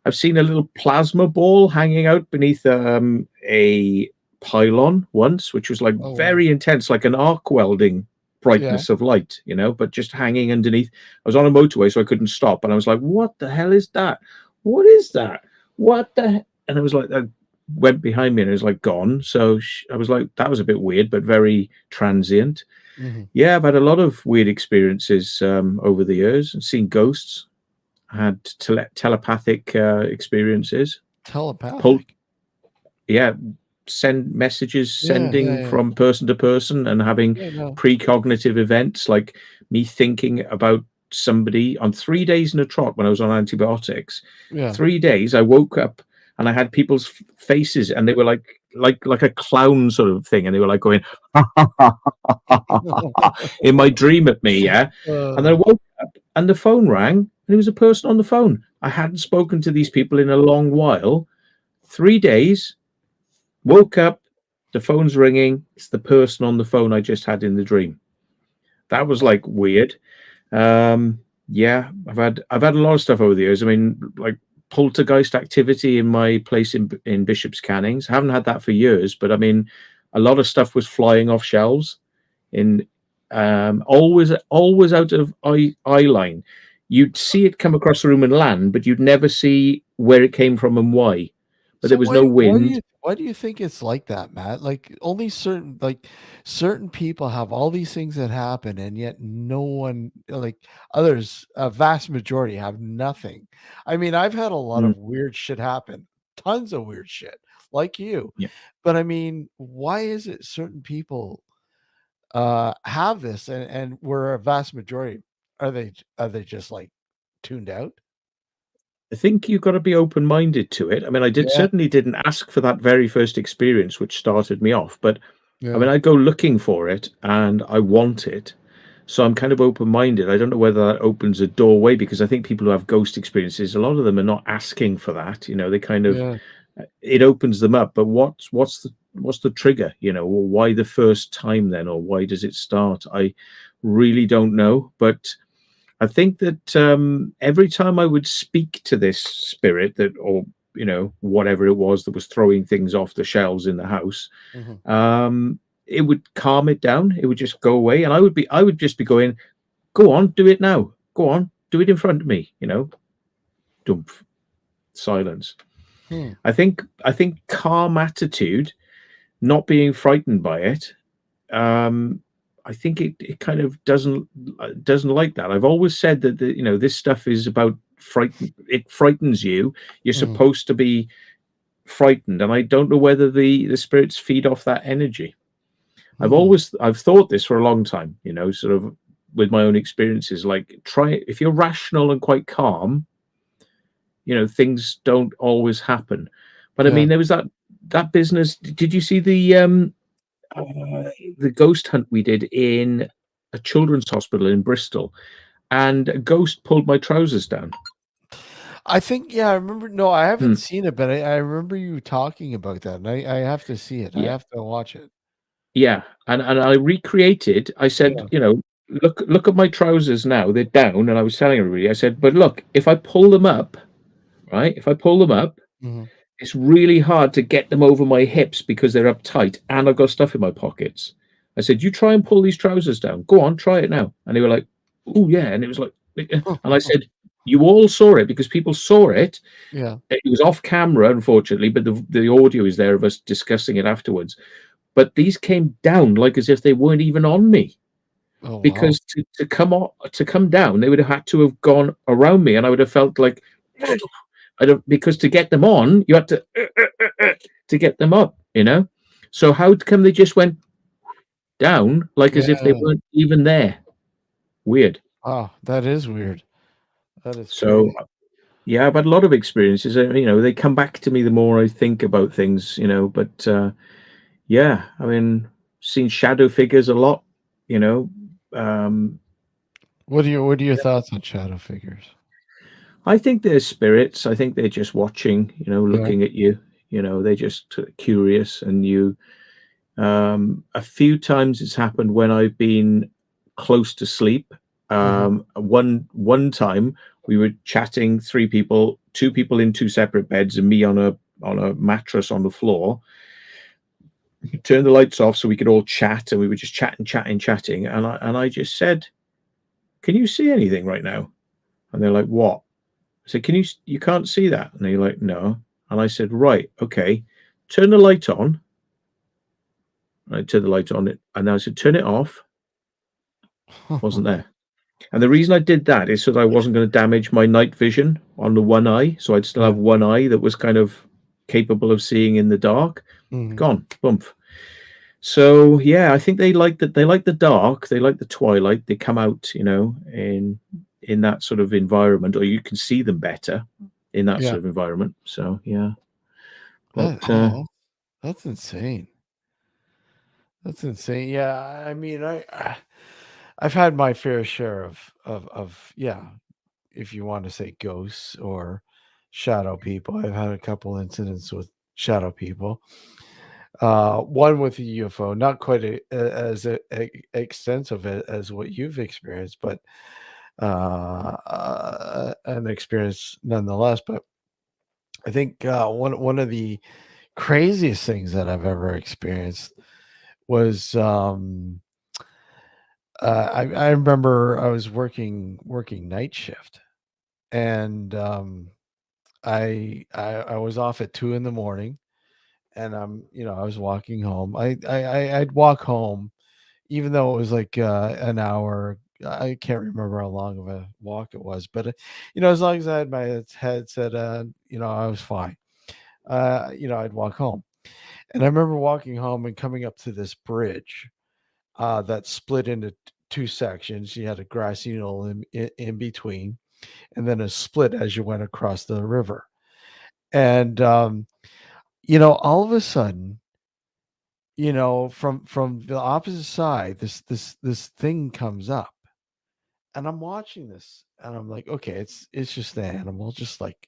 I've seen a little plasma ball hanging out beneath a pylon once, which was like very intense, like an arc welding brightness of light, but just hanging underneath. I was on a motorway, so I couldn't stop, and I was like, "What the hell is that? What is that? What the?" And I was like, I went behind me, and it was like gone. So I was like, that was a bit weird, but very transient. Yeah, I've had a lot of weird experiences over the years, and seen ghosts. Had telepathic experiences. Telepathic. Send messages, sending from person to person, and having precognitive events, like me thinking about somebody on 3 days in a trot when I was on antibiotics. 3 days, I woke up and I had people's faces, and they were like a clown sort of thing, and they were like going in my dream at me, and then I woke up and the phone rang. And it was a person on the phone. I hadn't spoken to these people in a long while. 3 days, woke up, the phone's ringing. It's the person on the phone I just had in the dream. That was like weird. I've had a lot of stuff over the years. I mean, like poltergeist activity in my place in Bishop's Cannings. I haven't had that for years, but I mean, a lot of stuff was flying off shelves in always out of eye line. You'd see it come across the room and land, but you'd never see where it came from and why. But there was no wind. Why do you think it's like that, Matt? Like only certain people have all these things that happen, and yet no one, like others, a vast majority have nothing. I mean, I've had a lot of weird shit happen, tons of weird shit, like you. Yeah. But I mean, why is it certain people have this, and we're a vast majority? Are they just like tuned out? I think you've got to be open-minded to it. I mean, I certainly didn't ask for that very first experience, which started me off. But I mean, I go looking for it, and I want it. So I'm kind of open-minded. I don't know whether that opens a doorway, because I think people who have ghost experiences, a lot of them are not asking for that. They kind of it opens them up. But what's the trigger? Or why the first time then, or why does it start? I really don't know, but I think that every time I would speak to this spirit or whatever it was that was throwing things off the shelves in the house, it would calm it down. It would just go away, and I would just be going, "Go on, do it now. Go on, do it in front of me." Dump, silence. I think calm attitude, not being frightened by it. I think it kind of doesn't like that. I've always said that this stuff is about it frightens you. You're supposed to be frightened, and I don't know whether the spirits feed off that energy. I've thought this for a long time, sort of with my own experiences. Like, if you're rational and quite calm, things don't always happen. But I mean, there was that business. Did you see the ghost hunt we did in a children's hospital in Bristol, and a ghost pulled my trousers down? I think, I remember. No, I haven't seen it, but I remember you talking about that, and I have to see it. I have to watch it. Yeah, and I recreated. I said, look at my trousers now. They're down, and I was telling everybody. I said, but look, if I pull them up, right? If I pull them up, it's really hard to get them over my hips because they're up tight, and I've got stuff in my pockets. I said, you try and pull these trousers down. Go on, try it now. And they were like, oh yeah. And it was like, and I said, you all saw it because people saw it. Yeah. It was off camera, unfortunately, but the audio is there of us discussing it afterwards. But these came down like as if they weren't even on me. Oh, wow. because to come down, they would have had to have gone around me, and I would have felt like I don't, because to get them on, you had to get them up, So how come they just went down like as if they Yeah. weren't even there? Weird. Oh, that is weird. That is So crazy. yeah, I've had a lot of experiences. They come back to me the more I think about things. But yeah, I mean, seen shadow figures a lot. You know, um, What are your thoughts on shadow figures? I think they're spirits. I think they're just watching. Yeah. Looking at you. They're just curious, and you. A few times it's happened when I've been close to sleep. Mhm. One time we were chatting, three people, two people in two separate beds, and me on a mattress on the floor. We turned the lights off so we could all chat, and we were just chatting, and I just said, "Can you see anything right now?" And they're like, "What?" I said, "Can you can't see that?" And they're like, "No." And I said, "Right, okay, turn the light on." I turned the light on it, and I said, "Turn it off." Wasn't there. And the reason I did that is so that I wasn't going to damage my night vision on the one eye. So I'd still Yeah. have one eye that was kind of capable of seeing in the dark. Mhm. Gone, bump. So yeah, I think they like that. They like the dark. They like the twilight. They come out, in that sort of environment, or you can see them better in that Yeah. sort of environment. So yeah, but That's insane. That's insane. Yeah, I mean, I've had my fair share of yeah, if you want to say ghosts or shadow people. I've had a couple incidents with shadow people. One with a UFO, not quite as extensive as what you've experienced, but an experience nonetheless. But I think one of the craziest things that I've ever experienced was I remember I was working night shift, and I was off at 2 in the morning, and I was walking home. I'd walk home even though it was like an hour. I can't remember how long of a walk it was, but as long as I had my headset on, I was fine. I'd walk home, and I remember walking home and coming up to this bridge that split into two sections. You had a grassy knoll in between, and then a split as you went across the river. And all of a sudden, from the opposite side, this thing comes up, and I'm watching this, and I'm like, okay, it's just an animal, just like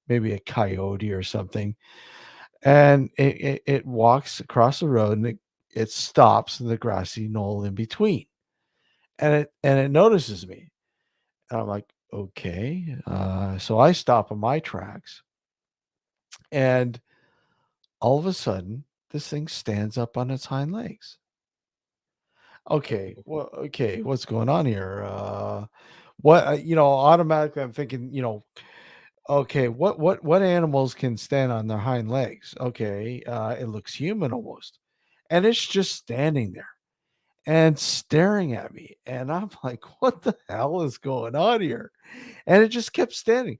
maybe a coyote or something, and it walks across the road, and it stops in the grassy knoll in between, and it notices me, and I'm like, okay, so I stop in my tracks, and all of a sudden, this thing stands up on its hind legs. Okay, well, okay, what's going on here? What automatically I'm thinking, okay, what animals can stand on their hind legs? Okay, it looks human almost, and it's just standing there and staring at me, and I'm like, what the hell is going on here? And it just kept standing.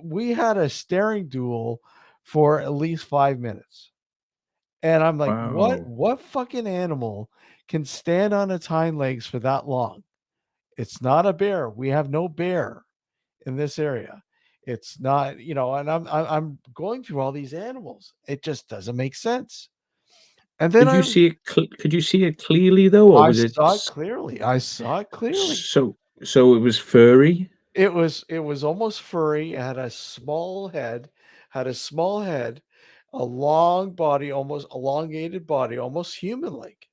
We had a staring duel for at least 5 minutes. And I'm like, wow, what fucking animal can stand on its hind legs for that long? It's not a bear. We have no bear in this area. It's not, and I'm going through all these animals. It just doesn't make sense. And then could you see it? Could you see it clearly though, or I was it saw it clearly. I saw it clearly. so it was furry? It was almost furry. It had a small head, a long body, almost elongated body, almost human-like.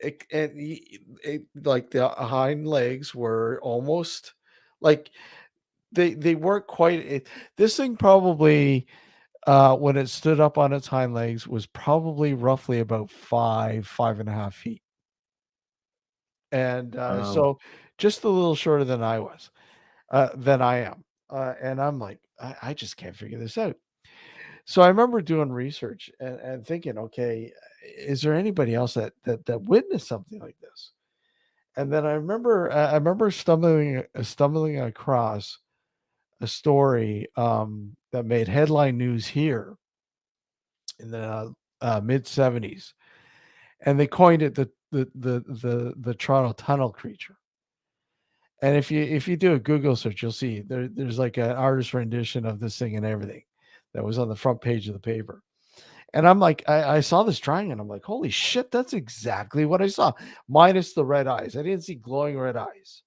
Like the hind legs were almost like they weren't quite this thing probably when it stood up on its hind legs was probably roughly about 5.5 feet, and Wow. so just a little shorter than than I am, and I'm like, I just can't figure this out. So I remember doing research and thinking, okay, is there anybody else that witnessed something like this? And then I remember stumbling across a story that made headline news here in the mid '70s, and they coined it the Toronto Tunnel Creature. And if you do a Google search, you'll see there's like an artist rendition of this thing and everything that was on the front page of the paper. And I'm like, I saw this drawing and I'm like, holy shit, that's exactly what I saw, minus the red eyes. I didn't see glowing red eyes.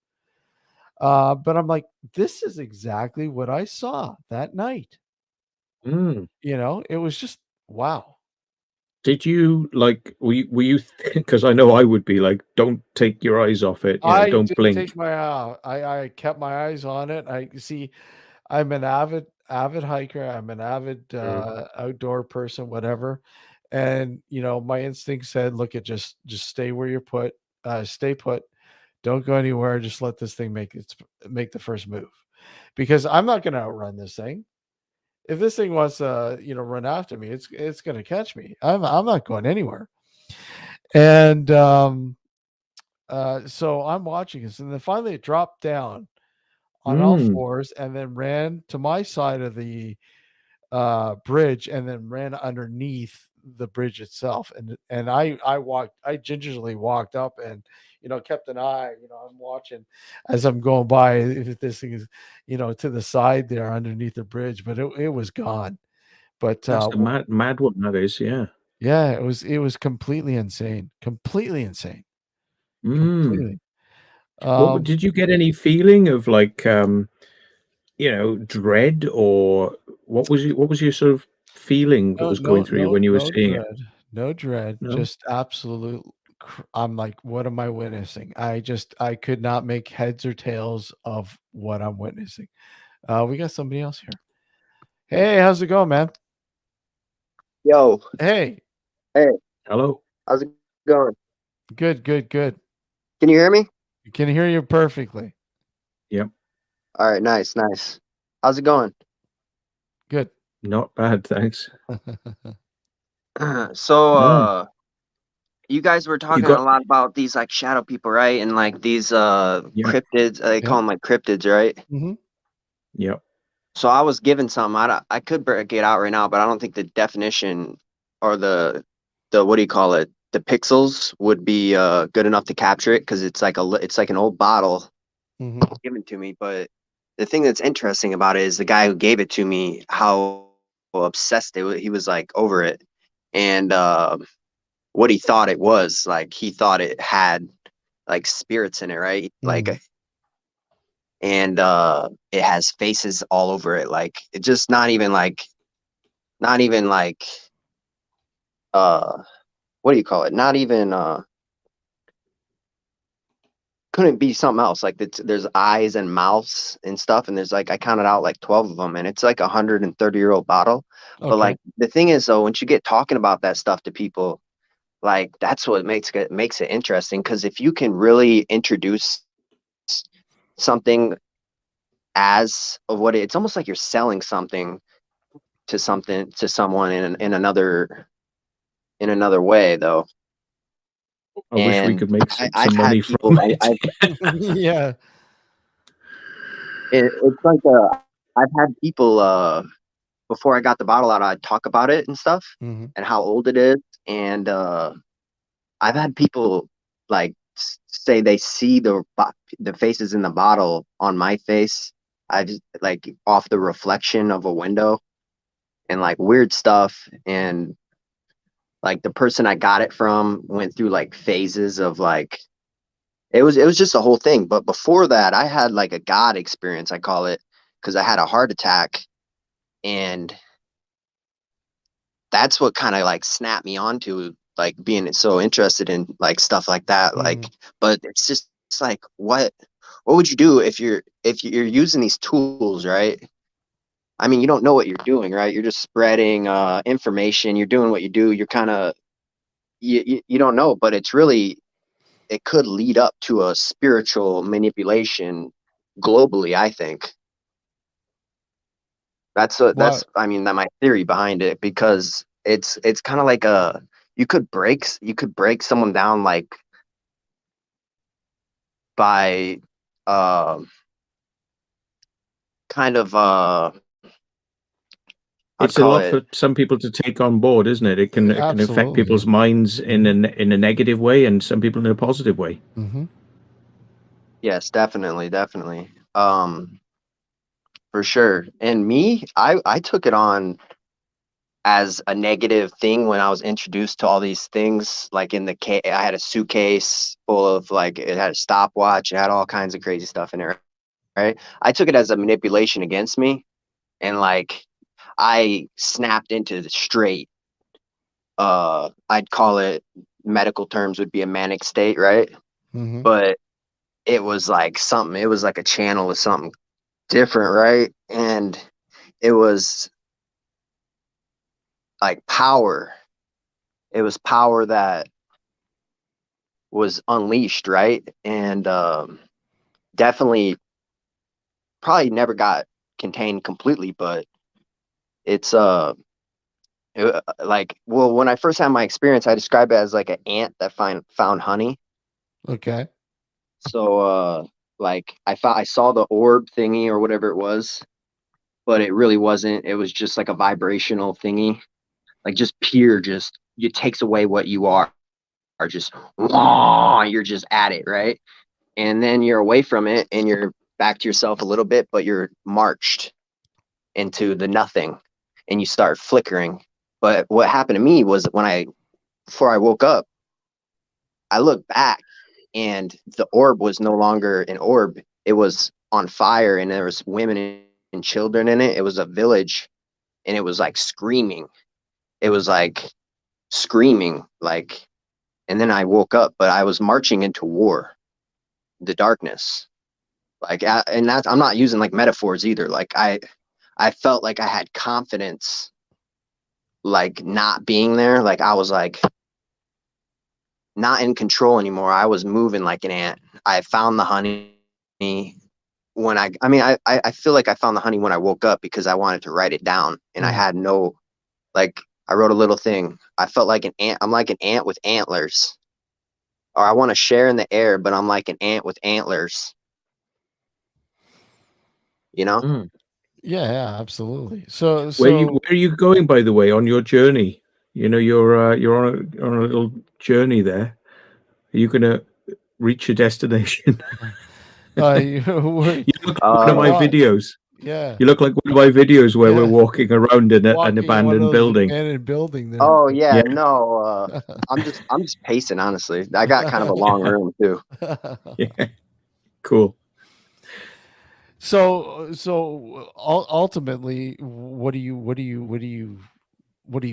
But I'm like, this is exactly what I saw that night. Mm. It was just wow. Did you like? Were you? Because I know I would be like, don't take your eyes off it. I Don't didn't blink. take my I kept my eyes on it. I see. I'm an avid hiker. I'm an avid outdoor person, whatever. And my instinct said, look, just stay where you're put. Stay put. Don't go anywhere. Just let this thing make the first move, because I'm not going to outrun this thing. If this thing wants to, run after me, it's going to catch me. I'm not going anywhere. And so I'm watching this, and then finally it dropped down on all fours, and then ran to my side of the bridge, and then ran underneath the bridge itself. And I gingerly walked up and kept an eye. I'm watching as I'm going by if this thing is to the side there underneath the bridge, but it was gone. But That's the mad one that is. Yeah. yeah, it was completely insane. Completely insane. Mm. Completely. Did you get any feeling of like dread, or what was your sort of feeling that No, was going no, through you no, when you were no seeing it? dread. No dread. No? Just absolute. I'm like, what am I witnessing? I could not make heads or tails of what I'm witnessing. We got somebody else here. Hey, how's it going, man? Yo, Hey, hey, Hello? how's it going? good, good, good. Can you hear me? I can hear you perfectly. Yep. All right, nice, nice. How's it going? Good. Not bad, thanks. So, No. you guys were You talking got a lot about these like shadow people, right? And like these yeah. cryptids, they call Yeah. them like cryptids, right? Mm-hmm. Yep. So I was given some. I could break it out right now, but I don't think the definition or the what do you call it? The pixels would be good enough to capture it because it's like an old bottle Mm-hmm. given to me. But the thing that's interesting about it is the guy who gave it to me, how obsessed he was like over it, and what he thought it was. Like he thought it had like spirits in it, right? Mm-hmm. And it has faces all over it. Like it just not even like uh what do you call it? Not even couldn't be something else. Like there's eyes and mouths and stuff, and there's like I counted out like 12 of them, and it's like 130-year-old bottle. But Okay. like the thing is, though, once you get talking about that stuff to people, like that's what makes it interesting. Because if you can really introduce something as of what it's almost like you're selling something to someone in another way, though. I wish we And could make I've some had money people. from it. Yeah. It's like I've had people before I got the bottle out, I'd talk about it and stuff Mm-hmm. and how old it is. And I've had people like say they see the faces in the bottle on my face. I just like off the reflection of a window and like weird stuff. And like the person I got it from went through like phases of like it was just a whole thing. But before that, I had like a God experience, I call it, because I had a heart attack, and that's what kind of like snapped me onto like being so interested in like stuff like that. Mm-hmm. Like, but it's like what would you do if you're using these tools, right? I mean, you don't know what you're doing, right? You're just spreading information. You're doing what you do. You're kind of you don't know, but it could lead up to a spiritual manipulation globally, I think. That's What? I mean that my theory behind it, because it's kind of like a you could break someone down like by kind of I'd It's a call lot it, for some people to take on board, isn't it? It can affect Absolutely. people's minds in a negative way, and some people in a positive way. Mm-hmm. yes, definitely, for sure. And me, I took it on as a negative thing when I was introduced to all these things. Like in the I had a suitcase full of, like, it had a stopwatch, it had all kinds of crazy stuff in it, right? I took it as a manipulation against me, and like I snapped into the straight, I'd call it, medical terms would be a manic state, right? Mm-hmm. But it was like something, it was like a channel of something different, right? And it was like power. It was power that was unleashed, right? And definitely probably never got contained completely, but it's like, well, when I first had my experience, I describe it as like an ant that found honey. Okay. So like I saw the orb thingy or whatever it was, but it really wasn't. It was just like a vibrational thingy, like just pure, just, it takes away what you are just, you're just at it, right? And then you're away from it and you're back to yourself a little bit, but you're marched into the nothing and you start flickering. But what happened to me was before I woke up, I looked back and the orb was no longer an orb. It was on fire and there was women and children in it. It was a village and it was like screaming. It was like screaming, like, and then I woke up, but I was marching into war, the darkness. Like, and that's, I'm not using like metaphors either. Like I felt like I had confidence, like not being there. Like I was like not in control anymore. I was moving like an ant. I found the honey when I feel like I found the honey when I woke up because I wanted to write it down and I had no, like, I wrote a little thing. I felt like an ant. I'm like an ant with antlers. Or I want to share in the air, but I'm like an ant with antlers. You know? Yeah, absolutely. So Where are you going, by the way, on your journey? You know, you're on a little journey there. Are you going to reach your destination? you look like one of my videos. Yeah. You look like one of my videos where we're walking around in an abandoned building. Abandoned building there. Oh yeah, no. I'm just pacing, honestly. I got kind of a long room too. Yeah. Cool. So ultimately, what do you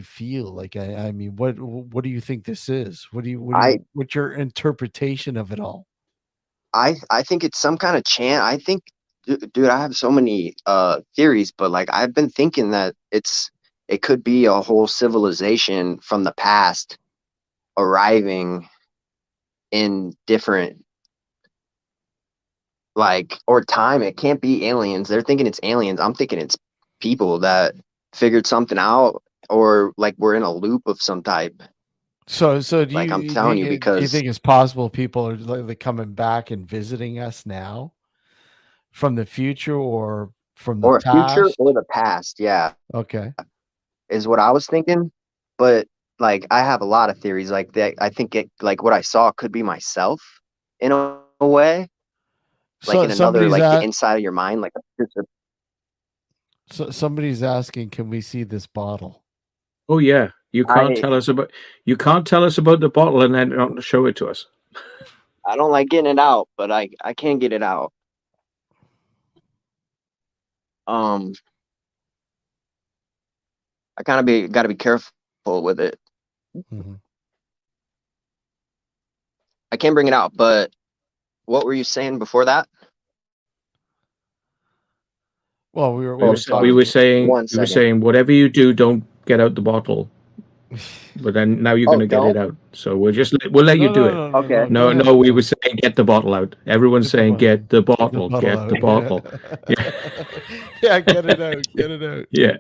feel like? I mean, what do you think this is? What's your interpretation of it all? I think it's some kind of chant. I think, dude, I have so many theories, but like I've been thinking that it could be a whole civilization from the past arriving in different, like, or time. It can't be aliens. They're thinking it's aliens. I'm thinking it's people that figured something out, or like we're in a loop of some type. So do Like, you, I'm telling you, do you because think it's possible people are like coming back and visiting us now from the future or from the or future past? or the past, yeah, Okay. is what I was thinking. But like I have a lot of theories like that. I think it, like, what I saw could be myself in a way, like So in another, somebody's like the inside of your mind, like somebody's asking, can we see this bottle? Oh yeah. You can't tell us about the bottle and then not show it to us. I don't like getting it out, but I can get it out. I kind of got to be careful with it. Mm-hmm. I can bring it out, but what were you saying before that? Well, we were saying whatever you do, don't get out the bottle. But then now you're going to get it out, so we'll let you do it. Okay. No, we were saying get the bottle out. Everyone's saying get the bottle, get the bottle. Yeah. Yeah, get it out, get it out. Yeah.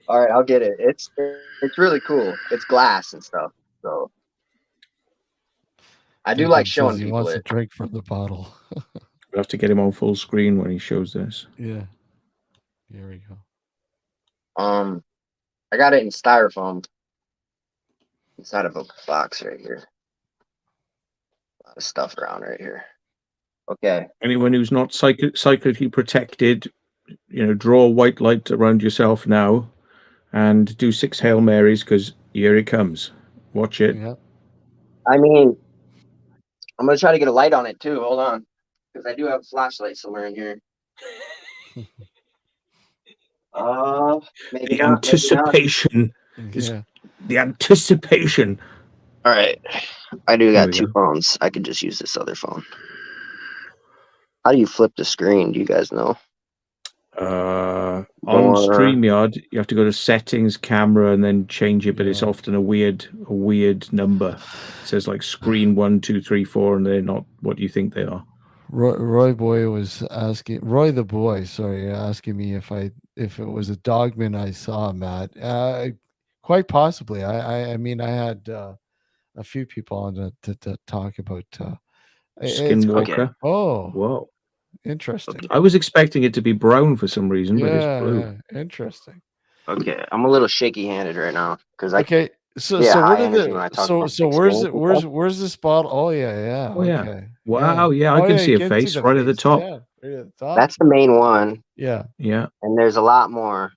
All right, I'll get it. It's really cool. It's glass and stuff, so I do like Jacob showing says he people wants to it. drink from the bottle. We'll have to get him on full screen when he shows this. Yeah. Here we go. I got it in styrofoam inside of a box right here. A lot of stuff around right here. Okay. Anyone who's not psychically protected, draw a white light around yourself now and do 6 Hail Marys, because here it comes. Watch it. Yeah. I mean, I'm going to try to get a light on it too. Hold on. Because I do have a flashlight somewhere in here. Maybe The not. anticipation. Yeah. The anticipation. All right. I do There got we 2 go. phones. I could just use this other phone. How do you flip the screen? Do you guys know? On More- StreamYard, you have to go to settings, camera, and then change it, but it's Yeah. often a weird number. It says like screen 1, 2, 3, 4, and they're not what you think they are. Roy Boy was asking Roy the boy, sorry, asking me if it was a dogman I saw, Matt. Quite possibly. I mean I had a few people on to talk about it's Skinwalker. oh Whoa. interesting. I was expecting it to be brown for some reason, but it's blue. Yeah, interesting. Okay, I'm a little shaky-handed right now because Okay, so yeah, so high what are energy when I the talk about where's experience and stuff. where's this bottle? Oh yeah, Oh, yeah. okay. Wow, yeah, I Oh, can yeah, see you a can face the right at the face. top. Yeah, right at the top. That's the main one, Yeah. Yeah. and there's a lot more.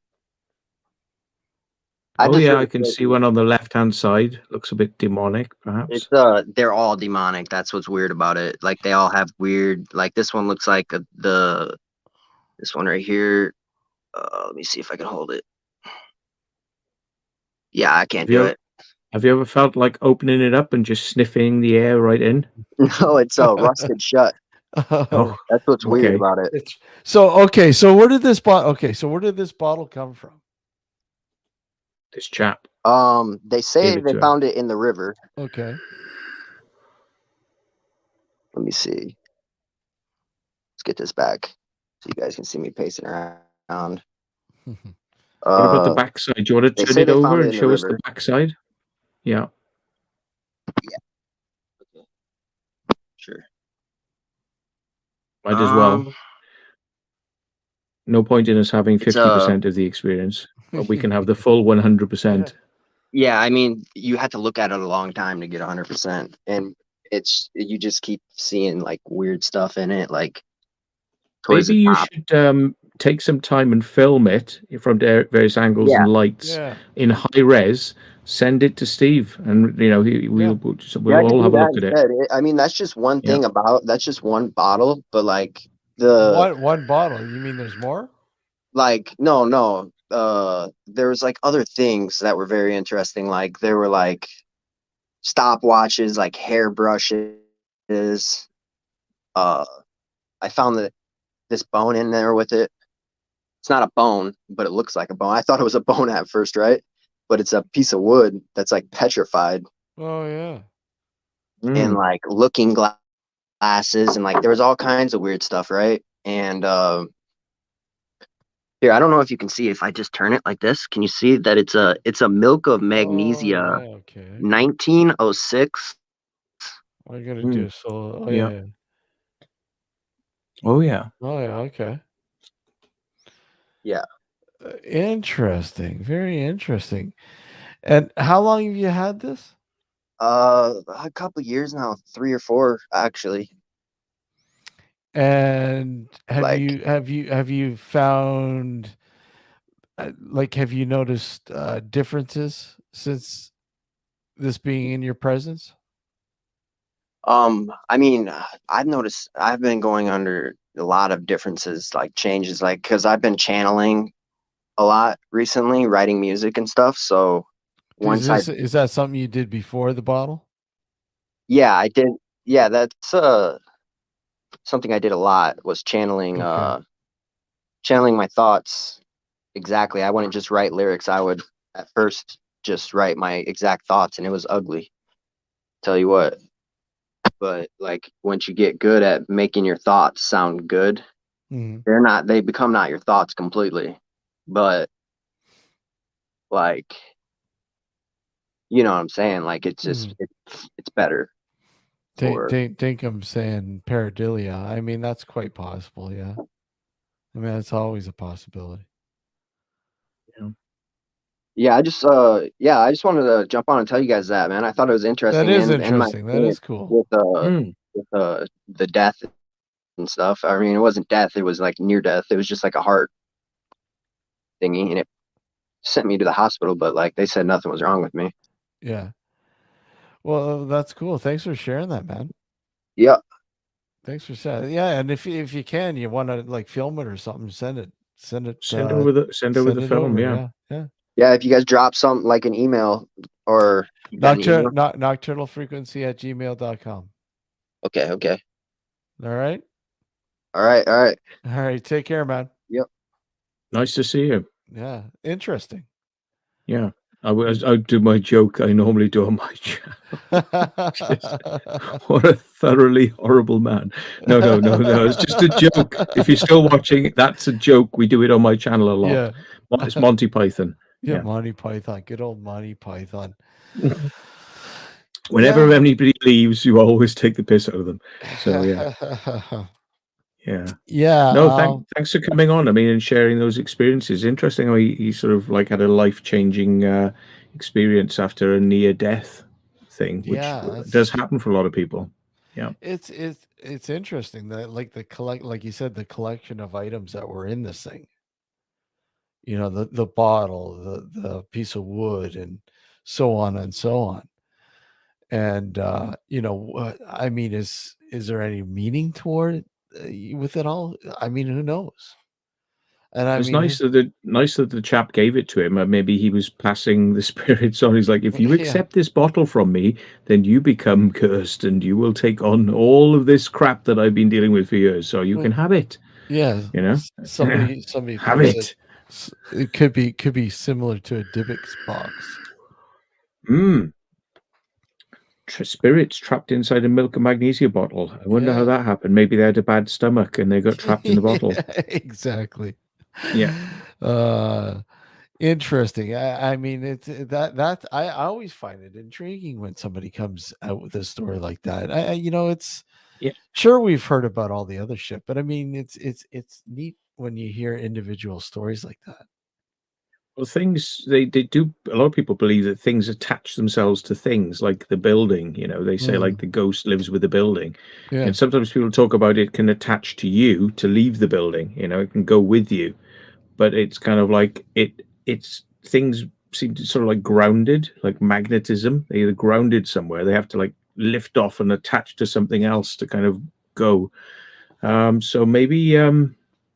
Oh, yeah, I really can feel see one on the left-hand side. Looks a bit demonic, It's perhaps. they're all demonic. That's what's weird about it. Like they all have weird. Like this one looks like this one right here. Let me see if I can hold it. Yeah, I can't do it. Have you ever felt like opening it up and just sniffing the air right in? No, it's rusted shut. Oh, That's what's weird okay. about it. So where did this bottle come from? This chap. They say Gave it they to him. found it in the river. Okay. Let me see. Let's get this back so you guys can see me pacing around. What about the backside? Do you want to They turn say it they over found it and in the show us the river. backside? Yeah. Okay. Sure. Might as well. No point in us having It's 50% of the experience, but we can have the full 100%. Yeah, I mean, you had to look at it a long time to get 100%, and you just keep seeing like weird stuff in it, like towards Maybe the you top. should take some time and film it from various angles Yeah. and lights Yeah. in high res. Send it to Steve, and we'll Yeah, I all could have do a that look at it. instead. I mean, that's just one thing that's just one bottle, but like One bottle. You mean there's more? like no. There was like other things that were very interesting. Like there were like stopwatches, like hairbrushes. I found this bone in there with it. It's not a bone, but it looks like a bone. I thought it was a bone at first, right? But it's a piece of wood that's like petrified. Oh yeah. And like looking glasses, and like there was all kinds of weird stuff, right? And here, I don't know if you can see. If I just turn it like this, can you see that it's a milk of magnesia, Oh, yeah, okay. 1906. All you gotta do is so. Oh Yeah. yeah. Oh yeah. Oh yeah. Okay. Yeah. Interesting. Very interesting. And how long have you had this? A couple years now, 3 or 4 actually. And have Like- you found like have you noticed differences since this being in your presence? I mean, I've noticed I've been going under a lot of differences, like changes, like because I've been channeling a lot recently, writing music and stuff. So once Is that something you did before the bottle? yeah, I did. Yeah, that's something I did a lot was channeling Okay. channeling my thoughts. Exactly. I wouldn't just write lyrics. I would at first just write my exact thoughts, and it was ugly. Tell you what. But like once you get good at making your thoughts sound good, Mhm. they become not your thoughts completely. But like you know what I'm saying? Like it's just it's better. Think I'm saying pareidolia. I mean, that's quite possible. Yeah. I mean, that's always a possibility. Yeah, I just wanted to jump on and tell you guys that, man. I thought it was interesting. That is and my interesting. That is cool. with the death and stuff. I mean, it wasn't death; it was like near death. It was just like a heart thingy, and it sent me to the hospital. But like they said, nothing was wrong with me. Yeah. Well, that's cool. Thanks for sharing that, man. Yeah. Thanks for sharing. Yeah, and if you can, you want to like film it or something, send it. Send over the film. Yeah. Yeah, if you guys drop something like an email or nocturnalfrequency@gmail.com. Okay. All right. All right. Take care, man. Yep. Nice to see you. Yeah. Interesting. Yeah. I do my joke I normally do on my channel. What a thoroughly horrible man. No. It's just a joke. If you're still watching, that's a joke. We do it on my channel a lot. Yeah. It's Monty Python. Yeah, Monty Python. Good old Monty Python. Whenever anybody leaves, you always take the piss out of them. So yeah. Yeah. No, thanks for coming on. I mean, and sharing those experiences. Interesting how he sort of like had a life-changing experience after a near-death thing, which does happen for a lot of people. Yeah, it's interesting that like like you said, the collection of items that were in this thing. You know, the bottle, the piece of wood, and so on and so on. And you know, I mean, is there any meaning toward it? With it all, I mean, who knows? And I it's mean, nice that the chap gave it to him. Maybe he was passing the spirits on. He's like, if you accept this bottle from me, then you become cursed, and you will take on all of this crap that I've been dealing with for years. So you can have it. Yeah, you know, somebody have it. It could be similar to a Dybbuk's box. Spirits trapped inside a milk and magnesia bottle. I wonder how that happened. Maybe they had a bad stomach and they got trapped in the bottle. Exactly. Yeah. Interesting. I mean, it's that I always find it intriguing when somebody comes out with a story like that. You know, it's sure we've heard about all the other shit, but I mean, it's neat when you hear individual stories like that. Well, things they do. A lot of people believe that things attach themselves to things, like the building. You know, they say like the ghost lives with the building, and sometimes people talk about it can attach to you to leave the building. You know, it can go with you, but it's kind of like it's things seem to sort of like grounded, like magnetism. They're either grounded somewhere. They have to like lift off and attach to something else to kind of go. So maybe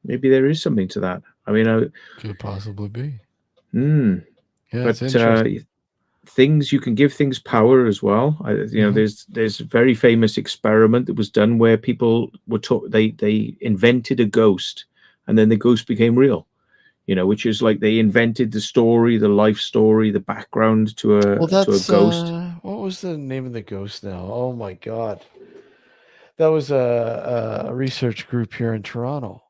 there is something to that. I mean, could possibly be. But things, you can give things power as well. You know, there's a very famous experiment that was done where people were taught they invented a ghost, and then the ghost became real. You know, which is like they invented the story, the life story, the background to a ghost. What was the name of the ghost now? Oh my god, that was a research group here in Toronto.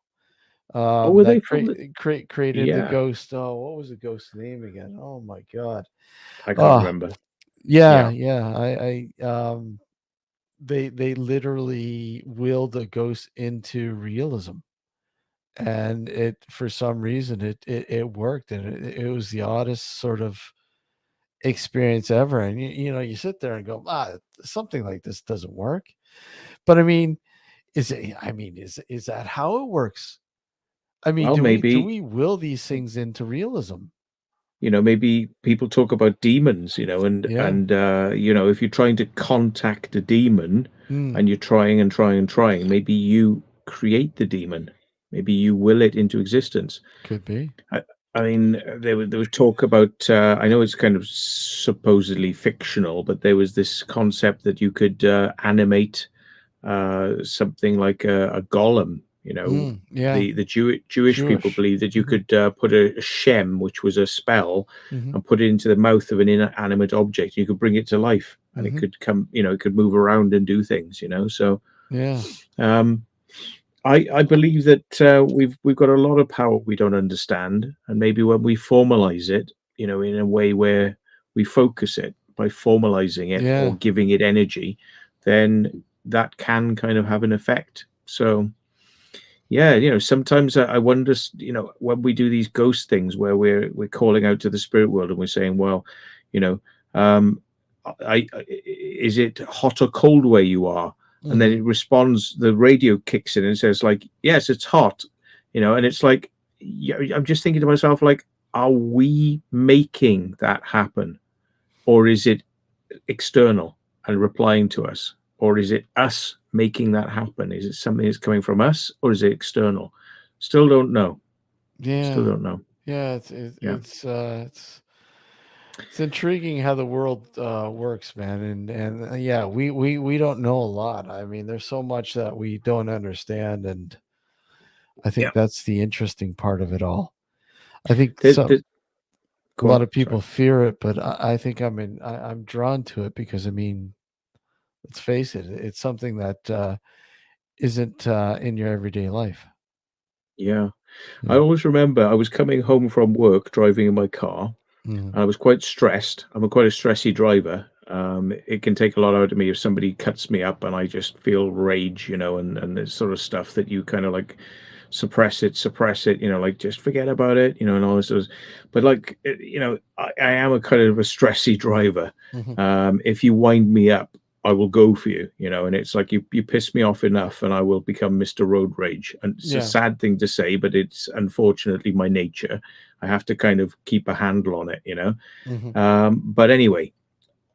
Were they created the ghost? Oh, what was the ghost's name again? Oh my god, I can't remember. Yeah. They literally willed the ghost into realism, and it for some reason it worked, and it was the oddest sort of experience ever. And you know, you sit there and go, something like this doesn't work. But I mean, is that how it works? I mean, Well, do we will these things into realism? You know, maybe people talk about demons, you know, and you know, if you're trying to contact a demon and you're trying and trying, maybe you create the demon. Maybe you will it into existence. Could be. I mean, there was talk about. I know it's kind of supposedly fictional, but there was this concept that you could animate something like a golem. You know, the Jewish people believe that you could put a shem, which was a spell, and put it into the mouth of an inanimate object. You could bring it to life, and it could come. You know, it could move around and do things. You know, so I believe that we've got a lot of power we don't understand, and maybe when we formalize it, you know, in a way where we focus it by formalizing it or giving it energy, then that can kind of have an effect. So yeah, sometimes I wonder, when we do these ghost things where we're calling out to the spirit world and we're saying, well, um, is it hot or cold where you are? And then it responds, the radio kicks in and says like, yes, it's hot, and it's like, I'm just thinking to myself, like, are we making that happen? Or is it external and replying to us? Or is it us making that happen? Is it something that's coming from us, or is it external? Still don't know. Still don't know. Yeah, it's intriguing how the world works, man, and yeah, we don't know a lot. I mean, there's so much that we don't understand, and I think that's the interesting part of it all. I think a lot of people fear it, but I think I'm drawn to it because, I mean, let's face it, it's something that isn't in your everyday life. Yeah. I always remember I was coming home from work driving in my car, and I was quite stressed. I'm quite a stressy driver. It can take a lot out of me if somebody cuts me up and I just feel rage, and this sort of stuff that you kind of like suppress it, like just forget about it, and all this. But like, I am a kind of a stressy driver. If you wind me up, I will go for you, and it's like you piss me off enough and I will become Mr. Road Rage. And it's a sad thing to say, but it's unfortunately my nature. I have to kind of keep a handle on it, But anyway,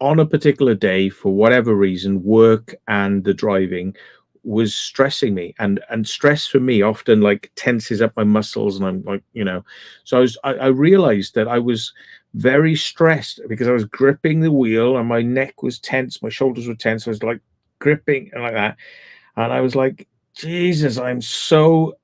on a particular day, for whatever reason, work and the driving was stressing me, and stress for me often like tenses up my muscles, and I'm like, so I realized that I was very stressed because I was gripping the wheel and my neck was tense, my shoulders were tense. I was like gripping and like that, and I was like, Jesus, I'm so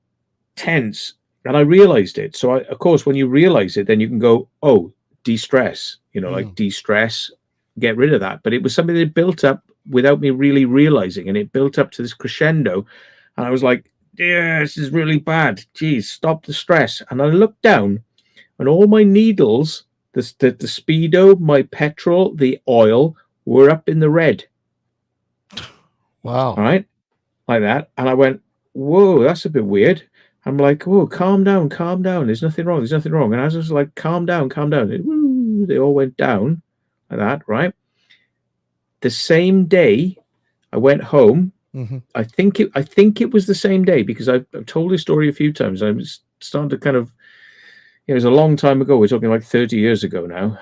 tense. And I realized it. So of course, when you realize it, then you can go, oh, de-stress, like de-stress, get rid of that. But it was something that built up without me really realizing, and it built up to this crescendo, and I was like, yeah, this is really bad. Geez, stop the stress. And I looked down, and all my needles, the speedo, my petrol, the oil, were up in the red. Wow. All right, like that. And I went, whoa, that's a bit weird. I'm like, whoa, calm down. There's nothing wrong. And I was just like, calm down. They all went down like that, right? The same day I went home. I think it was the same day, because I've told this story a few times. I was starting to kind of, it was a long time ago. We're talking like 30 years ago now.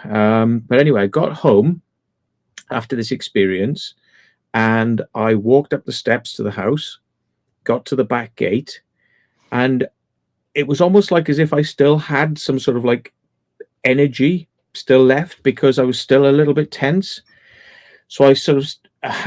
But anyway, I got home after this experience, and I walked up the steps to the house, got to the back gate, and it was almost like as if I still had some sort of like energy still left, because I was still a little bit tense. So I sort of,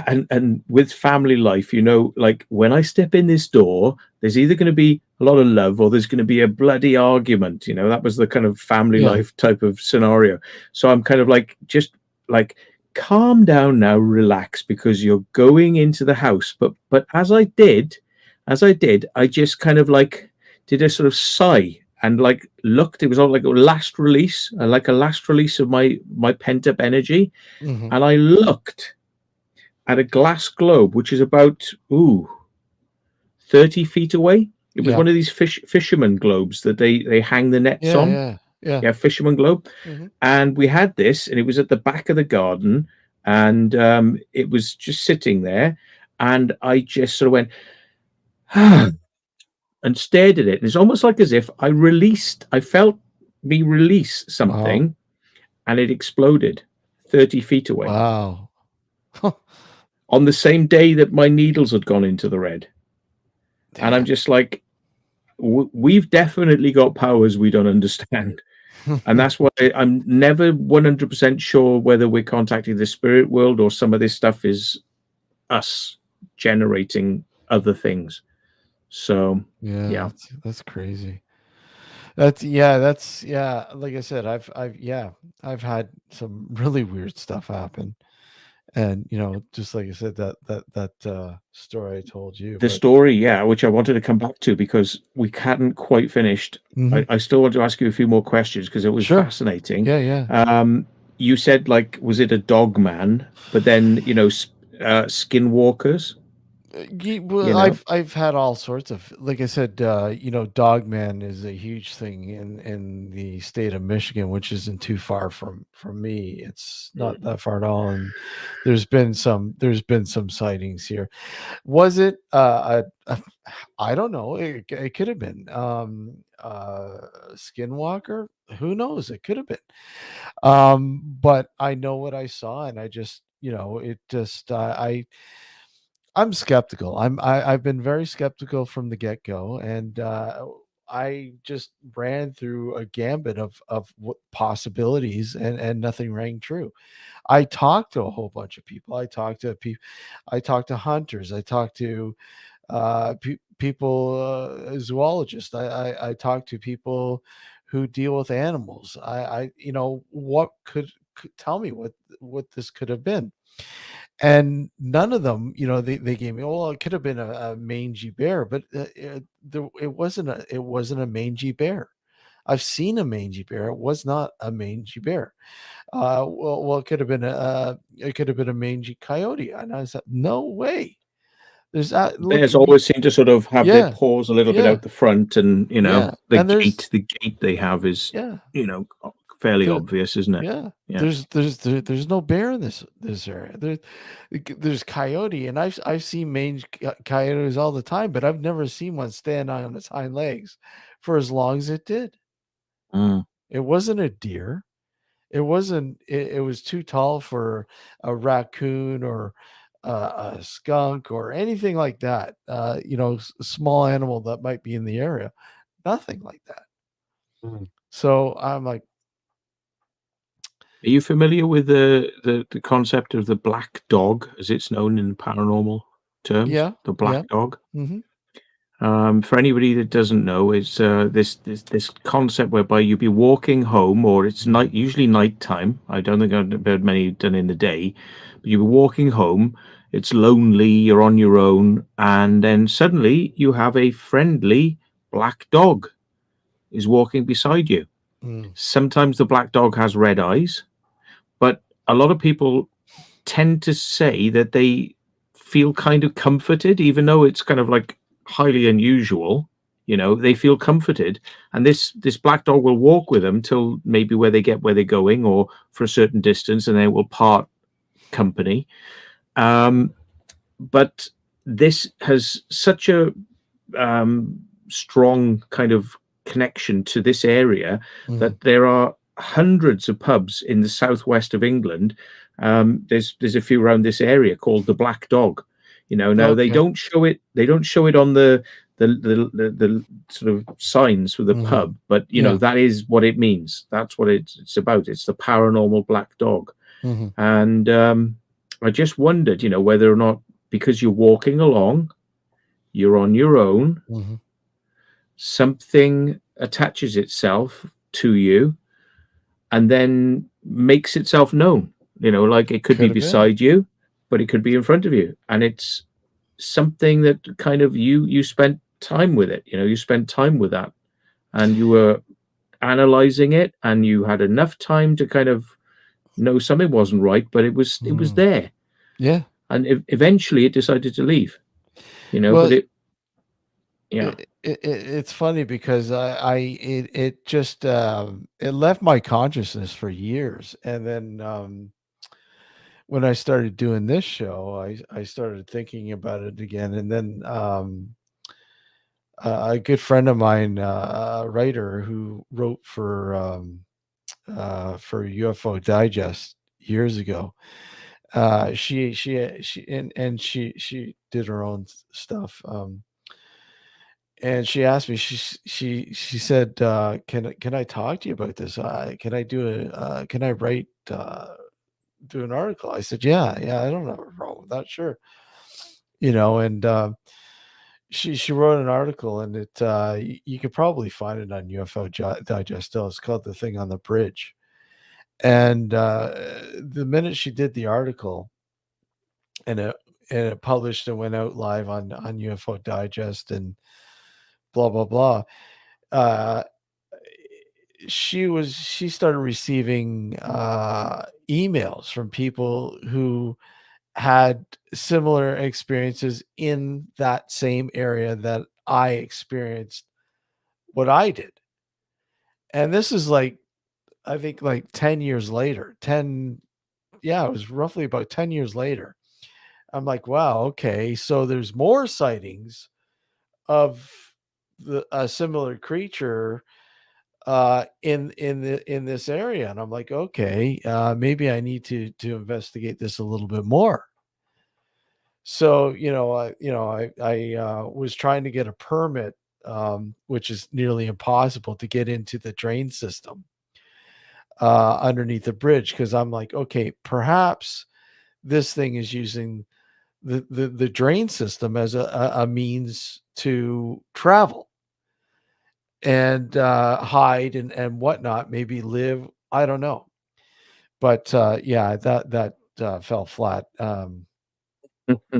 and with family life, like when I step in this door, there's either going to be a lot of love or there's going to be a bloody argument. That was the kind of family life type of scenario. So I'm kind of like, just like, calm down now, relax, because you're going into the house. But as I did, I just kind of like did a sort of sigh and like looked. It was all like a last release, like a last release of my pent up energy. And I looked at a glass globe, which is about 30 feet away. It was one of these fisherman globes that they hang the nets on. Yeah, fisherman globe. And we had this, and it was at the back of the garden, and it was just sitting there, and I just sort of went and stared at it. And it's almost like as if I felt me release something, and it exploded 30 feet away. Wow. On the same day that my needles had gone into the red. Damn. And I'm just like, we've definitely got powers we don't understand. And that's why I'm never 100% sure whether we're contacting the spirit world or some of this stuff is us generating other things. So yeah. That's crazy. Like I said, I've had some really weird stuff happen. And just like I said, that story I told you. Story, which I wanted to come back to because we hadn't quite finished. I still want to ask you a few more questions because it was fascinating. Yeah. You said, like, was it a dog man? But then skinwalkers. Well, know? I've had all sorts of, like I said, Dogman is a huge thing in the state of Michigan, which isn't too far from me. It's not that far at all, and there's been some sightings here. Was it I don't know. It could have been Skinwalker. Who knows? It could have been. But I know what I saw, and I just, it just I'm skeptical. I've been very skeptical from the get go, and I just ran through a gambit of what possibilities, and nothing rang true. I talked to a whole bunch of people. I talked to hunters. I talked to people, zoologists. I talk to people who deal with animals. What could tell me what this could have been, and none of them, they gave me. Oh, it could have been a mangy bear, but it wasn't a mangy bear. I've seen a mangy bear. It was not a mangy bear. Well, it could have been a mangy coyote, and I said, no way. There's that. Look, Bears always seem to sort of have their yeah, paws a little bit yeah, out the front, and yeah, the and gate they have is yeah, fairly there, obvious, isn't it? yeah. Yeah. There's no bear in this area. There's coyote, and I've seen mange coyotes all the time, but I've never seen one stand on its hind legs for as long as it did. Mm. It wasn't a deer. It wasn't. It was too tall for a raccoon or a skunk or anything like that. Small animal that might be in the area. Nothing like that. Mm. So I'm like, Are you familiar with the concept of the black dog, as it's known in paranormal terms? yeah, The yeah, black dog. hmm For anybody that doesn't know, it's this concept whereby you'd be walking home, or it's night, usually nighttime. I don't think I've heard many done in the day, but you'll be walking home. It's lonely. You're on your own, and then suddenly you have a friendly black dog is walking beside you. mm, Sometimes the black dog has red eyes, but a lot of people tend to say that they feel kind of comforted, even though it's kind of like highly unusual. They feel comforted, and this black dog will walk with them till maybe where they're going, or for a certain distance, and then it will part company. But this has such a strong kind of connection to this area mm, that there are hundreds of pubs in the southwest of England. There's a few around this area called the Black Dog. Now they okay, don't show it. They don't show it on the sort of signs for the hmm pub, but yeah, that is what it means. That's what it's about. It's the paranormal black dog. hmm And I just wondered, whether or not, because you're walking along, you're on your own, hmm something attaches itself to you and then makes itself known. Like it could be could have been. beside you, but it could be in front of you. And it's something that kind of you spent time with it. You spent time with that, and you were analyzing it, and you had enough time to kind of know something wasn't right, but it was Mm, there. yeah. And eventually it decided to leave, but Well, yeah. it's funny because it just it left my consciousness for years, and then when I started doing this show, I started thinking about it again, and then a good friend of mine, a writer who wrote for UFO Digest years ago. She did her own stuff. And she asked me. She said, "Can I talk to you about this? Can I can I write do an article?" I said, "Yeah, yeah. I don't have a problem with that. Sure." And she wrote an article, and you could probably find it on UFO Digest still. It's called "The Thing on the Bridge." And the minute she did the article, and it published and went out live on UFO Digest and blah blah blah. Uh, she started receiving emails from people who had similar experiences in that same area that I experienced what I did. And this is like, I think like 10 years later, it was roughly about 10 years later. I'm like, wow, okay. So there's more sightings of a similar creature in this area. And I'm like, okay, maybe I need to investigate this a little bit more. So, I was trying to get a permit, which is nearly impossible to get into the drain system underneath the bridge, because I'm like, okay, perhaps this thing is using the drain system as a means to travel and hide and whatnot, maybe live. I don't know, but yeah, that fell flat.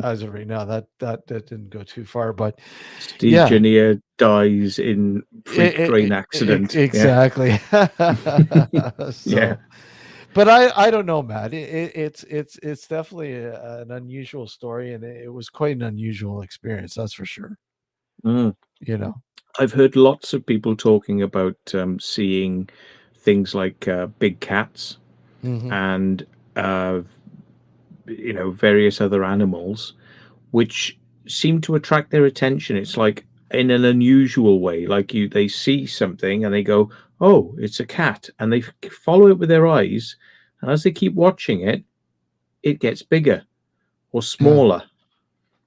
As of right now, that didn't go too far, but Steve yeah, Janier dies in freak train accident. exactly. Yeah. So, but I don't know, Matt. It's definitely an unusual story, and it was quite an unusual experience. That's for sure. Mm. I've heard lots of people talking about seeing things like big cats Mhm. and various other animals, which seem to attract their attention. It's like in an unusual way, like they see something and they go, "Oh, it's a cat," and they follow it with their eyes, and as they keep watching it, it gets bigger or Yeah. smaller,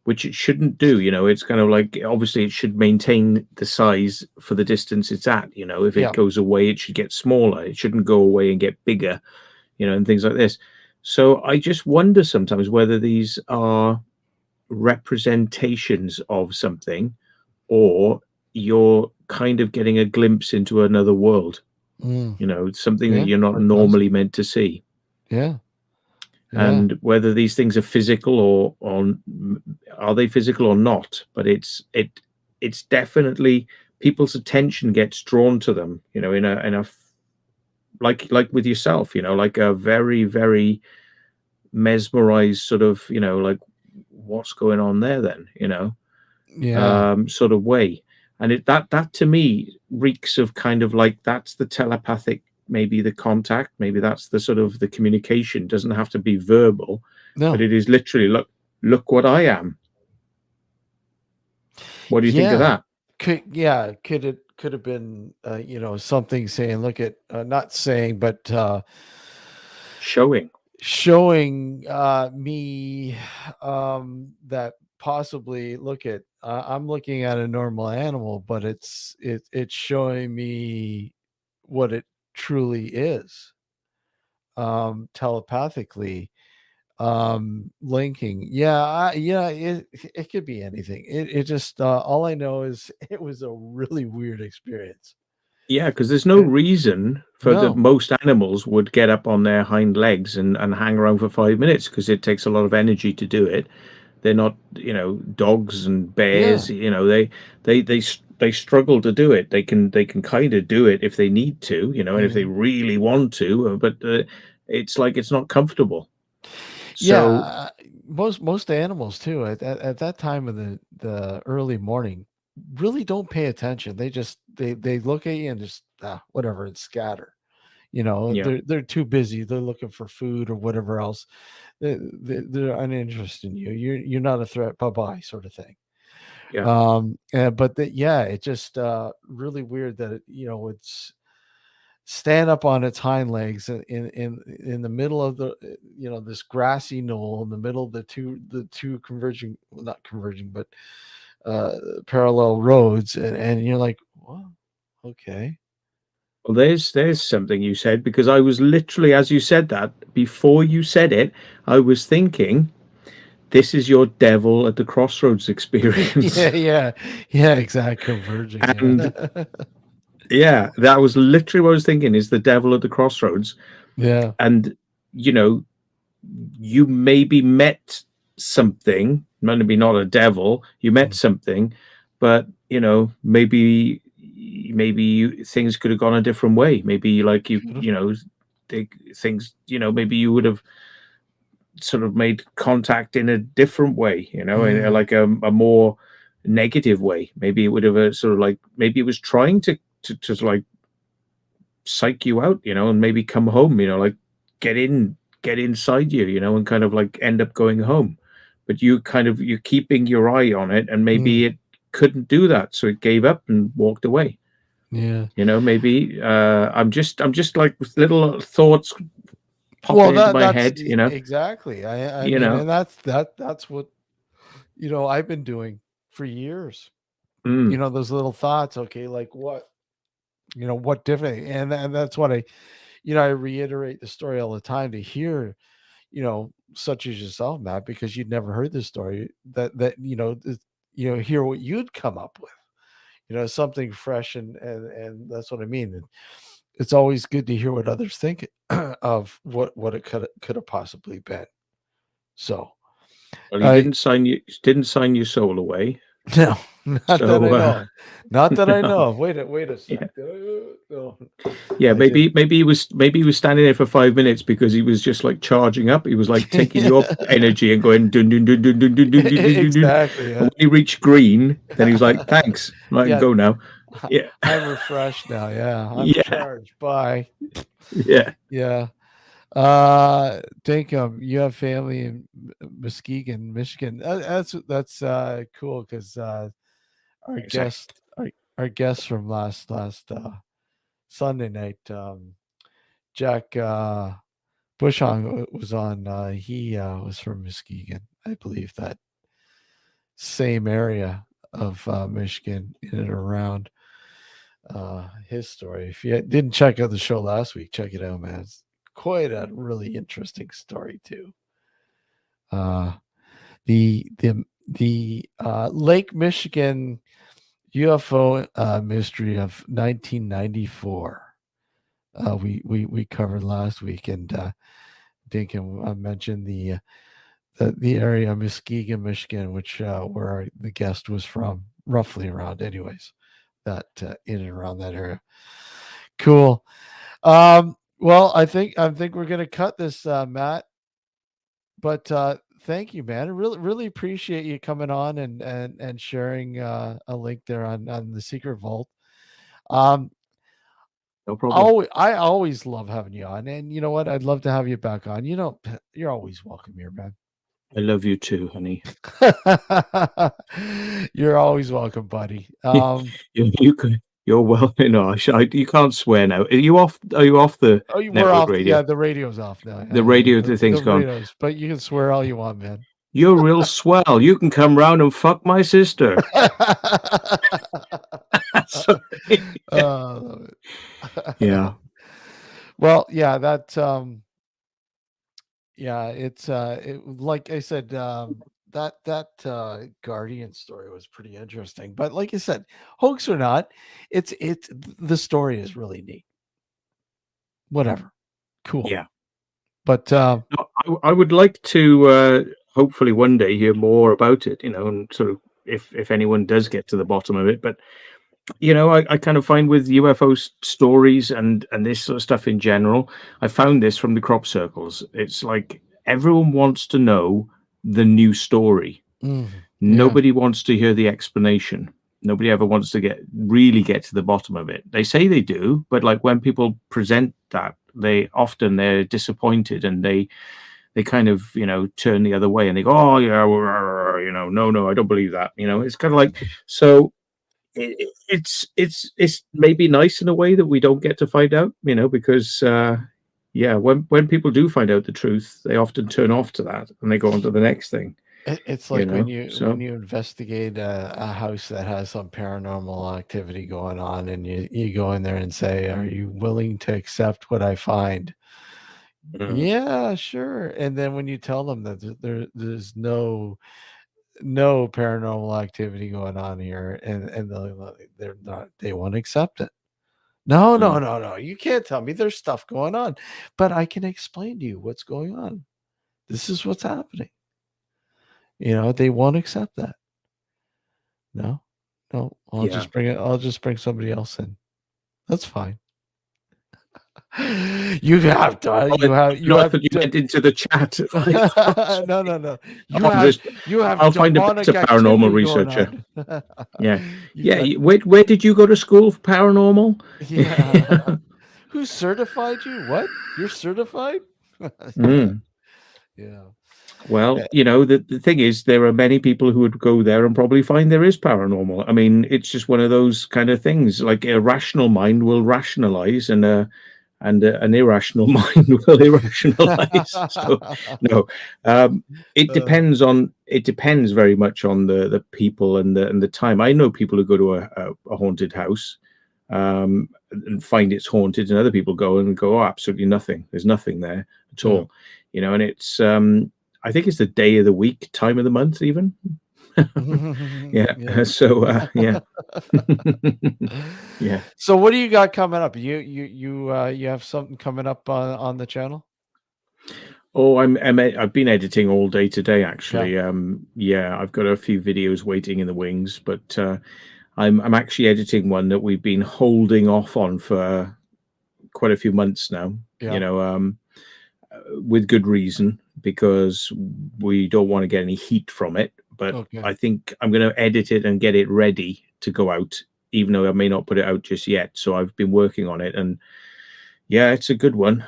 which it shouldn't do. It's kind of like, obviously it should maintain the size for the distance it's at. If it Yeah. goes away, it should get smaller. It shouldn't go away and get bigger, and things like this. So I just wonder sometimes whether these are representations of something, or you're kind of getting a glimpse into another world, Mm. something that Yeah. you're not Quite possible. normally meant to see. Yeah. Yeah. And whether these things are physical or are they physical or not, but it's definitely people's attention gets drawn to them, like with yourself, like a very, very mesmerized sort of, like, what's going on there then, Yeah. sort of way. And that to me reeks of kind of like, that's the telepathic, maybe the contact, maybe that's the sort of the communication. Doesn't have to be verbal, but No. it is literally, look what I am. What do you think of Yeah. that? Could have been something saying, look at, not saying, but Showing. showing me that possibly, look at, I'm looking at a normal animal, but it's showing me what it truly is, telepathically, linking. It could be anything. It just, all I know is it was a really weird experience. Yeah, because there's no reason for the No. most animals would get up on their hind legs and hang around for 5 minutes, because it takes a lot of energy to do it. They're not, dogs and bears. Yeah. They struggle to do it. They can kind of do it if they need to, and if they Mhm. really want to. But it's like it's not comfortable. Yeah, So most animals too at that time of the early morning really don't pay attention. They just they look at you and just, whatever, and scatter. yeah, They're too busy. They're looking for food or whatever else. They're uninterested in you. You're not a threat. Bye bye, sort of thing. yeah. But it just really weird that it's stand up on its hind legs in the middle of the, this grassy knoll in the middle of the two converging, well, not converging, but parallel roads, and you're like, well, okay. Well, there's something you said, because I was literally, as you said that, before you said it, I was thinking, this is your devil at the crossroads experience. Yeah, exactly, converging, And yeah. yeah, that was literally what I was thinking, is the devil at the crossroads. Yeah. And you know, you maybe met something, maybe not a devil, you met Mm. something, but things could have gone a different way. Maybe like Could've. things, maybe you would have sort of made contact in a different way, in Mm. like a more negative way. Maybe it would have sort of like, maybe it was trying to like psych you out, and maybe come home, like get inside you, and kind of like end up going home. But you're keeping your eye on it, and maybe it couldn't do that, so it gave up and walked away. Yeah. Maybe I'm just like with little thoughts popping into my head, exactly. I mean, and that's what I've been doing for years. Mm, Those little thoughts. Okay, like what different, and that's what I reiterate the story all the time to hear, such as yourself, Matt, because you'd never heard this story. Hear what you'd come up with. Something fresh, and that's what I mean. And it's always good to hear what others think of what it could have possibly been. So, well, you didn't sign your soul away. no, not that I know of. Not that I no. know of. Wait a sec. No. Yeah, I maybe he was standing there for 5 minutes because he was just like charging up. He was like taking your energy and going dun dun dun dun dun dun dun dun dun. Exactly. And when he reached green, then he was like, "Thanks, I can go now." Yeah, I'm refreshed now. Yeah, I'm Yeah. charged. Bye. yeah. Yeah. Dinkum, you have family in Muskegon, Michigan. That's cool because our Exactly. guest from last Sunday night, Jack Bushong was on. He was from Muskegon, I believe, that same area of Michigan, in and around. His story. If you didn't check out the show last week, check it out, man. It's quite a really interesting story too. The Lake Michigan UFO mystery of 1994. We covered last week, and Dinkin mentioned the area of Muskegon, Michigan, which where the guest was from, roughly around, anyways. That in and around that area. Cool. Well, I think we're gonna cut this, Matt. But thank you, man. I really appreciate you coming on and sharing a link there on the secret vault. No problem. I always love having you on, and you know what? I'd love to have you back on. You're always welcome here, man. I love you too, honey. You're always welcome, buddy. You can. You're well. You can't swear now. Are you off? Are you off the We're network off. radio? Yeah, the radio's off now. The radio, the thing's gone. Radio's, but you can swear all you want, man. You're real swell. You can come round and fuck my sister. Sorry. Love it. Yeah. Well, yeah, that yeah, it's like I said, that Guardian story was pretty interesting. But like I said, hoax or not, it's the story is really neat. Whatever. Cool. Yeah. But No, I would like to hopefully one day hear more about it, and sort of if anyone does get to the bottom of it. But I kind of find with UFO stories and this sort of stuff in general, I found this from the crop circles. It's like everyone wants to know the new story. Nobody wants to hear the explanation. Nobody ever wants to really get to the bottom of it. They say they do, but like when people present that, they're disappointed, and they kind of turn the other way, and they go, "Oh yeah, no, I don't believe that." It's kind of like, so it's maybe nice in a way that we don't get to find out, because when people do find out the truth, they often turn off to that and they go on to the next thing. It's like when you investigate a house that has some paranormal activity going on, and you go in there and say, "Are you willing to accept what I find?" Yeah, sure. And then when you tell them that there's no paranormal activity going on here, and they won't accept it. No, you can't tell me there's stuff going on, but I can explain to you what's going on. This is what's happening. They won't accept that. No, I'll just bring somebody else in. That's fine. You have to. Oh, You have. You I have. thought you went into the chat. No. You Oh, have. You have. I'll find a demonic better paranormal activity going researcher. on. Yeah, You've yeah. got- Where did you go to school for paranormal? Yeah. Who certified you? What? You're certified? Mm. Yeah. Well, the thing is, there are many people who would go there and probably find there is paranormal. I mean, it's just one of those kind of things. Like a rational mind will rationalize, and an irrational mind will irrationalize. So, no, it depends very much on the people and the time. I know people who go to a haunted house and find it's haunted, and other people go and go, oh, absolutely nothing. There's nothing there at all, and it's I think it's the day of the week, time of the month, even. Yeah. So yeah. Yeah. So what do you got coming up? You have something coming up on the channel? Oh, I've been editing all day today, actually. Yeah, I've got a few videos waiting in the wings, but I'm actually editing one that we've been holding off on for quite a few months now. Yeah. With good reason, because we don't want to get any heat from it. But Okay. I think I'm going to edit it and get it ready to go out, even though I may not put it out just yet. So I've been working on it, and yeah, it's a good one.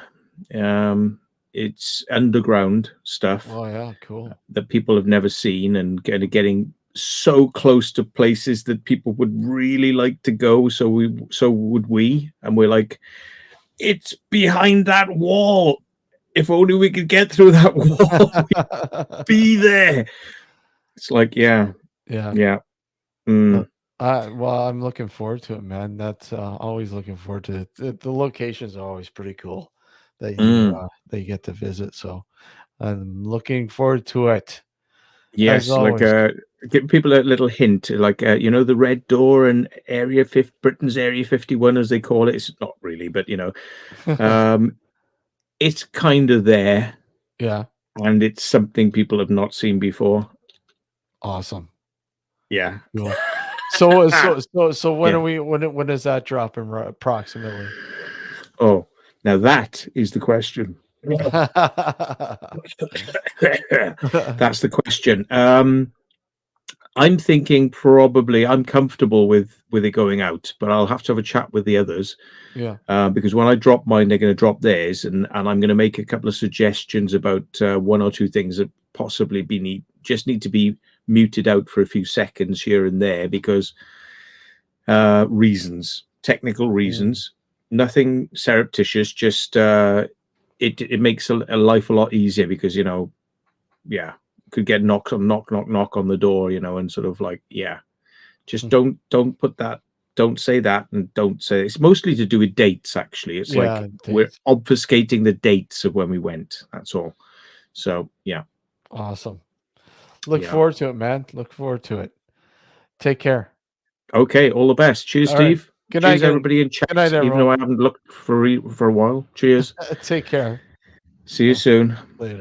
It's underground stuff Oh yeah, cool. that people have never seen, and getting so close to places that people would really like to go. So would we, and we're like, it's behind that wall. If only we could get through that wall, we'd be there. It's like, yeah. Mm. Well, I'm looking forward to it, man. That's always looking forward to it. The locations are always pretty cool that you get to visit. So I'm looking forward to it. Yes, like give people a little hint, like the Red Door and Britain's Area 51, as they call it. It's not really, but it's kind of there. Yeah. And it's something people have not seen before. Awesome. Yeah. Cool. So when Yeah. are we? When is that dropping approximately? Oh, now that is the question. That's the question. I'm thinking probably I'm comfortable with it going out, but I'll have to have a chat with the others. Yeah. Because when I drop mine, they're going to drop theirs, and I'm going to make a couple of suggestions about one or two things that possibly need to be muted out for a few seconds here and there, because technical reasons, nothing surreptitious, just it makes a life a lot easier, because could get knock on the door, and sort of like, just don't put that, don't say that, and don't say. It's mostly to do with dates, actually. It's like we're obfuscating the dates of when we went, that's all. So yeah. Awesome. Look forward to it, man. Look forward to it. Take care. Okay, all the best. Cheers, all Steve. Right. Good Cheers, night, everybody in chat. Good night, even though I haven't looked for a while. Cheers. Take care. See you soon. Later.